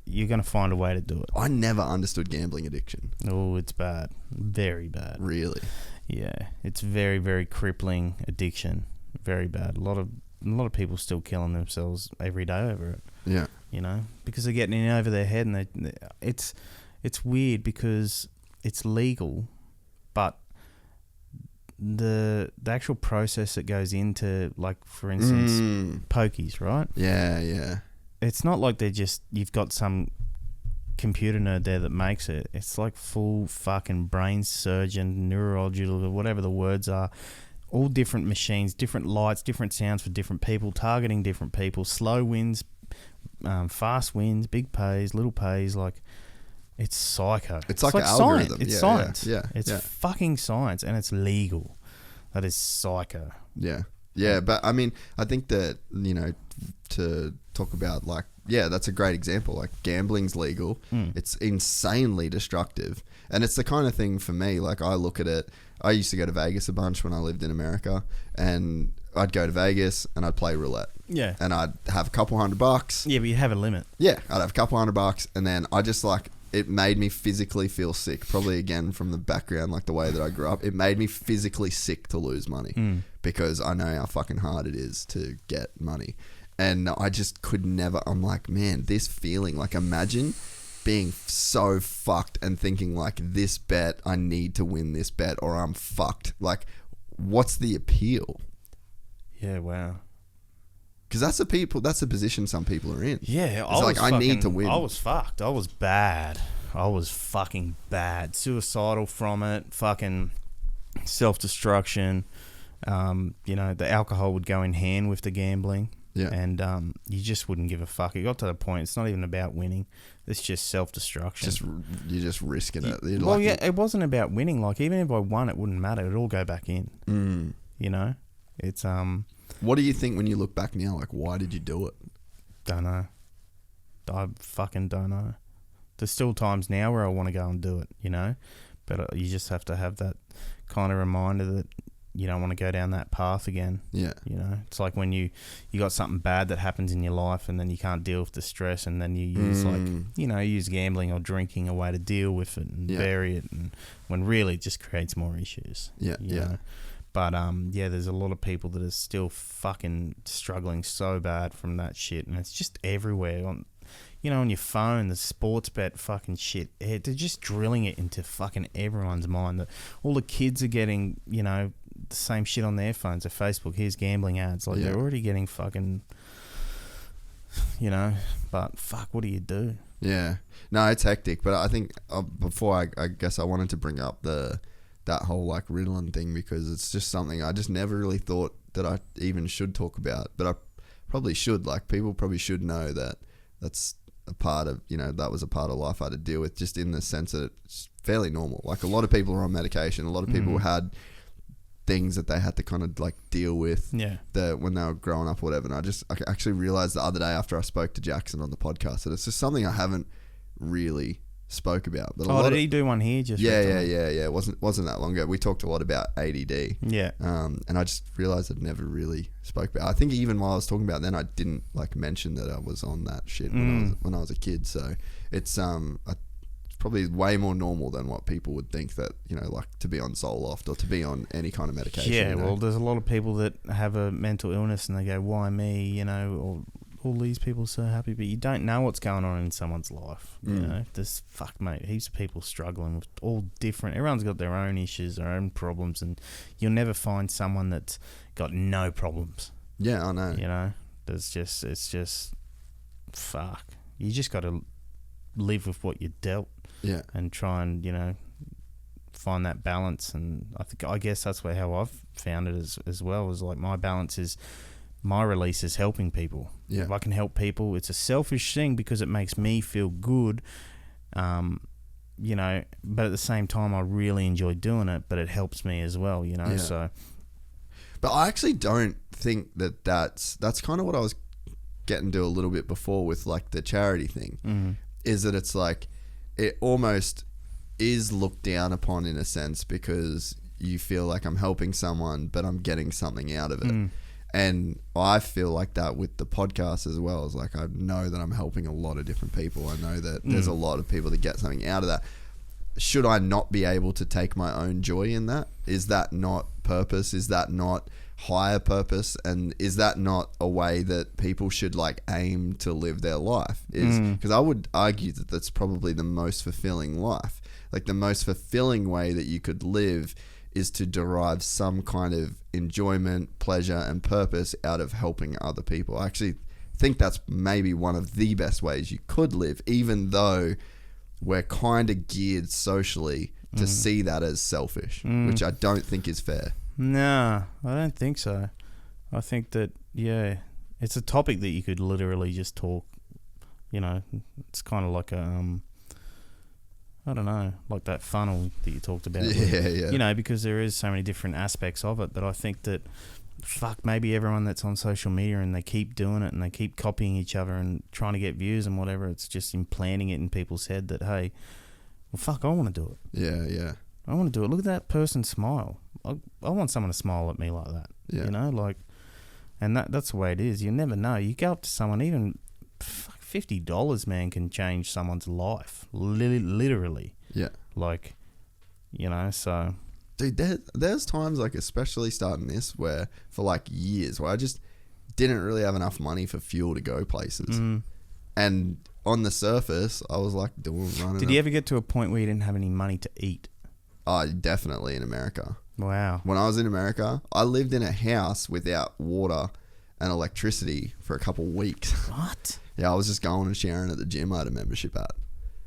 You're gonna find a way to do it. I never understood gambling addiction. Oh, it's bad, very bad. Really? Yeah, it's very, very crippling addiction. Very bad. A lot of people still killing themselves every day over it. Yeah. You know, because they're getting in over their head, and it's weird because it's legal. But the actual process that goes into, like, for instance, pokies, right? Yeah. It's not like you've got some computer nerd there that makes it. It's like full fucking brain surgeon, neurological, whatever the words are. All different machines, different lights, different sounds for different people, targeting different people, slow wins, fast wins, big pays, little pays, like... It's psycho. It's like an algorithm. Science. It's science. Yeah. It's fucking science, and it's legal. That is psycho. Yeah. But I mean, I think that, you know, to talk about, like, yeah, that's a great example. Like, gambling's legal. It's insanely destructive, and it's the kind of thing for me. Like, I look at it. I used to go to Vegas a bunch when I lived in America, and I'd go to Vegas and I'd play roulette. Yeah. And I'd have a couple $100. Yeah, but you have a limit. Yeah, I'd have a couple $100, and then I just like. It made me physically feel sick. Probably, again, from the background, like the way that I grew up. It made me physically sick to lose money because I know how fucking hard it is to get money. And I just could never... I'm like, man, this feeling... Like, imagine being so fucked and thinking, like, this bet, I need to win this bet or I'm fucked. Like, what's the appeal? Yeah, wow. Because that's the position some people are in. Yeah, I need to win. I was fucked. I was bad. I was fucking bad. Suicidal from it. Fucking self-destruction. You know, the alcohol would go in hand with the gambling. Yeah. And you just wouldn't give a fuck. It got to the point, it's not even about winning. It's just self-destruction. You're just risking it. It wasn't about winning. Like, even if I won, it wouldn't matter. It'd all go back in. You know? It's... What do you think when you look back now? Like, why did you do it? Don't know. I fucking don't know. There's still times now where I want to go and do it, you know? But you just have to have that kind of reminder that you don't want to go down that path again. Yeah. You know, it's like when you got something bad that happens in your life and then you can't deal with the stress, and then you use use gambling or drinking a way to deal with it and bury it, and when really it just creates more issues. Yeah. You know? But there's a lot of people that are still fucking struggling so bad from that shit, and it's just everywhere on your phone, the sports bet fucking shit. They're just drilling it into fucking everyone's mind. That all the kids are getting, the same shit on their phones. So Facebook, here's gambling ads. Like they're already getting fucking, but fuck, what do you do? Yeah. No, it's hectic. But I think before I guess I wanted to bring up that whole like Ritalin thing, because it's just something I just never really thought that I even should talk about. But I probably should. Like, people probably should know that that's a part of, that was a part of life I had to deal with, just in the sense that it's fairly normal. Like, a lot of people are on medication. A lot of people had things that they had to kind of like deal with when they were growing up or whatever. And I actually realized the other day after I spoke to Jackson on the podcast that it's just something I haven't really spoke about. But did he do one here? Just yeah. It wasn't that long ago. We talked a lot about ADD. Yeah. And I just realized I'd never really spoke about it. I think even while I was talking about it then, I didn't like mention that I was on that shit when I was a kid. So it's probably way more normal than what people would think, that like to be on Zoloft or to be on any kind of medication. Yeah. Well, there's a lot of people that have a mental illness and they go, "Why me?" Or all these people are so happy, but you don't know what's going on in someone's life. There's heaps of people struggling with all different. Everyone's got their own issues, their own problems, and you'll never find someone that's got no problems. Yeah, I know. It's just fuck. You just got to live with what you're dealt. Yeah, and try and find that balance. And I guess that's how I've found it as well. Is like my balance is. My release is helping people. Yeah. If I can help people, it's a selfish thing because it makes me feel good, but at the same time, I really enjoy doing it, but it helps me as well, so. But I actually don't think that's kind of what I was getting to a little bit before with like the charity thing, is that it's like, it almost is looked down upon in a sense because you feel like I'm helping someone, but I'm getting something out of it. And I feel like that with the podcast as well. It's like, I know that I'm helping a lot of different people. I know that there's a lot of people that get something out of that. Should I not be able to take my own joy in that? Is that not purpose? Is that not higher purpose? And is that not a way that people should like aim to live their life? Because I would argue that that's probably the most fulfilling life. Like, the most fulfilling way that you could live is to derive some kind of enjoyment, pleasure, and purpose out of helping other people. I actually think that's maybe one of the best ways you could live, even though we're kind of geared socially to see that as selfish, which I don't think is fair. No, I don't think so. I think that, it's a topic that you could literally just talk, it's kind of like a... I don't know, like that funnel that you talked about. Yeah. Because there is so many different aspects of it that I think that, maybe everyone that's on social media and they keep doing it and they keep copying each other and trying to get views and whatever, it's just implanting it in people's head that, hey, well, I want to do it. Yeah. I want to do it. Look at that person smile. I want someone to smile at me like that. Yeah. And that's the way it is. You never know. You go up to someone, even... $50, man, can change someone's life, literally. Yeah. So. Dude, there's times, like, especially starting this, where for like years, where I just didn't really have enough money for fuel to go places. And on the surface, I was like running. Did you ever get to a point where you didn't have any money to eat? Oh, definitely in America. Wow. When I was in America, I lived in a house without water and electricity for a couple weeks. What? Yeah, I was just going and sharing at the gym I had a membership at.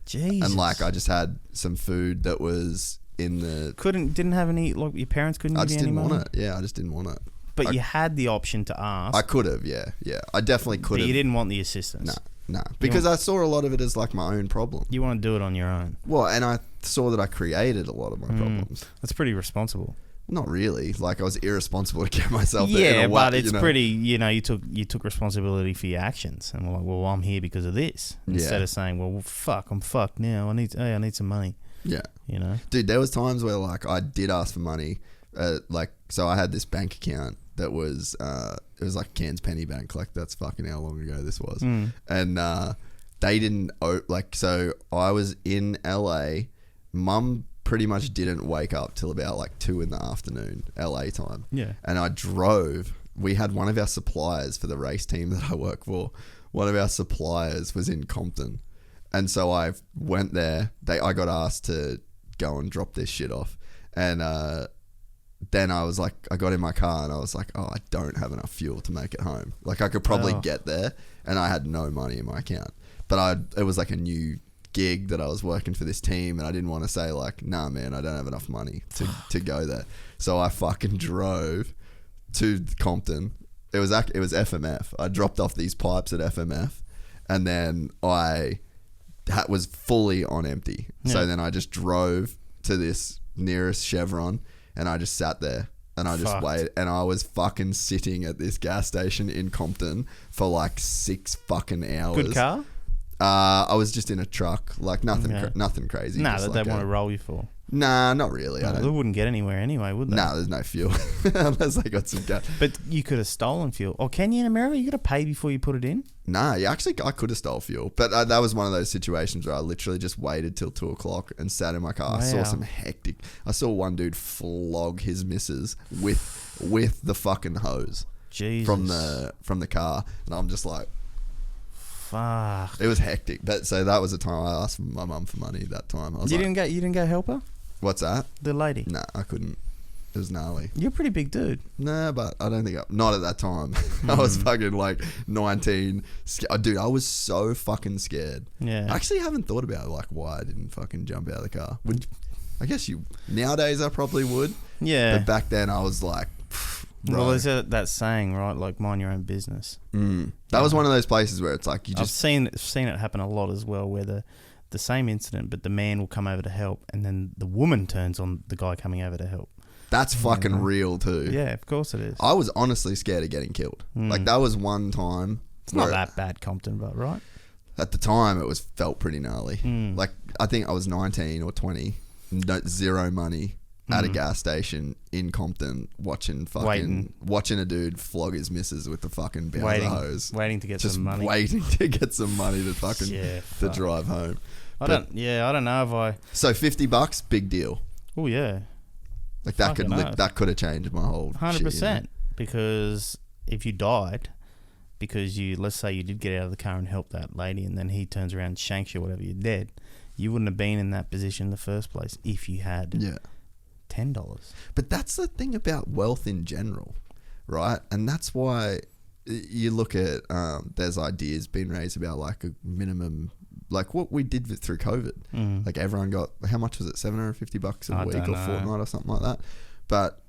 Jesus. And like, I just had some food that was in the... Didn't have any, like, your parents couldn't give you any money? I just didn't want it. Yeah, I just didn't want it. But you had the option to ask. I could have, yeah. I definitely could have. But you didn't want the assistance? No. Because I saw a lot of it as like my own problem. You want to do it on your own? Well, and I saw that I created a lot of my problems. That's pretty responsible. Not really. Like, I was irresponsible to get myself there. Yeah, but it's pretty, you took responsibility for your actions. And we're like, well, I'm here because of this. Instead of saying, well, fuck, I'm fucked now. I need some money. Yeah. You know? Dude, there was times where like I did ask for money. So I had this bank account that was, it was like Cairns Penny Bank. Like that's fucking how long ago this was. And they didn't, so I was in LA. Mum pretty much didn't wake up till about like 2 PM LA time. Yeah. And I drove. We had one of our suppliers for the race team that I work for. One of our suppliers was in Compton. And so I went there. I got asked to go and drop this shit off. And then I was like, I got in my car and I was like, oh, I don't have enough fuel to make it home. Like I could probably get there, and I had no money in my account. But it was like a new gig that I was working for this team, and I didn't want to say like, nah, man, I don't have enough money to go there. So I fucking drove to Compton. It was FMF. I dropped off these pipes at FMF, and then I was fully on empty. Yeah. So then I just drove to this nearest Chevron, and I just sat there and I just waited, and I was fucking sitting at this gas station in Compton for like 6 fucking hours. Good car? I was just in a truck, like nothing crazy. Nah, that they want to roll you for. Nah, not really. No, they wouldn't get anywhere anyway, would they? Nah, there's no fuel unless they got some gas. But you could have stolen fuel. Or can you in America? You got to pay before you put it in? Nah, I could have stole fuel. But that was one of those situations where I literally just waited till 2 o'clock and sat in my car. Wow. I saw some hectic. I saw one dude flog his missus with the fucking hose. Jesus. From the car. And I'm just like, fuck. It was hectic. So that was the time I asked my mum for money that time. You didn't go help her? What's that? The lady? Nah, I couldn't. It was gnarly. You're a pretty big dude. Nah, but I don't think not at that time. I was fucking like 19. Dude, I was so fucking scared. Yeah. I actually haven't thought about like why I didn't fucking jump out of the car. I guess nowadays I probably would. Yeah. But back then I was like, bro. Well, there's that saying, right? Like, mind your own business. That was one of those places where it's like you just... I've seen it happen a lot as well, where the same incident, but the man will come over to help, and then the woman turns on the guy coming over to help. That's fucking real too. Yeah, of course it is. I was honestly scared of getting killed. Like that was one time. It's not that bad, Compton, but right? At the time, it felt pretty gnarly. Like I think I was 19 or 20, zero money at a gas station in Compton, watching a dude flog his missus with the fucking Bowser hose, waiting to get some money, waiting to get some money to fucking to drive home. I don't know if I. So $50, big deal. Oh yeah, like that could have changed my whole 100%. Because if you died, because let's say you did get out of the car and help that lady, and then he turns around and shanks you, or whatever, you're dead. You wouldn't have been in that position in the first place if you had. Yeah. $10. But that's the thing about wealth in general, right? And that's why you look at there's ideas being raised about like a minimum, like what we did through COVID. Like everyone got, how much was it, $750 a week or fortnight or something like that. But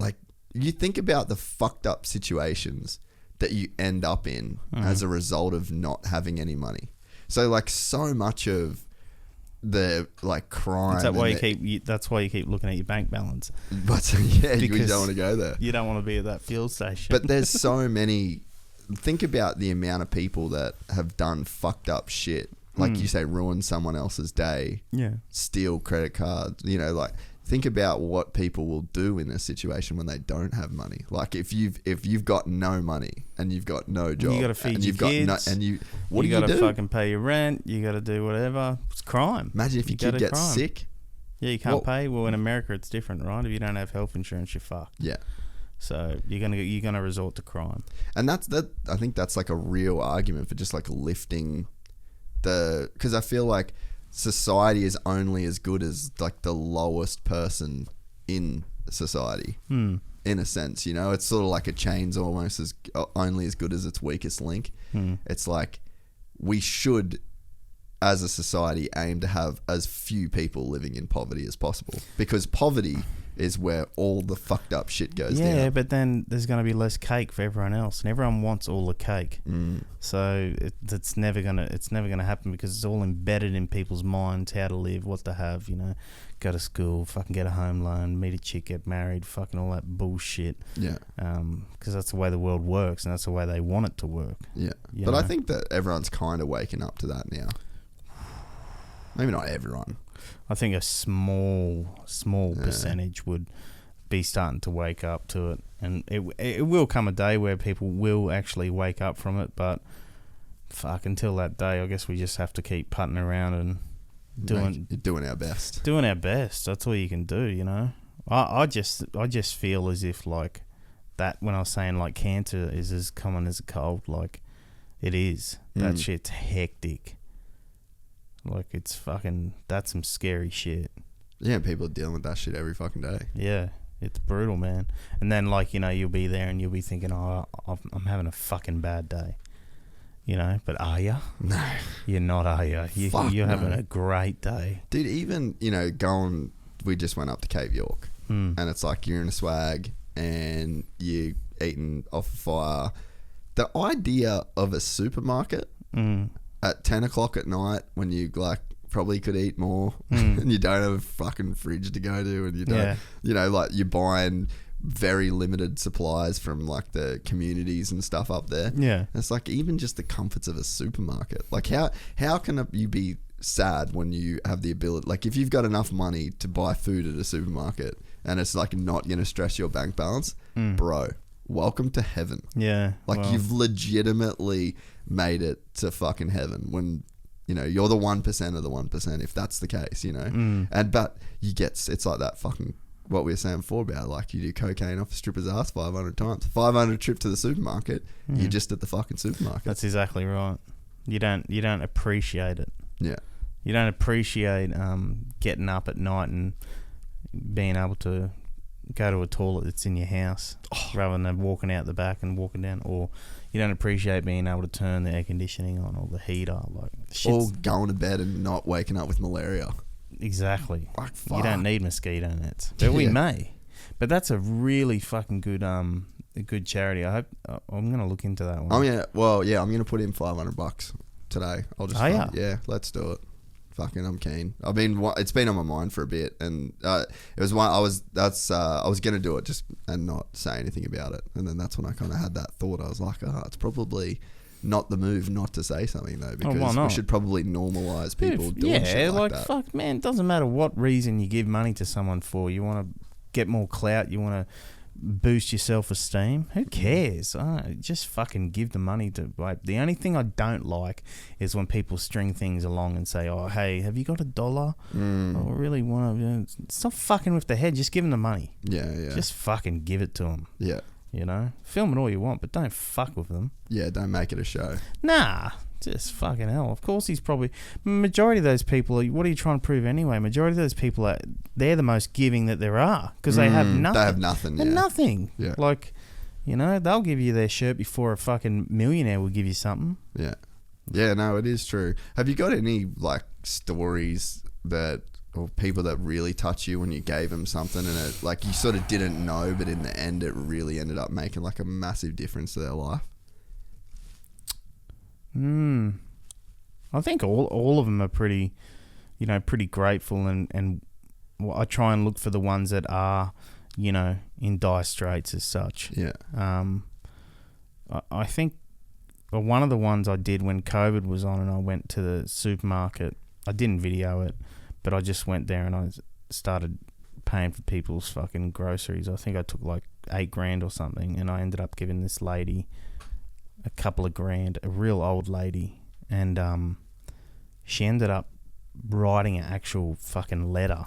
like you think about the fucked up situations that you end up in as a result of not having any money. So like so much of the like crime. That's why you keep looking at your bank balance. But yeah, you don't want to go there. You don't want to be at that fuel station. But there's so many. Think about the amount of people that have done fucked up shit. Like you say, ruin someone else's day. Yeah. Steal credit cards. You know, like think about what people will do in a situation when they don't have money. Like if you've got no money and you've got no job, you got to feed your kids, you got to fucking pay your rent. You got to do whatever. It's crime. Imagine if your kid gets sick. Yeah, you can't pay. Well, in America, it's different, right? If you don't have health insurance, you're fucked. Yeah. So you're gonna resort to crime. And I think that's like a real argument for just like lifting because I feel like society is only as good as like the lowest person in society. In a sense, you know, it's sort of like a chain's almost only as good as its weakest link. It's like we should, as a society, aim to have as few people living in poverty as possible, because poverty is where all the fucked up shit goes down. Yeah, but then there's going to be less cake for everyone else, and everyone wants all the cake. So it's never gonna happen, because it's all embedded in people's minds how to live, what to have. You know, go to school, fucking get a home loan, meet a chick, get married, fucking all that bullshit. Yeah. Because that's the way the world works, and that's the way they want it to work. Yeah. But I think that everyone's kind of waking up to that now. Maybe not everyone. I think a small percentage would be starting to wake up to it, and it will come a day where people will actually wake up from it. But fuck, until that day, I guess we just have to keep putting around and doing our best. Doing our best. That's all you can do, you know. I just feel as if like that when I was saying like cancer is as common as a cold, like it is. That shit's hectic. Like it's fucking, that's some scary shit. Yeah, people are dealing with that shit every fucking day. Yeah, it's brutal, man. And then like, you know, you'll be there and you'll be thinking, oh, I'm having a fucking bad day. You know, but are you? No. You're not, are you? You're having a great day. Dude, even, you know, we just went up to Cape York and it's like you're in a swag and you're eating off a fire. The idea of a supermarket at 10 o'clock at night when you like probably could eat more and you don't have a fucking fridge to go to and you don't, you know, like you're buying very limited supplies from like the communities and stuff up there. Yeah. It's like even just the comforts of a supermarket. Like how can you be sad when you have the ability, like if you've got enough money to buy food at a supermarket and it's like not going to stress your bank balance, bro, welcome to heaven. Yeah. Like you've legitimately made it to fucking heaven when, you know, you're the 1% of the 1% if that's the case, you know. But you get, it's like that fucking, what we were saying before about like you do cocaine off a stripper's ass 500 times. 500 trip to the supermarket, you're just at the fucking supermarket. That's exactly right. You don't appreciate it. Yeah. You don't appreciate getting up at night and being able to go to a toilet that's in your house rather than walking out the back and walking down. Or you don't appreciate being able to turn the air conditioning on or the heater. Like or going to bed and not waking up with malaria. Exactly. Like, you don't need mosquito nets, but we may. But that's a really fucking good a good charity. I hope I'm gonna look into that one. Oh yeah, well yeah, I'm gonna put in $500 today. I'll just let's do it. Fucking, I'm keen. I mean, it's been on my mind for a bit, and it was one I was gonna do it just and not say anything about it, and then that's when I kind of had that thought. I was like, it's probably not the move not to say something though, because we should probably normalise people doing shit like that. Fuck, man, it doesn't matter what reason you give money to someone for. You want to get more clout, you want to boost your self-esteem, who cares? Just fucking give the money to, like, the only thing I don't like is when people string things along and say, oh, hey, have you got $1? I really want to, stop fucking with the head, just give them the money. Yeah. Just fucking give it to them. Yeah. You know, film it all you want, but don't fuck with them. Yeah, don't make it a show. Nah, just fucking hell. Of course he's probably, majority of those people, what are you trying to prove anyway? Majority of those people, they're the most giving that there are, because they have nothing. They have nothing, They're nothing. Yeah. Like, you know, they'll give you their shirt before a fucking millionaire will give you something. Yeah. Yeah, no, it is true. Have you got any, like, stories that, or people that really touch you when you gave them something and it, like, you sort of didn't know, but in the end it really ended up making, like, a massive difference to their life? I think all of them are pretty, you know, pretty grateful, and I try and look for the ones that are, you know, in dire straits as such. Yeah. I think one of the ones I did when COVID was on and I went to the supermarket, I didn't video it, but I just went there and I started paying for people's fucking groceries. I think I took like $8,000 or something, and I ended up giving this lady a couple of grand, a real old lady, and she ended up writing an actual fucking letter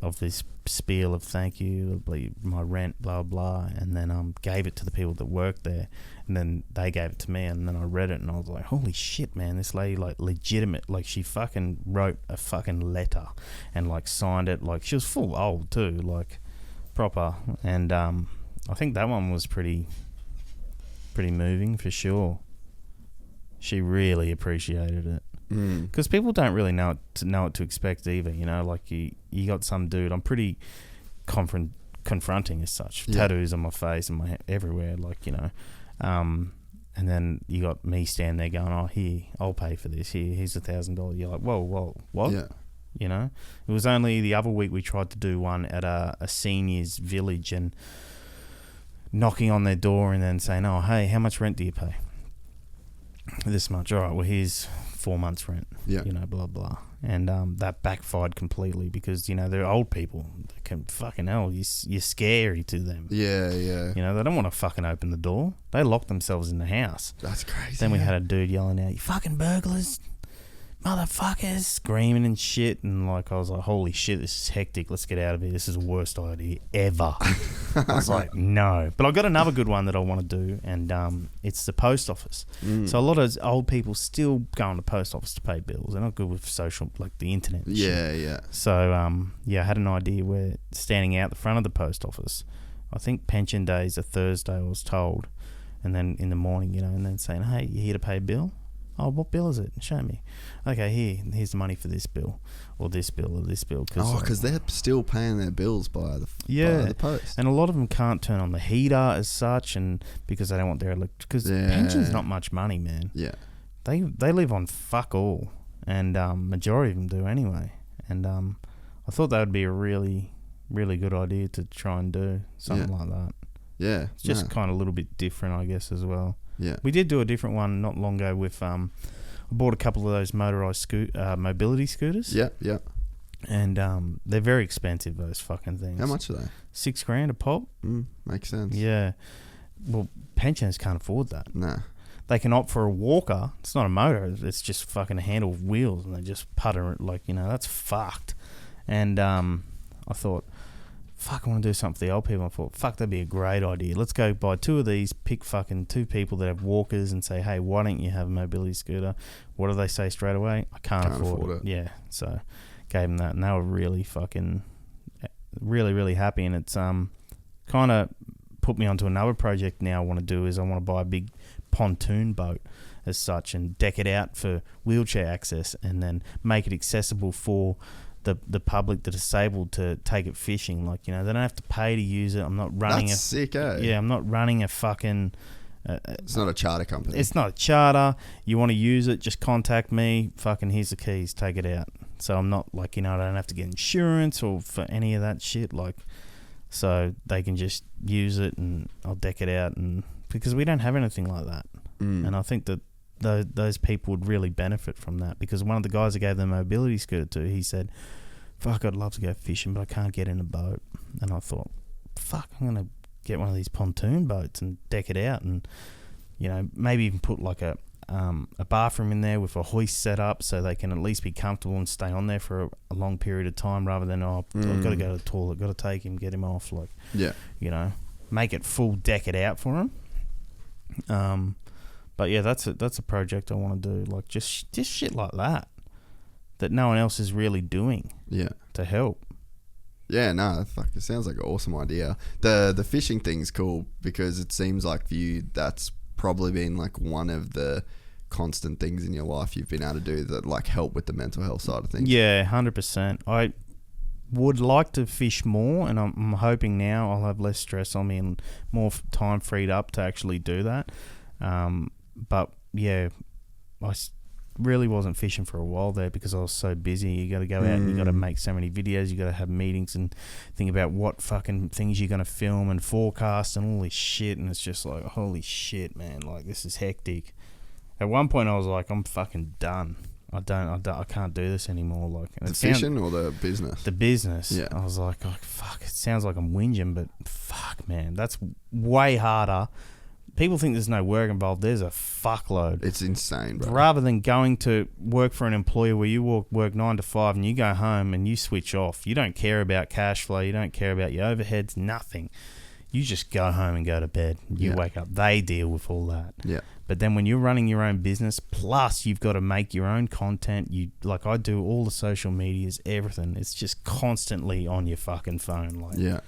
of this spiel of thank you, my rent, blah blah, and then gave it to the people that worked there, and then they gave it to me, and then I read it and I was like, holy shit, man, this lady, like, legitimate, like, she fucking wrote a fucking letter and like signed it, like, she was full old too, like, proper, and I think that one was pretty moving for sure. She really appreciated it, because people don't really know what to expect either, you know, like you got some dude, I'm pretty confronting as such, tattoos on my face and my everywhere, like, you know, and then you got me standing there going, oh, here, I'll pay for this, here's $1,000. You're like, whoa, what? Yeah. You know, it was only the other week we tried to do one at a seniors village, and knocking on their door and then saying, oh, hey, how much rent do you pay? This much. All right, well, here's 4 months rent. Yeah. You know, blah blah. And that backfired completely because, you know, they're old people. They can fucking hell, you're scary to them. Yeah. You know, they don't want to fucking open the door. They lock themselves in the house. That's crazy. Then we had a dude yelling out, "You fucking burglars, motherfuckers," screaming and shit. And like, I was like, holy shit, this is hectic. Let's get out of here. This is the worst idea ever. I was like, no. But I've got another good one that I want to do, and it's the post office. So a lot of old people still go to the post office to pay bills. They're not good with social, like the internet and shit. Yeah. So, I had an idea where standing out the front of the post office, I think pension day is a Thursday, I was told, and then in the morning, you know, and then saying, "Hey, you here to pay a bill? Oh, what bill is it? Show me." "Okay, here's the money for this bill, or this bill, or this bill." Because they're still paying their bills by the post. And a lot of them can't turn on the heater as such, and because they don't want their because pension's not much money, man. Yeah. They live on fuck all, and majority of them do anyway. And I thought that would be a really, really good idea to try and do something like that. Yeah. It's just kind of a little bit different, I guess, as well. Yeah. We did do a different one not long ago with I bought a couple of those motorized mobility scooters. Yeah. And they're very expensive, those fucking things. How much are they? $6,000 a pop. Makes sense. Yeah. Well, pensioners can't afford that. Nah. They can opt for a walker. It's not a motor. It's just fucking a handle with wheels, and they just putter it like, you know, that's fucked. And I thought, fuck, I want to do something for the old people. I thought, fuck, that'd be a great idea. Let's go buy 2 of these, pick fucking 2 people that have walkers and say, "Hey, why don't you have a mobility scooter?" What do they say straight away? "I can't afford it." Yeah, so gave them that, and they were really fucking, really, really happy. And it's kind of put me onto another project now I want to do is I want to buy a big pontoon boat as such and deck it out for wheelchair access and then make it accessible for the public, the disabled, to take it fishing. Like, you know, they don't have to pay to use it. I'm not running That's sick, eh? Yeah, I'm not running a fucking... it's not a charter company. It's not a charter. You want to use it, just contact me. Fucking here's the keys, take it out. So I'm not like, you know, I don't have to get insurance or for any of that shit. Like, so they can just use it and I'll deck it out. And because we don't have anything like that. And I think that those people would really benefit from that, because one of the guys I gave the mobility scooter to, he said, "Fuck, I'd love to go fishing, but I can't get in a boat." And I thought, fuck, I'm going to get one of these pontoon boats and deck it out, and, you know, maybe even put like a bathroom in there with a hoist set up so they can at least be comfortable and stay on there for a long period of time, rather than, I've got to go to the toilet, got to take him, get him off. Like, yeah, you know, make it full, deck it out for him. But yeah, that's a project I want to do. Like, just shit like that no one else is really doing. Yeah, to help. Yeah, no, fuck, it sounds like an awesome idea. The fishing thing's cool because it seems like for you that's probably been like one of the constant things in your life you've been able to do that like help with the mental health side of things. Yeah, 100%. I would like to fish more, and I'm hoping now I'll have less stress on me and more time freed up to actually do that. But yeah, I really wasn't fishing for a while there because I was so busy. You got to go out and you got to make so many videos. You got to have meetings and think about what fucking things you're going to film and forecast and all this shit. And it's just like, holy shit, man, like this is hectic. At one point I was like, I'm fucking done. I can't do this anymore. Like, the fishing or the business? The business. Yeah. I was like, oh, fuck, it sounds like I'm whinging, but fuck, man, that's way harder. People think there's no work involved. There's a fuckload. It's insane, bro. Rather than going to work for an employer where you work 9 to 5 and you go home and you switch off. You don't care about cash flow. You don't care about your overheads, nothing. You just go home and go to bed. You wake up. They deal with all that. Yeah. But then when you're running your own business, plus you've got to make your own content, like I do all the social medias, everything. It's just constantly on your fucking phone. Like, yeah.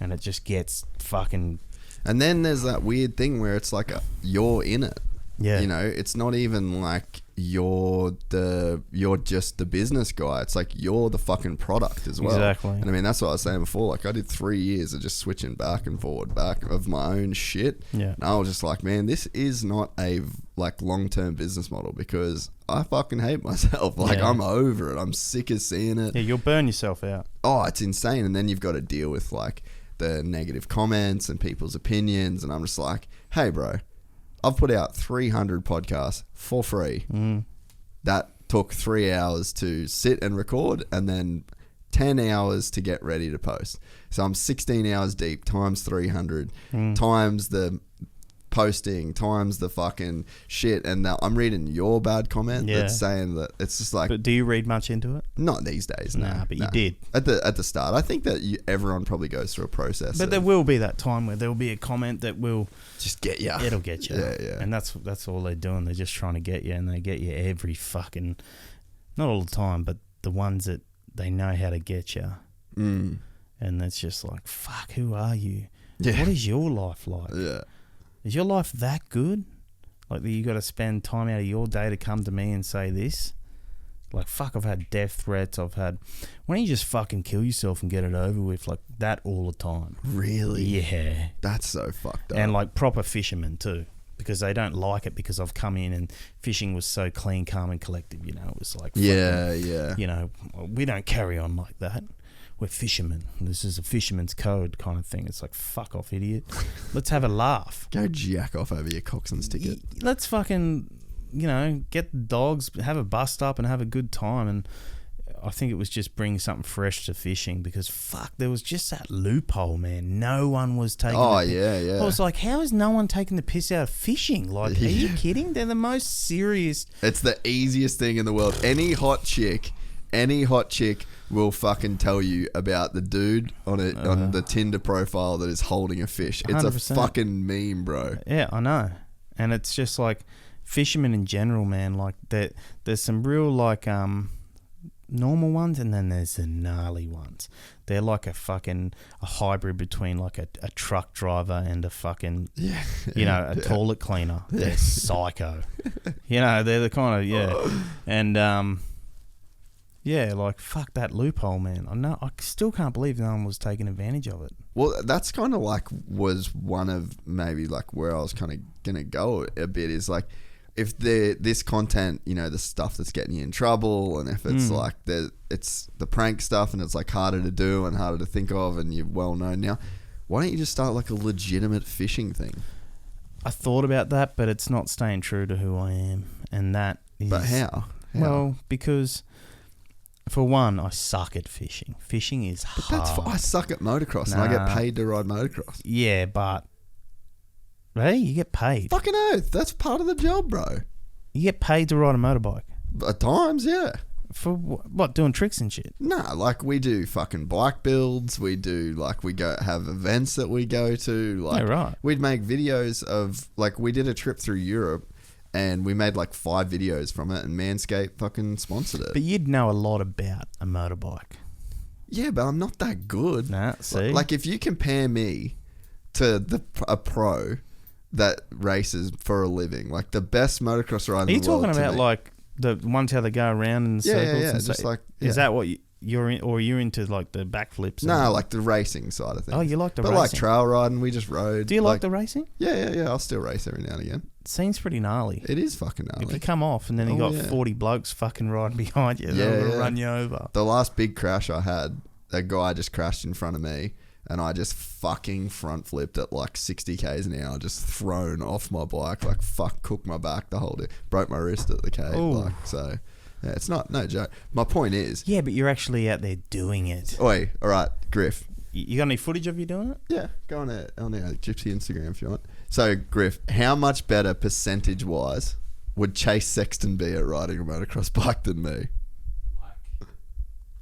And it just gets fucking... And then there's that weird thing where it's like you're in it. Yeah. You know, it's not even like you're just the business guy. It's like you're the fucking product as well. Exactly. And I mean, that's what I was saying before. Like, I did 3 years of just switching back and forward back of my own shit. Yeah. And I was just like, man, this is not a like long-term business model because I fucking hate myself. Like, I'm over it. I'm sick of seeing it. Yeah, you'll burn yourself out. Oh, it's insane. And then you've got to deal with like the negative comments and people's opinions, and I'm just like, hey bro, I've put out 300 podcasts for free. That took 3 hours to sit and record, and then 10 hours to get ready to post. So I'm 16 hours deep times 300 times the posting times the fucking shit. And now I'm reading your bad comment that's saying that it's just like. But do you read much into it? Not these days. No, but you did at the start. I think that everyone probably goes through a process. But there will be that time where there will be a comment that will just get you. It'll get you. Yeah. And that's all they're doing. They're just trying to get you, and they get you every fucking, not all the time, but the ones that they know how to get you. And it's just like, fuck, who are you? Yeah. What is your life like? Yeah. Is your life that good? Like that you got to spend time out of your day to come to me and say this? Like, fuck, I've had death threats. Why don't you just fucking kill yourself and get it over with? Like that all the time. Really? Yeah. That's so fucked up. And like proper fishermen too, because they don't like it because I've come in and fishing was so clean, calm and collective. You know, it was like, yeah. You know, we don't carry on like that. We're fishermen. This is a fisherman's code kind of thing. It's like, fuck off, idiot. Let's have a laugh. Go jack off over your Coxswain's ticket. Let's fucking, you know, get the dogs, have a bust up and have a good time. And I think it was just bringing something fresh to fishing because, fuck, there was just that loophole, man. No one was taking yeah. I was like, how is no one taking the piss out of fishing? Like, are you kidding? They're the most serious. It's the easiest thing in the world. Any hot chick will fucking tell you about the dude on the Tinder profile that is holding a fish. It's 100%. a fucking meme, bro. Yeah, I know. And it's just like fishermen in general, man. Like there's some real like normal ones, and then there's the gnarly ones. They're like a hybrid between like a truck driver and a fucking a toilet cleaner. They're psycho. You know, they're the kind of and yeah, like, fuck that loophole, man. I still can't believe no one was taking advantage of it. Well, that's kind of like was one of maybe like where I was kind of going to go a bit is like if this content, you know, the stuff that's getting you in trouble, and if it's like it's the prank stuff and it's like harder to do and harder to think of and you're well known now, why don't you just start like a legitimate fishing thing? I thought about that, but it's not staying true to who I am. And that is... But how? Well, because... For one, I suck at fishing. Fishing is hard. I suck at motocross and I get paid to ride motocross. Yeah, but... Hey, you get paid. Fucking oath. That's part of the job, bro. You get paid to ride a motorbike? At times, yeah. For what? Doing tricks and shit? Nah, like we do fucking bike builds. We do like we go have events that we go to. Like, yeah, right. We'd make videos of like we did a trip through Europe. And we made like 5 videos from it, and Manscaped fucking sponsored it. But you'd know a lot about a motorbike. Yeah, but I'm not that good. Nah, see? Like if you compare me to a pro that races for a living, like the best motocross rider in the world. Are you talking about like the ones how they go around in circles? Yeah, and just like... Yeah. Is that what you're in, or you're into like the backflips? No, like the racing side of things. Oh, you like the racing? But like trail riding, we just rode. Do you like the racing? Yeah. I'll still race every now and again. Seems pretty gnarly. It is fucking gnarly. If you come off and then you got 40 blokes fucking riding behind you, they're going to run you over. The last big crash I had, a guy just crashed in front of me and I just fucking front flipped at like 60 k's an hour, just thrown off my bike, like cooked my back the whole day. Broke my wrist at the cave. Like, so, yeah, it's no joke. My point is... Yeah, but you're actually out there doing it. Oi, all right, Griff. You got any footage of you doing it? Yeah, go on our Gypsy Instagram if you want. So, Griff, how much better percentage-wise would Chase Sexton be at riding a motocross bike than me?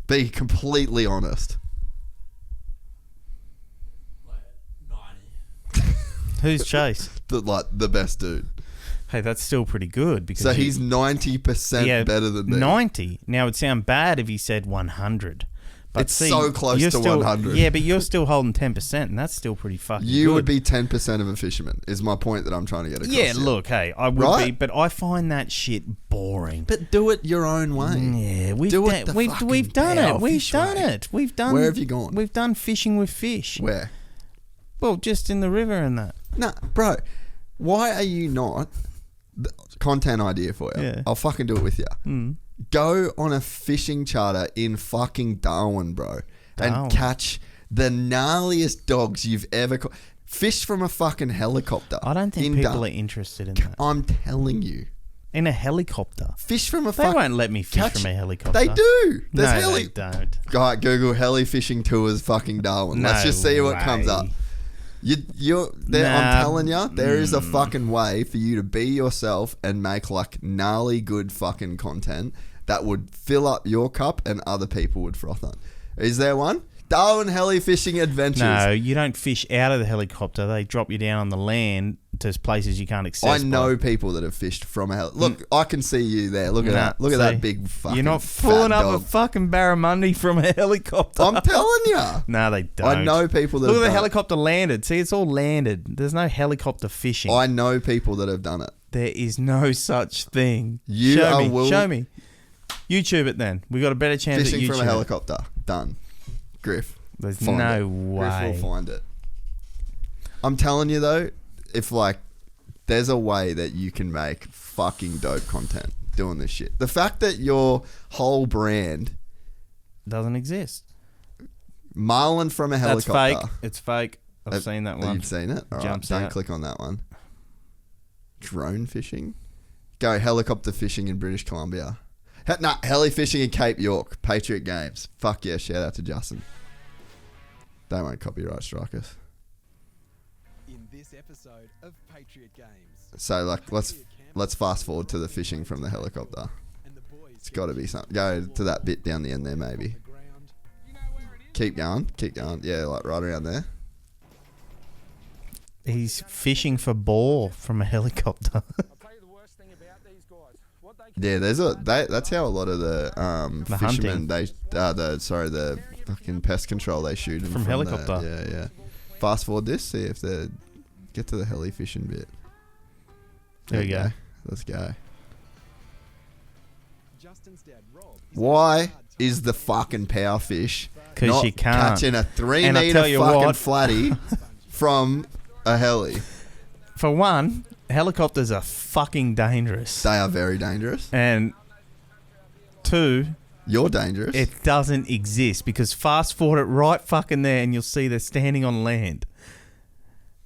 Be completely honest. Like 90. Who's Chase? The best dude. Hey, that's still pretty good. Because so he's 90% better than me. 90. Now, it would sound bad if he said 100. But it's so close to 100. Yeah, but you're still holding 10%, and that's still pretty fucking good. You would be 10% of a fisherman, is my point that I'm trying to get across. Yeah, look, hey, I would be, but I find that shit boring. But do it your own way. Yeah, we've done it. Where have you gone? We've done fishing with fish. Where? Well, just in the river and that. Nah, bro, why are you not... Content idea for you. Yeah. I'll fucking do it with you. Go on a fishing charter in fucking Darwin, bro, and catch the gnarliest dogs you've ever caught. Fish from a fucking helicopter. I don't think people are interested in that. I'm telling you. In a helicopter. Fish from a They fuck. won't let me fish from a helicopter. They do. There's No, heli. they don't. Alright, Google heli fishing tours fucking Darwin. Let's No just see what way. comes up. I'm telling you, there is a fucking way for you to be yourself and make like gnarly good fucking content that would fill up your cup and other people would froth on. Is there one? Darwin heli fishing adventures. No, you don't fish out of the helicopter. They drop you down on the land to places you can't access. I know people that have fished from a heli. Look, I can see you there. Look at Nah, that. Look at see, that big fucking You're not fat pulling up a dog. fucking barramundi from a helicopter. I'm telling you. No, they don't. I know people that Look at have the done helicopter landed. See, it's all landed. There's no helicopter fishing. it. I know people that have done it. There is no such thing. You show are me. will- Show me. YouTube it then. We got a better chance Fishing at YouTube. from a helicopter. Done. Griff. There's Find no it. way. Griff will find it. I'm telling you though, if like there's a way that you can make fucking dope content doing this shit. The fact that your whole brand Doesn't exist. marlin from a helicopter. That's fake. It's fake. I've Have- seen that one. You've seen it? All right, Jumps don't out. click on that one. Drone fishing? Go helicopter fishing in British Columbia. Heli fishing in Cape York. Patriot Games. Fuck yeah, shout out to Justin. They won't copyright strike us. In this episode of Patriot Games. So like let's fast forward to the fishing from the helicopter. It's got to be something. Go to that bit down the end there maybe. Keep going. Yeah, like right around there. He's fishing for boar from a helicopter. Yeah, that's how a lot of the fishermen hunting. the fucking pest control they shoot them From helicopter. Yeah. Fast forward this, see if they get to the heli fishing bit. There we go. Let's go. Justin's dad, Rob, is Why is the fucking powerfish 'Cause not you can't. catching a 3 And I meter tell you fucking what- flatty from a heli? For one, helicopters are fucking dangerous. They are very dangerous. And two, You're dangerous. it doesn't exist because fast forward it right fucking there and you'll see they're standing on land.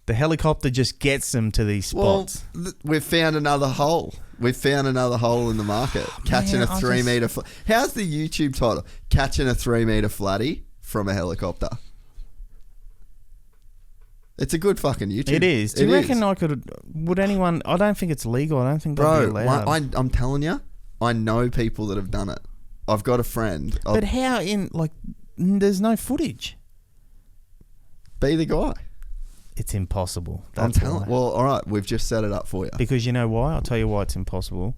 The helicopter just gets them to these spots. We've found another hole. We've found another hole in the market. Catching man, a I 3 just- meter. How's the YouTube title? Catching a 3 meter flatty from a helicopter. It's a good fucking YouTube. It is. Do you reckon I could? Would anyone? I don't think it's legal. I don't think that'd be Bro, allowed. I'm telling you, I know people that have done it. I've got a friend. I'll But how there's no footage. be the guy. It's impossible. I'm That's telling. why. Well, all right, we've just set it up for you. Because you know why? I'll tell you why it's impossible.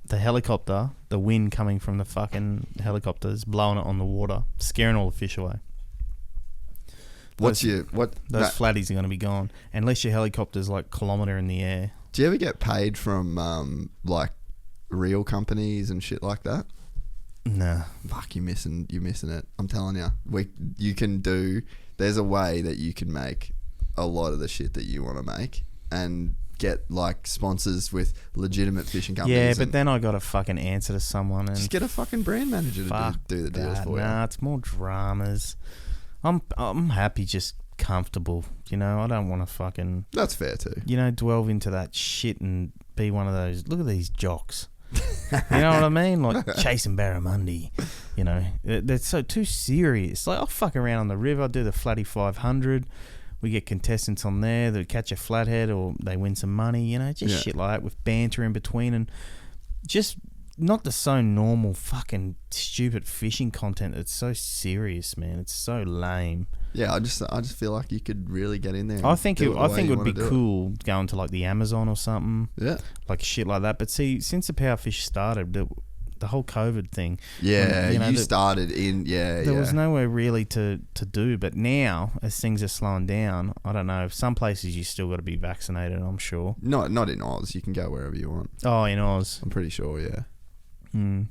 The helicopter, the wind coming from the fucking helicopters, blowing it on the water, scaring all the fish away. Those Those flatties are going to be gone unless your helicopter's like kilometre in the air. Do you ever get paid from like real companies and shit like that? Nah. Fuck, you're missing it. I'm telling you, you can do. There's a way that you can make a lot of the shit that you want to make and get like sponsors with legitimate fishing companies. Yeah, but and then I got to fucking answer to someone and just get a fucking brand manager to fuck do the deals that. for you. Nah, it's more dramas. I'm happy, just comfortable. You know, I don't want to fucking That's fair too. delve into that shit and be one of those. Look at these jocks. You know what I mean? Like chasing barramundi. You know, they're so too serious. Like I'll fuck around on the river, do the flatty 500. We get contestants on there that catch a flathead or they win some money. You know, just Yeah. shit like that with banter in between and just not the so normal fucking stupid fishing content. It's so serious, man. It's so lame. Yeah, I just feel like you could really get in there. I and think do it the way would you be wanna do it. cool going to like the Amazon or something. Yeah. Like shit like that. But see, since the Powerfish started, the whole COVID thing. Yeah, you know, you started in. There was nowhere really to do. But now, as things are slowing down, I don't know. Some places you still got to be vaccinated, I'm sure. Not in Oz. You can go wherever you want. Oh, in Oz. I'm pretty sure. Yeah. Hmm.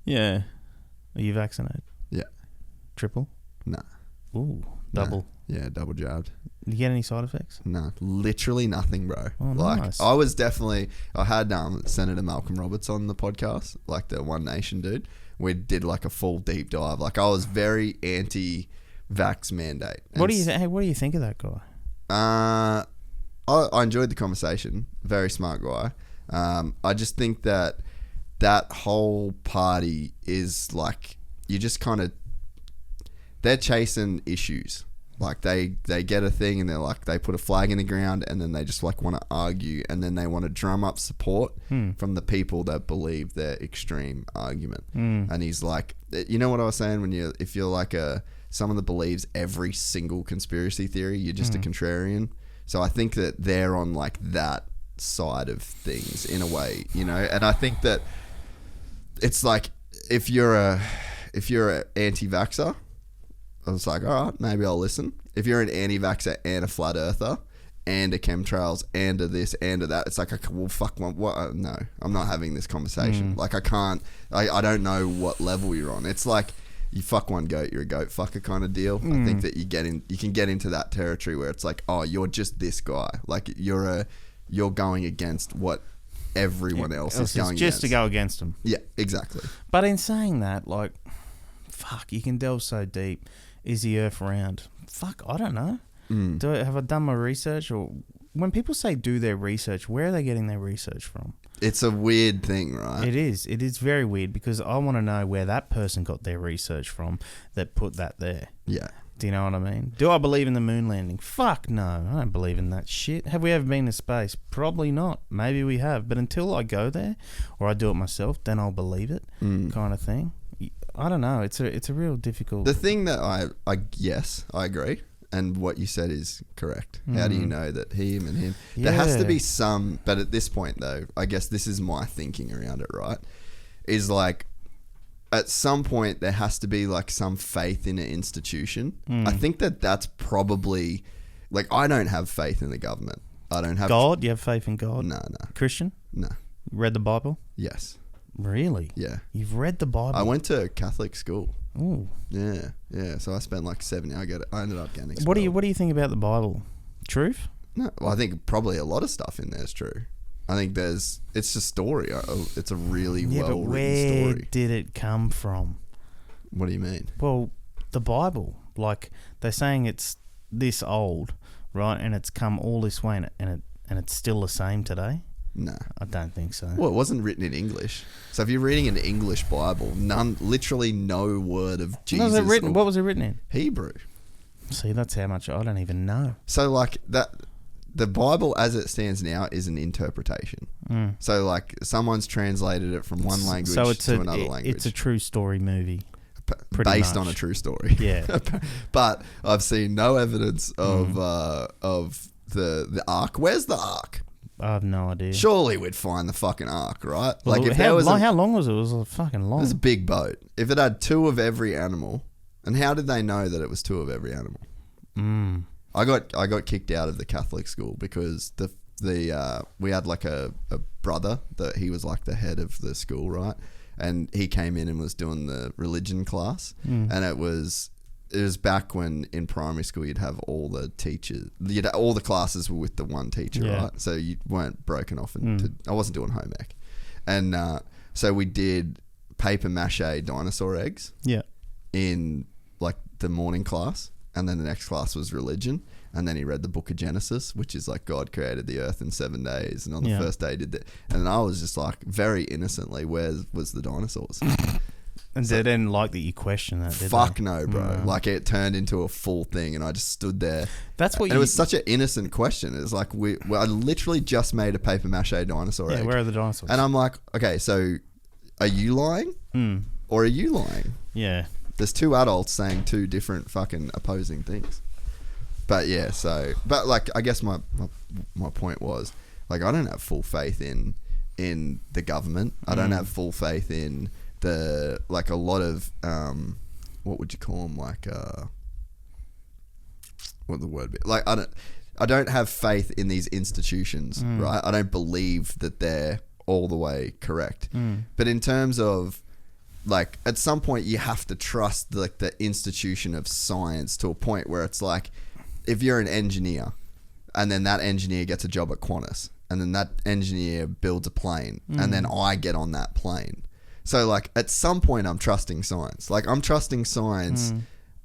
Yeah. Are you vaccinated? Yeah. Triple? Nah. Ooh, double. Nah. Yeah, double jabbed. Did you get any side effects? No, literally nothing, bro. Oh, like nice. I had Senator Malcolm Roberts on the podcast, like the One Nation dude. We did like a full deep dive. Like I was very anti-vax mandate. What do you think of that guy? I enjoyed the conversation. Very smart guy. I just think that whole party is like, you just kind of, they're chasing issues. Like they get a thing and they're like, they put a flag in the ground and then they just like want to argue, and then they want to drum up support from the people that believe their extreme argument. And he's like, you know what I was saying, if you're like someone that believes every single conspiracy theory, you're just a contrarian. So I think that they're on like that side of things in a way, you know. And I think that it's like, if you're an anti-vaxxer, I was like, all right, maybe I'll listen. If you're an anti-vaxxer and a flat earther and a chemtrails and a this and a that, it's like, well, fuck, what? No, I'm not having this conversation. Like, I can't, I don't know what level you're on. It's like, you fuck one goat, you're a goat fucker kind of deal. I think that you can get into that territory where it's like, oh, you're just this guy. Like, you're going against what everyone else is going against. Just to go against them. Yeah, exactly. But in saying that, like, fuck, you can delve so deep. Is the earth round? Fuck, I don't know. Have I done my research? Or when people say do their research, where are they getting their research from? It's a weird thing, right? It is. It is very weird, because I want to know where that person got their research from that put that there. Yeah. Do you know what I mean? Do I believe in the moon landing? Fuck no, I don't believe in that shit. Have we ever been to space? Probably not. Maybe we have. But until I go there or I do it myself, then I'll believe it, kind of thing. I don't know. It's a real difficult... The thing that yes, I agree. And what you said is correct. How do you know that him and him... Yeah. There has to be some... But at this point, though, I guess this is my thinking around it, right? Is like, at some point, there has to be like some faith in an institution. I think that's probably... Like, I don't have faith in the government. I don't have... God? You have faith in God? No. Christian? No. Read the Bible? Yes. Really? Yeah. You've read the Bible? I went to Catholic school. Ooh. Yeah. So I spent like 7 years. I ended up getting expelled. What do you think about the Bible? Truth? No, well, I think probably a lot of stuff in there is true. I think it's a story. It's a really well-written but where story. did it come from? What do you mean? Well, the Bible. Like, they're saying it's this old, right? And it's come all this way, and it's still the same today? No. I don't think so. Well, it wasn't written in English. So if you're reading an English Bible, literally no word of Jesus. What was it written in? Hebrew. See, that's how much I don't even know. So like that, the Bible as it stands now is an interpretation. So like someone's translated it from one language to another language. It's a true story movie. Based much. on a true story. Yeah. But I've seen no evidence of the Ark. Where's the Ark? I have no idea. Surely we'd find the fucking Ark, right? Well, like if how long was it? It was fucking long. It was a big boat. If it had 2 of every animal, and how did they know that it was 2 of every animal? I got kicked out of the Catholic school because we had like a brother that he was like the head of the school, right? And he came in and was doing the religion class, and it was back when in primary school you'd have all the teachers, all the classes were with the one teacher, right? So you weren't broken off into. I wasn't doing home ec, and so we did paper mache dinosaur eggs. Yeah. In like the morning class, and then the next class was religion, and then he read the book of Genesis, which is like God created the earth in 7 days, and on the first day he did that. And I was just like very innocently, where was the dinosaurs? And so, they didn't like that you questioned that, did fuck they? No, bro. Like it turned into a full thing, and I just stood there. That's what. And it was such an innocent question. It was like I literally just made a paper mache dinosaur egg. Where are the dinosaurs? And I'm like, okay, so are you lying, or are you lying? Yeah. There's 2 adults saying 2 different fucking opposing things. But yeah, but like I guess my point was, like, I don't have full faith in the government. I don't have full faith in the, like, a lot of what would you call them, like what the word be? Like I don't have faith in these institutions, right? I don't believe that they're all the way correct. But in terms of, like, at some point you have to trust like the institution of science to a point where it's like, if you're an engineer and then that engineer gets a job at Qantas and then that engineer builds a plane and then I get on that plane. So like at some point I'm trusting science. Like I'm trusting science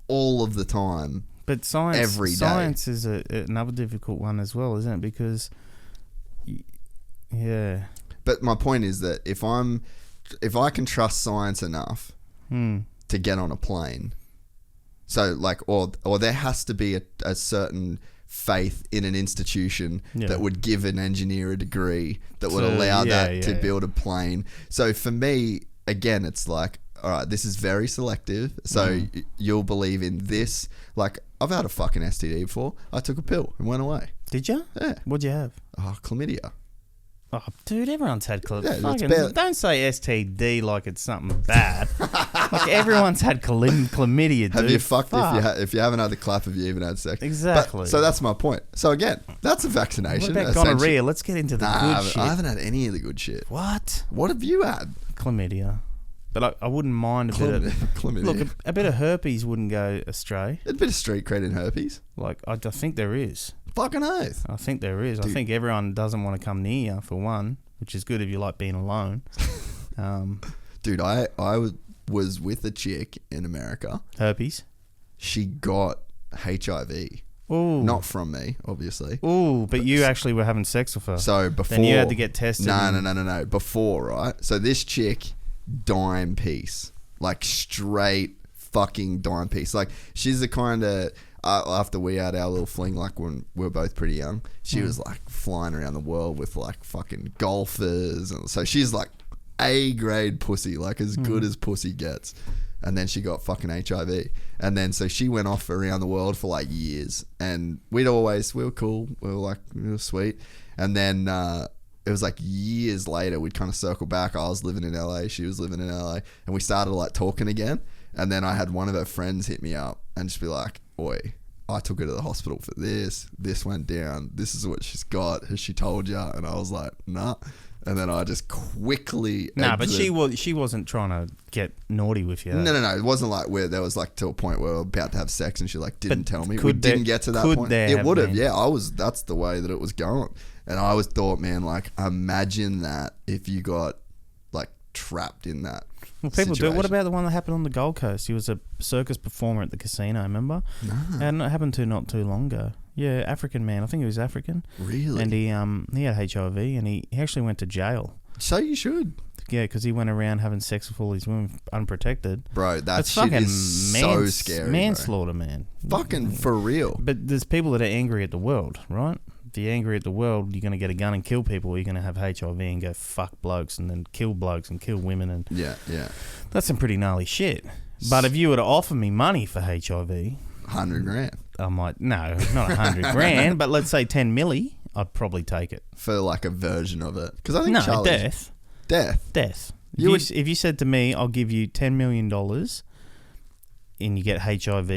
all of the time. But science, every day. Science is another difficult one as well, isn't it? Because, yeah. But my point is that if I can trust science enough to get on a plane, so like, or there has to be a certain faith in an institution that would give an engineer a degree that would allow to build a plane. So for me, again, it's like, all right, this is very selective. So you'll believe in this. Like, I've had a fucking STD before. I took a pill and went away. Did you? Yeah. What'd you have? Oh, chlamydia. Oh, dude, everyone's had chlamydia. Yeah, it's bad. Don't say STD like it's something bad. Like, everyone's had chlamydia, dude. Have you fucked if you haven't had the clap? Have you even had sex? Exactly. So that's my point. So again, that's a vaccination. What about gonorrhea? Let's get into the good shit. I haven't had any of the good shit. What? What have you had? Chlamydia. But I wouldn't mind a bit of chlamydia. Look, a bit of herpes wouldn't go astray. A bit of street cred in herpes. Like, I think there is. Fucking oath. I think there is. Dude. I think everyone doesn't want to come near you, for one, which is good if you like being alone. Dude, I was with a chick in America. Herpes? She got HIV. Ooh. Not from me, obviously. Ooh, but you actually were having sex with her. So before... Then you had to get tested. No. Before, right? So this chick, dime piece. Like, straight fucking dime piece. Like, she's the kind of... after we had our little fling, like when we were both pretty young, she was like flying around the world with like fucking golfers, and so she's like A-grade pussy, like as good as pussy gets. And then she got fucking HIV, and then so she went off around the world for like years, and we were cool, we were sweet, and then it was like years later we'd kind of circle back. I was living in LA, she was living in LA, and we started like talking again. And then I had one of her friends hit me up and just be like, "Oi, I took her to the hospital for this. This went down. This is what she's got. Has she told you?" And I was like, "Nah." And then I just quickly... Nah, but she wasn't trying to get naughty with you. No. It wasn't like where there was like to a point where we were about to have sex and she like didn't tell me. We Could didn't get to that could point. there It have would have, been? yeah. That's the way that it was going. And I always thought, man, like imagine that if you got like trapped in that. Well, people do. situation. What about the one that happened on the Gold Coast? He was a circus performer at the casino, remember? No. And it happened not too long ago. Yeah, African man. I think he was African. Really? And he had HIV, and he actually went to jail. So you should. Yeah, because he went around having sex with all these women unprotected. Bro, that That's shit fucking is so scary. manslaughter, man. Fucking for real. But there's people that are angry at the world, right? If you're angry at the world, you're going to get a gun and kill people, or you're going to have HIV and go fuck blokes and then kill blokes and kill women. And Yeah. that's some pretty gnarly shit. But if you were to offer me money for HIV... 100 grand. I might... No, not 100 grand, but let's say 10 milli, I'd probably take it. For like a version of it. Because I think No, Charlie's... death. If you said to me, I'll give you $10 million and you get HIV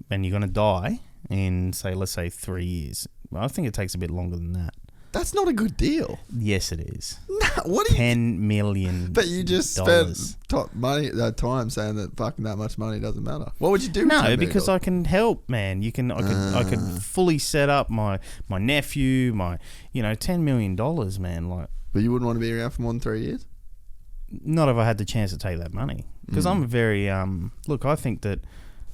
and you're going to die in, say, let's say 3 years. Well, I think it takes a bit longer than that. That's not a good deal. Yes, it is. Nah, what do you... $10 million. But you just spent time saying that fucking that much money doesn't matter. What would you do with $10 No, million? because I can help, man. I could fully set up my nephew, $10 million, man. Like, But you wouldn't want to be around for more than 3 years? not if I had the chance to take that money. Because I'm very look, I think that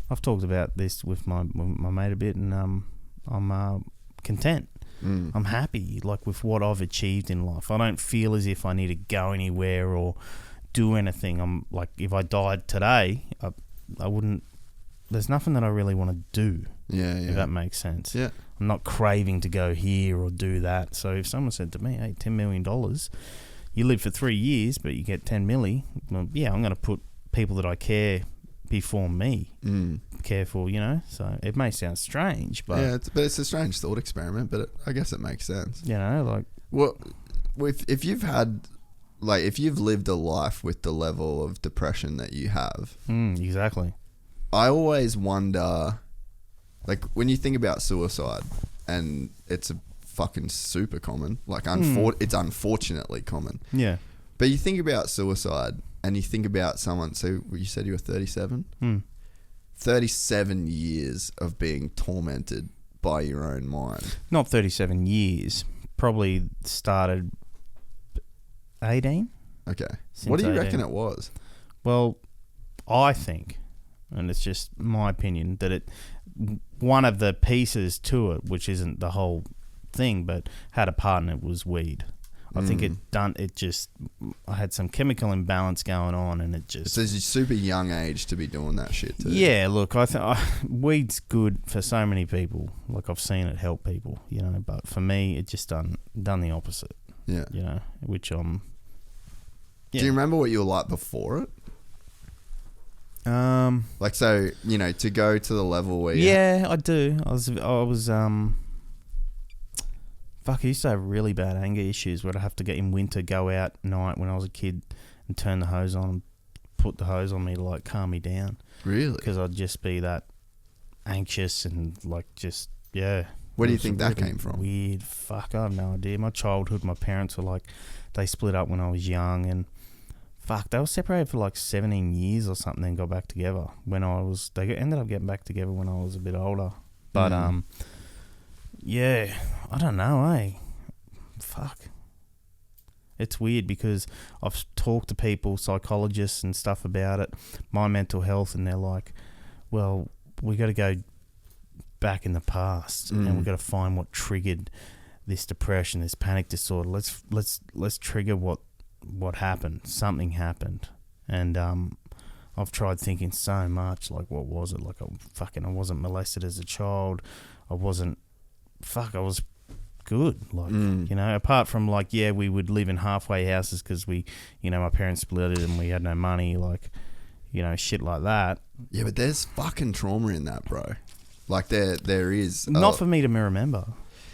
I've talked about this with my mate a bit, and I'm content. I'm happy, like, with what I've achieved in life. I don't feel as if I need to go anywhere or do anything. I'm like, if I died today, I wouldn't. There's nothing that I really want to do. Yeah. If that makes sense. Yeah. I'm not craving to go here or do that. So if someone said to me, "Hey, $10 million, you live for 3 years, but you get 10 milli," well, yeah, I'm going to put people that I care before me. Careful, so it may sound strange, but Yeah, it's a strange thought experiment, but I guess it makes sense. like, Well, if you've had, like, if you've lived a life with the level of depression that you have, exactly. I always wonder, like, when you think about suicide, and it's a fucking super common, like, it's unfortunately common. Yeah. But you think about suicide, and you think about someone, so you said you were 37? 37 years of being tormented by your own mind. Not 37 years. Probably started 18. Okay. Since What do you 18. reckon it was? Well, I think, and it's just my opinion, that one of the pieces to it, which isn't the whole thing, but had a part in it, was weed. I think I had some chemical imbalance going on, and it just. It's a super young age to be doing that shit too. Yeah, look, I think weed's good for so many people. Like, I've seen it help people, you know, but for me, it just done the opposite. Yeah. You know, which Yeah. Do you remember what you were like before it? Like, so, you know, to go to the level where Yeah, I do. I was fuck, I used to have really bad anger issues where I'd have to get in winter, go out night when I was a kid and turn the hose on and put the hose on me to like calm me down. Really? Because I'd just be that anxious and like just, yeah. Where do you It was think that really came from? Weird. Fuck, I have no idea. My childhood, my parents were like, they split up when I was young, and fuck, they were separated for like 17 years or something, then got back together they ended up getting back together when I was a bit older. But, yeah, I don't know, eh? Fuck. It's weird because I've talked to people, psychologists and stuff about it, my mental health, and they're like, well, we got to go back in the past and we got to find what triggered this depression, this panic disorder. Let's trigger what happened. Something happened. And I've tried thinking so much, like, what was it? Like, I wasn't molested as a child. I was good. Like, you know, apart from like, yeah, we would live in halfway houses because we, you know, my parents split it and we had no money, like, you know, shit like that. Yeah, but there's fucking trauma in that, bro. Like, there is. Not for me to remember.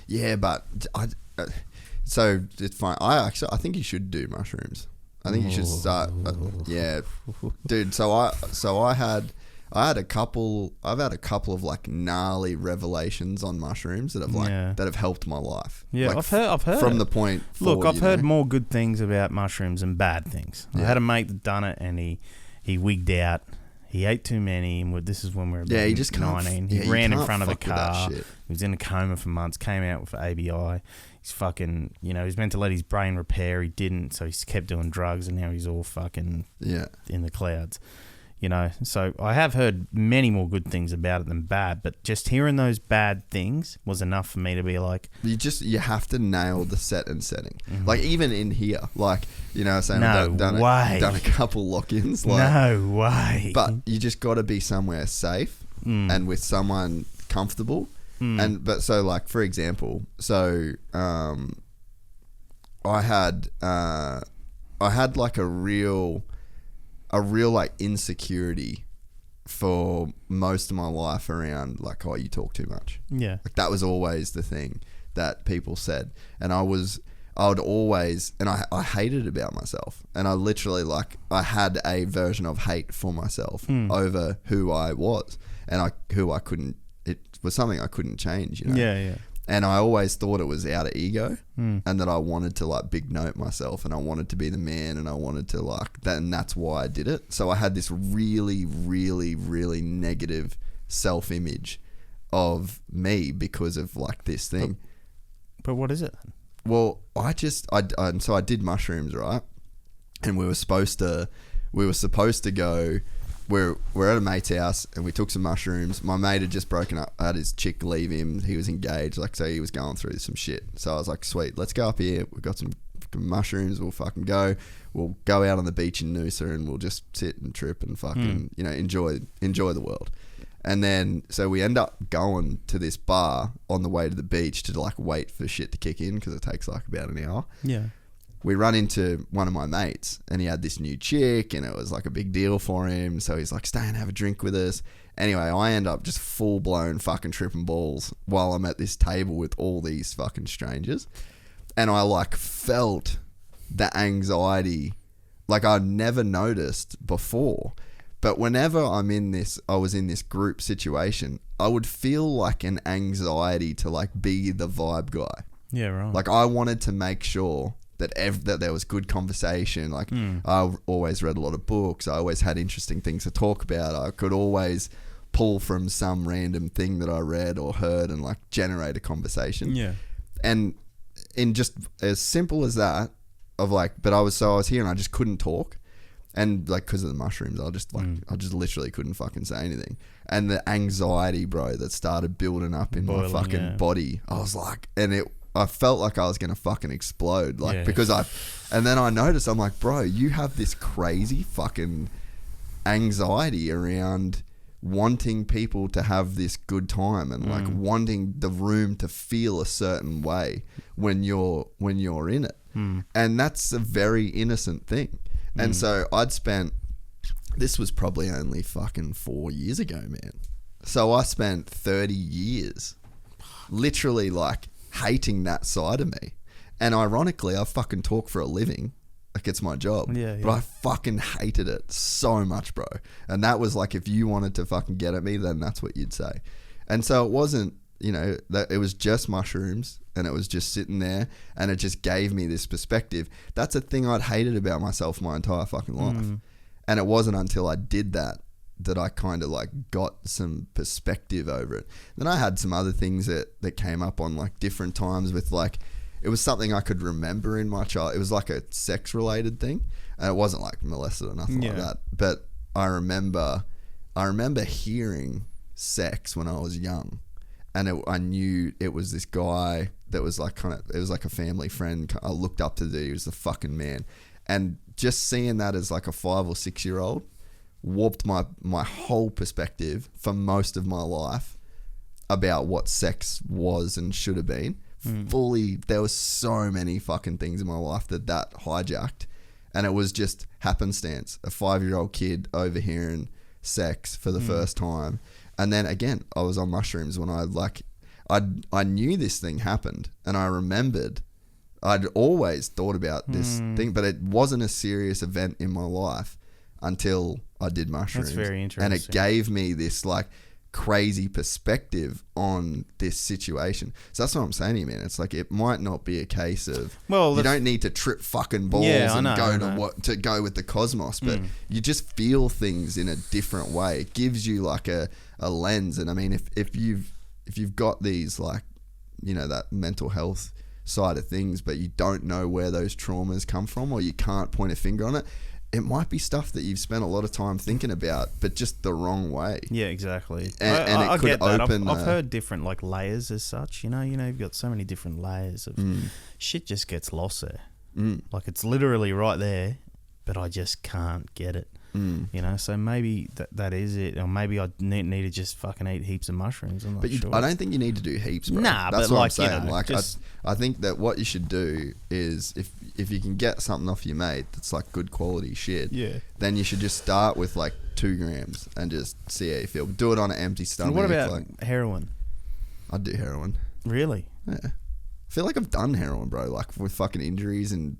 Yeah, but so it's fine. I think you should do mushrooms. I think you should start. Yeah, dude. So I've had a couple of like gnarly revelations on mushrooms that have helped my life. Yeah, like, I've heard from it. the point. Look, I've heard more good things about mushrooms than bad things. I had a mate that done it, and he wigged out. He ate too many, and this is when we were about he just 19. He ran in front of a car. He was in a coma for months, came out with ABI. He's fucking, you know, he's meant to let his brain repair. He didn't, so he kept doing drugs, and now he's all fucking in the clouds. You know, so I have heard many more good things about it than bad, but just hearing those bad things was enough for me to be like... You have to nail the set and setting. Mm-hmm. Like, even in here, like, you know, saying I've done a couple lock-ins. Like, no way. But you just got to be somewhere safe and with someone comfortable. But so, like, for example, so I had like a real like insecurity for most of my life around like, oh, you talk too much. Yeah. Like, that was always the thing that people said. And I would always, and I hated about myself. And I literally, like, I had a version of hate for myself over who I was and it was something I couldn't change, you know? Yeah. And I always thought it was out of ego and that I wanted to like big note myself and I wanted to be the man and I wanted to like that, and that's why I did it. So I had this really, really, really negative self-image of me because of like this thing. But what is it? Well, so I did mushrooms, right? And we were supposed to go. We're at a mate's house and we took some mushrooms. My mate had just broken up. I had his chick leave him. He was engaged. Like, so he was going through some shit. So I was like, sweet, let's go up here. We've got some mushrooms. We'll fucking go. We'll go out on the beach in Noosa and we'll just sit and trip and fucking, you know, enjoy the world. And then, so we end up going to this bar on the way to the beach to like wait for shit to kick in because it takes like about an hour. Yeah. We run into one of my mates and he had this new chick and it was like a big deal for him. So he's like, stay and have a drink with us. Anyway, I end up just full blown fucking tripping balls while I'm at this table with all these fucking strangers. And I like felt the anxiety like I'd never noticed before. But whenever I was in this group situation, I would feel like an anxiety to like be the vibe guy. Yeah, right. Like I wanted to make sure that there was good conversation. Like I always read a lot of books. I always had interesting things to talk about. I could always pull from some random thing that I read or heard and like generate a conversation. Yeah. And in just as simple as that of like, but I was here and I just couldn't talk. And like, cause of the mushrooms, I just literally couldn't fucking say anything. And the anxiety, bro, that started building up in my fucking body, I was like, and I felt like I was gonna fucking explode, like Yeah. because and then I noticed, I'm like, bro, you have this crazy fucking anxiety around wanting people to have this good time and like wanting the room to feel a certain way when you're in it, and that's a very innocent thing. And so this was probably only fucking 4 years ago, man. So I spent 30 years literally like hating that side of me. And ironically, I fucking talk for a living. Like, it's my job. Yeah, But yeah. I fucking hated it so much, bro. And that was like, if you wanted to fucking get at me, then that's what you'd say. And so it wasn't, that it was just mushrooms, and it was just sitting there, and it just gave me this perspective. That's a thing I'd hated about myself my entire fucking life. And it wasn't until I did that I kind of like got some perspective over it. Then I had some other things that came up on like different times with like, it was something I could remember in my child. It was like a sex related thing, and it wasn't like molested or nothing like that. But I remember hearing sex when I was young, and I knew it was this guy that was like it was like a family friend I looked up to. He was the fucking man, and just seeing that as like a 5 or 6 year old warped my whole perspective for most of my life about what sex was and should have been. Fully, there was so many fucking things in my life that hijacked, and it was just happenstance. A 5-year-old kid overhearing sex for the first time, and then again, I was on mushrooms when I knew this thing happened, and I remembered. I'd always thought about this thing, but it wasn't a serious event in my life until I did mushrooms. That's very interesting. And it gave me this like crazy perspective on this situation. So that's what I'm saying to you, man. It's like, it might not be a case of, you don't need to trip fucking balls to go with the cosmos, but you just feel things in a different way. It gives you like a lens. And I mean, if you've got these like, that mental health side of things, but you don't know where those traumas come from, or you can't point a finger on it, it might be stuff that you've spent a lot of time thinking about, but just the wrong way. Yeah, exactly. And I it could get that. open. I've heard different like layers as such. You've got so many different layers of shit. Just gets lost there. Like, it's literally right there, but I just can't get it. So maybe that is it, or maybe I need to just fucking eat heaps of mushrooms. I'm not But sure. I don't think you need to do heaps, bro. Nah, that's but what like, I'm saying. Like, just, I think that what you should do is, if you can get something off your mate that's like good quality shit, then you should just start with like 2 grams and just see how you feel. Do it on an empty stomach. What about like, heroin? I'd do heroin. Really? Yeah. I feel like I've done heroin, bro. Like, with fucking injuries and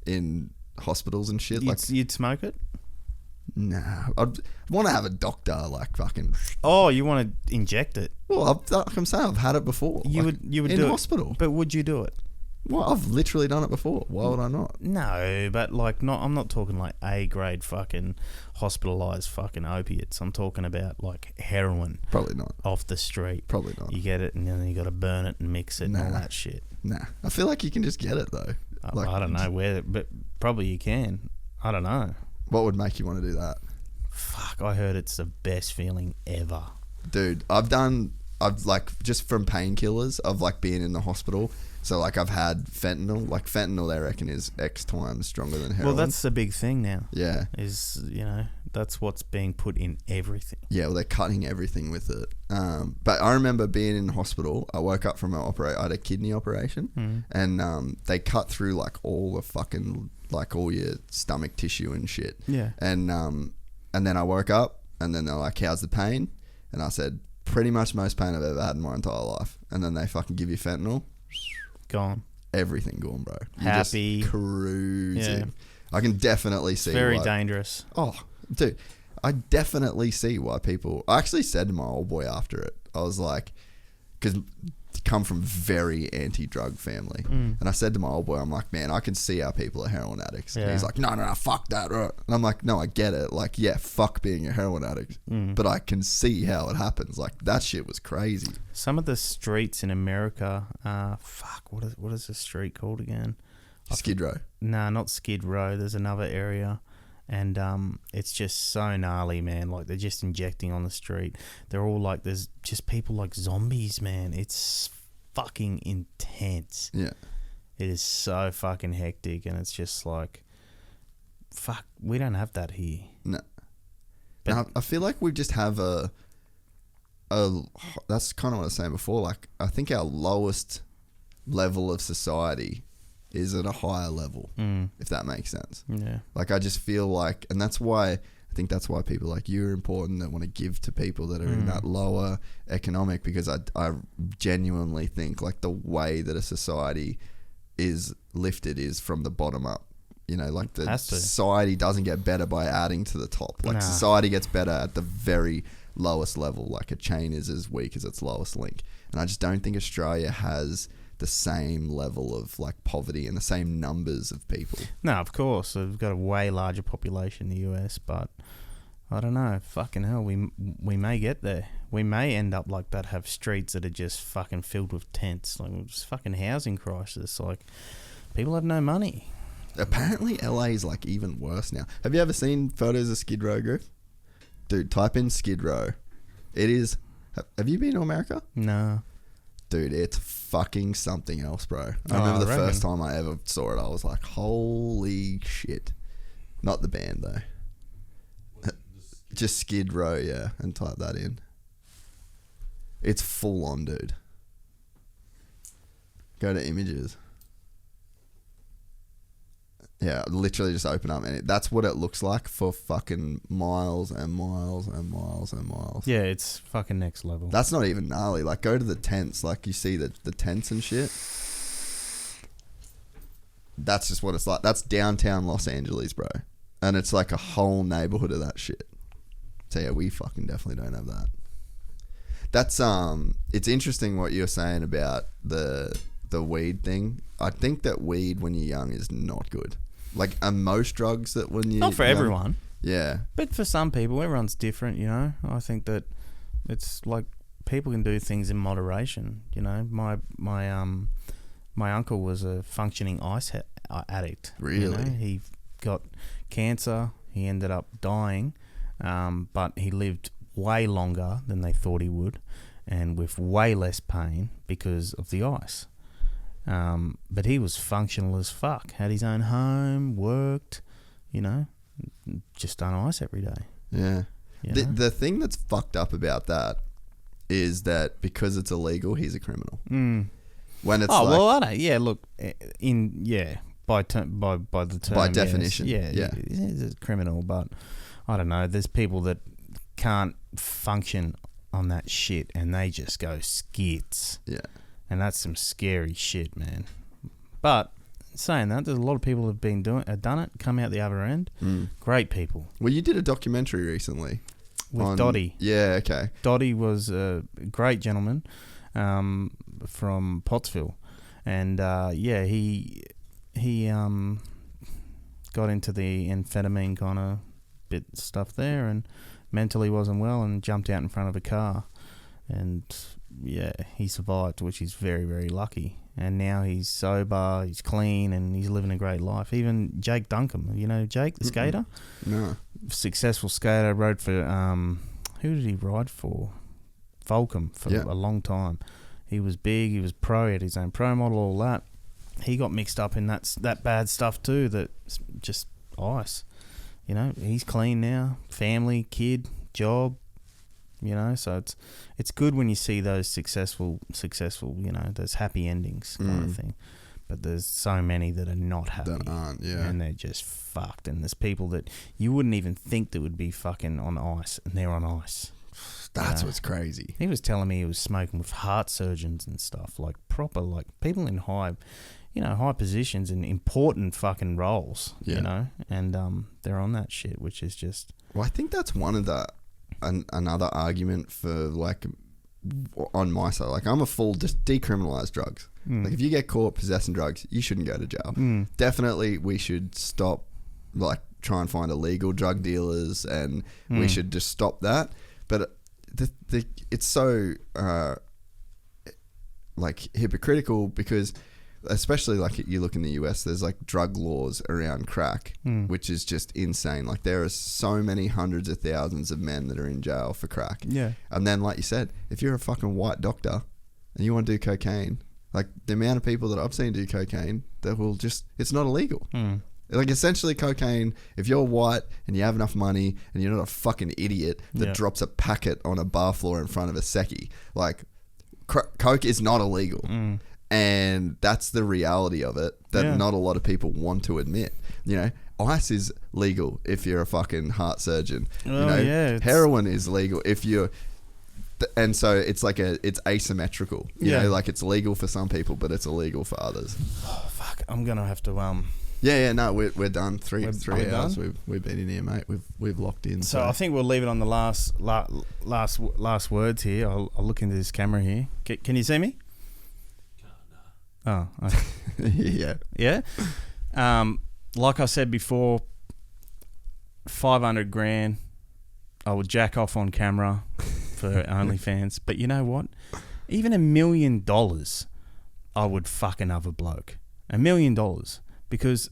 in hospitals and shit. You'd smoke it? Nah, I'd want to have a doctor like fucking. Oh, you want to inject it? Well, like I'm saying, I've had it before. You like, would in do hospital. it, but would you do it? Well, I've literally done it before. Why would I not? No, but like, I'm not talking like A grade fucking hospitalized fucking opiates. I'm talking about like heroin. Probably not. Off the street. Probably not. You get it, and then you got to burn it and mix it and all that shit. Nah, I feel like you can just get it though. Like, I don't know where, but probably you can. I don't know. What would make you want to do that? Fuck, I heard it's the best feeling ever. Dude, I've like, just from painkillers, I've like been in the hospital. So like, I've had fentanyl. Like, fentanyl, they reckon, is X times stronger than heroin. Well, that's the big thing now. Yeah. Is, that's what's being put in everything. Yeah, well, they're cutting everything with it. But I remember being in hospital. I woke up from I had a kidney operation, and they cut through like all the fucking, like all your stomach tissue and shit. Yeah. And then I woke up, and then they're like, "How's the pain?" And I said, "Pretty much most pain I've ever had in my entire life." And then they fucking give you fentanyl. Gone. Everything gone, bro. You're Happy. just cruising. Yeah. I can definitely see. Very dangerous. Oh, dude, I definitely see why people. I actually said to my old boy after it, I was like, because come from very anti-drug family, and I said to my old boy, I'm like, man, I can see how people are heroin addicts. And he's like, no, fuck that. And I'm like, no, I get it. Like, yeah, fuck being a heroin addict, but I can see how it happens. Like, that shit was crazy. Some of the streets in America, what is the street called again? Skid Row. No, not Skid Row. There's another area. And it's just so gnarly, man. Like, they're just injecting on the street. They're all like, there's just people like zombies, man. It's fucking intense. Yeah. It is so fucking hectic, and it's just like, fuck, we don't have that here. No. But- Now, I feel like we just have a. That's kind of what I was saying before. Like, I think our lowest level of society is at a higher level, if that makes sense. Yeah. Like, I just feel like, and that's why, I think that's why people like you are important, that want to give to people that are in that lower economic, because I genuinely think like the way that a society is lifted is from the bottom up. You know, like the society doesn't get better by adding to the top. Like society gets better at the very lowest level. Like a chain is as weak as its lowest link. And I just don't think Australia has the same level of like poverty and the same numbers of people. No, of course. We've got a way larger population in the US, but I don't know. Fucking hell, we may get there. We may end up like that, have streets that are just fucking filled with tents. Like, it's fucking housing crisis. Like, people have no money. Apparently LA is like even worse now. Have you ever seen photos of Skid Row, Griff? Dude, type in Skid Row. It is... Have you been to America? No. Dude, it's fucking something else, bro. I remember the first time I ever saw it, I was like, holy shit. Not the band, though. Just Skid Row, yeah, and type that in. It's full on, dude. Go to images. Yeah, literally just open up, and that's what it looks like for fucking miles and miles and miles and miles. Yeah, it's fucking next level. That's not even gnarly. Like, go to the tents. Like, you see the tents and shit. That's just what it's like. That's downtown Los Angeles, bro. And it's like a whole neighborhood of that shit. So yeah, we fucking definitely don't have that. That's it's interesting what you're saying about the weed thing. I think that weed when you're young is not good. Like, are most drugs that when you... Not for everyone. Yeah. But for some people, everyone's different, you know. I think that it's like people can do things in moderation, you know. My uncle was a functioning ice addict. Really? You know? He got cancer. He ended up dying, but he lived way longer than they thought he would, and with way less pain because of the ice. But he was functional as fuck. Had his own home, worked, you know, just done ice every day. Yeah. You know? The thing that's fucked up about that is that because it's illegal, he's a criminal. When it's I don't. Yeah, look, by the term, by definition, yes, he's a criminal. But I don't know. There's people that can't function on that shit, and they just go skits. Yeah. And that's some scary shit, man. But saying that, there's a lot of people have done it, come out the other end. Great people. Well, you did a documentary recently with Dottie. Yeah, okay. Dottie was a great gentleman from Pottsville, and he got into the amphetamine kind of bit stuff there, and mentally wasn't well, and jumped out in front of a car, and he survived, which he's very, very lucky. And now he's sober, he's clean, and he's living a great life. Even Jake Duncombe, you know Jake, the skater? No. Successful skater, rode for, who did he ride for? Volcom for a long time. He was big, he was pro, he had his own pro model, all that. He got mixed up in that bad stuff too, that's just ice. You know, he's clean now, family, kid, job. You know, so it's good when you see those successful, you know, those happy endings kind of thing. But there's so many that are not happy. That aren't, yeah. And they're just fucked. And there's people that you wouldn't even think that would be fucking on ice, and they're on ice. That's what's crazy. He was telling me he was smoking with heart surgeons and stuff, like proper, like people in high positions and important fucking roles, you know, and they're on that shit, which is just... Well, I think that's one of the... another argument for, like, on my side, like, I'm a full just decriminalize drugs. Like, if you get caught possessing drugs, you shouldn't go to jail. Definitely we should stop, like, try and find illegal drug dealers, and we should just stop that. But it's so like hypocritical, because especially like you look in the US, there's like drug laws around crack, which is just insane. Like, there are so many hundreds of thousands of men that are in jail for crack. Yeah. And then, like you said, if you're a fucking white doctor and you want to do cocaine, like the amount of people that I've seen do cocaine that will just, it's not illegal. Like essentially cocaine, if you're white and you have enough money and you're not a fucking idiot that drops a packet on a bar floor in front of a secchi, like coke is not illegal. And that's the reality of it that not a lot of people want to admit. You know, ice is legal if you're a fucking heart surgeon. Heroin is legal if you're... And so it's like it's asymmetrical. You know, like it's legal for some people, but it's illegal for others. Oh, fuck. I'm going to have to... No, we're done. Three hours. Done? We've been in here, mate. We've locked in. So I think we'll leave it on the last words here. I'll look into this camera here. Can you see me? Oh, okay. Yeah. Like I said before, 500 grand. I would jack off on camera for OnlyFans. But you know what? Even $1 million, I would fuck another bloke. $1 million. Because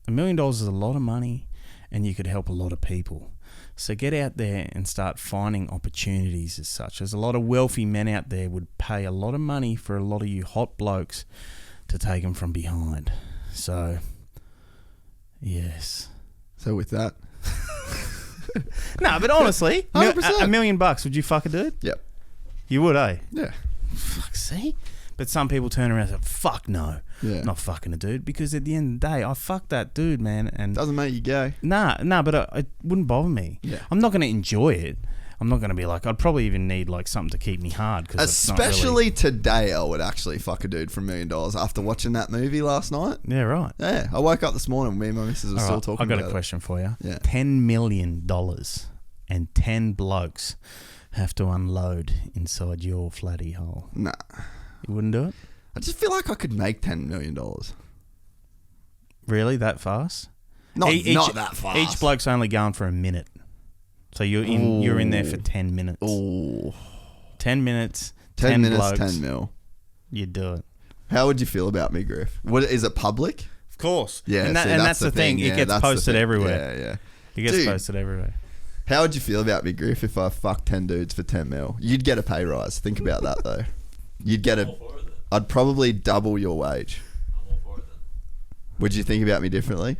$1 million is a lot of money and you could help a lot of people. So get out there and start finding opportunities as such. There's a lot of wealthy men out there would pay a lot of money for a lot of you hot blokes to take them from behind. So, yes. So with that... No, but honestly, 100%. $1 million, would you fuck a dude? Yep. You would, eh? Yeah. Fuck, see? But some people turn around and say, fuck no, not fucking a dude. Because at the end of the day, I fucked that dude, man. And doesn't make you gay. Nah, but it wouldn't bother me. Yeah. I'm not going to enjoy it. I'm not going to be like, I'd probably even need like something to keep me hard. Especially today, I would actually fuck a dude for $1 million after watching that movie last night. Yeah, right. Yeah, I woke up this morning, me and my missus were still talking about it. I've got a question for you. Yeah. $10 million and 10 blokes have to unload inside your flatty hole. Nah. You wouldn't do it? I just feel like I could make $10 million. Really? That fast? Not that fast. Each bloke's only going for a minute. So you're in there for 10 minutes. Ooh. 10 minutes, 10 minutes, blokes. 10 mil. You'd do it. How would you feel about me, Griff? Is it public? Of course. Yeah, and that's the thing. Yeah, it gets posted everywhere. Yeah. It gets posted everywhere. How would you feel about me, Griff, if I fucked 10 dudes for 10 mil? You'd get a pay rise. Think about that, though. I'd probably double your wage. I'm all for it then. Would you think about me differently?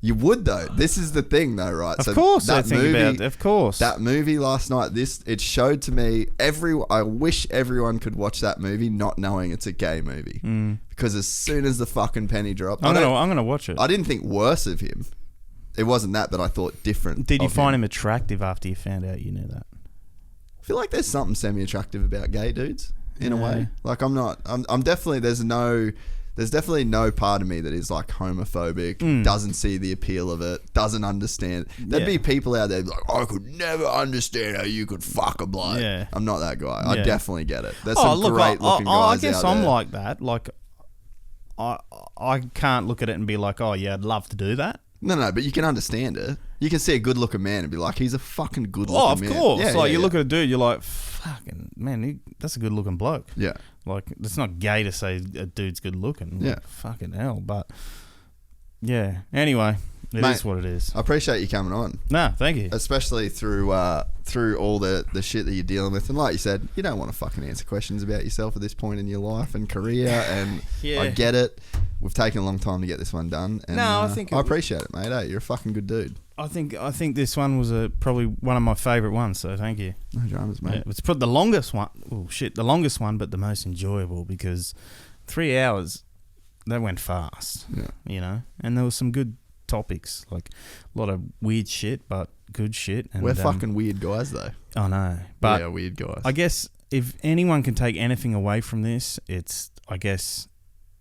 You would, though. This is the thing, though, right? Of course I think about it. Of course. That movie last night, it showed to me, I wish everyone could watch that movie not knowing it's a gay movie. Because as soon as the fucking penny dropped... I'm going to watch it. I didn't think worse of him. It wasn't that, but I thought different. Did you find him attractive after you found out you knew that? I feel like there's something semi-attractive about gay dudes, in a way. Like, I'm definitely... There's definitely no part of me that is like homophobic, doesn't see the appeal of it, doesn't understand. There'd be people out there like, I could never understand how you could fuck a bloke. Yeah. I'm not that guy. I definitely get it. There's some great looking guys I guess out I'm there. like that. Like, I can't look at it and be like, oh yeah, I'd love to do that. No, but you can understand it. You can see a good looking man and be like, he's a fucking good looking man. Oh, of course. Yeah, like you look at a dude, you're like, fucking man, that's a good looking bloke. Yeah. Like, it's not gay to say a dude's good looking. Yeah. Like, fucking hell. But, yeah. Anyway, it is what it is. I appreciate you coming on. Nah, thank you. Especially through all the shit that you're dealing with. And like you said, you don't want to fucking answer questions about yourself at this point in your life and career. And I get it. We've taken a long time to get this one done. And, I think... I appreciate it, mate. Hey, you're a fucking good dude. I think this one was probably one of my favourite ones, so thank you. No dramas, mate. Yeah, it's probably the longest one. Oh, shit, the longest one, but the most enjoyable because 3 hours, they went fast. Yeah. You know? And there was some good topics, like a lot of weird shit, but good shit. And, we're fucking weird guys, though. I know. But we are weird guys. I guess if anyone can take anything away from this, it's, I guess,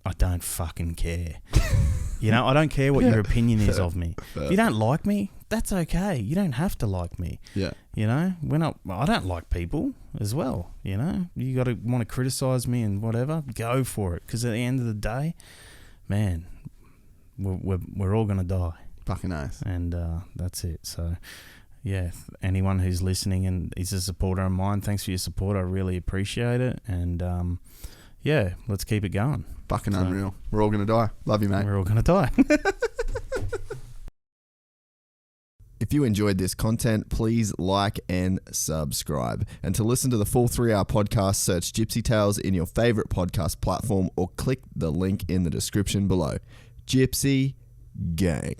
I don't fucking care. You know, I don't care what your opinion is of me. If you don't like me, that's okay. You don't have to like me. Yeah. You know, I don't like people as well. You know, you got to want to criticize me and whatever. Go for it. Because at the end of the day, man, we're all gonna die. Fucking nice. And that's it. So, yeah, anyone who's listening and is a supporter of mine, thanks for your support. I really appreciate it. And yeah, let's keep it going. Fucking unreal. We're all gonna die. Love you, mate. We're all gonna die. If If you enjoyed this content, please like and subscribe. And to listen to the full 3-hour podcast, search Gypsy Tales in your favorite podcast platform or click the link in the description below. Gypsy Gang.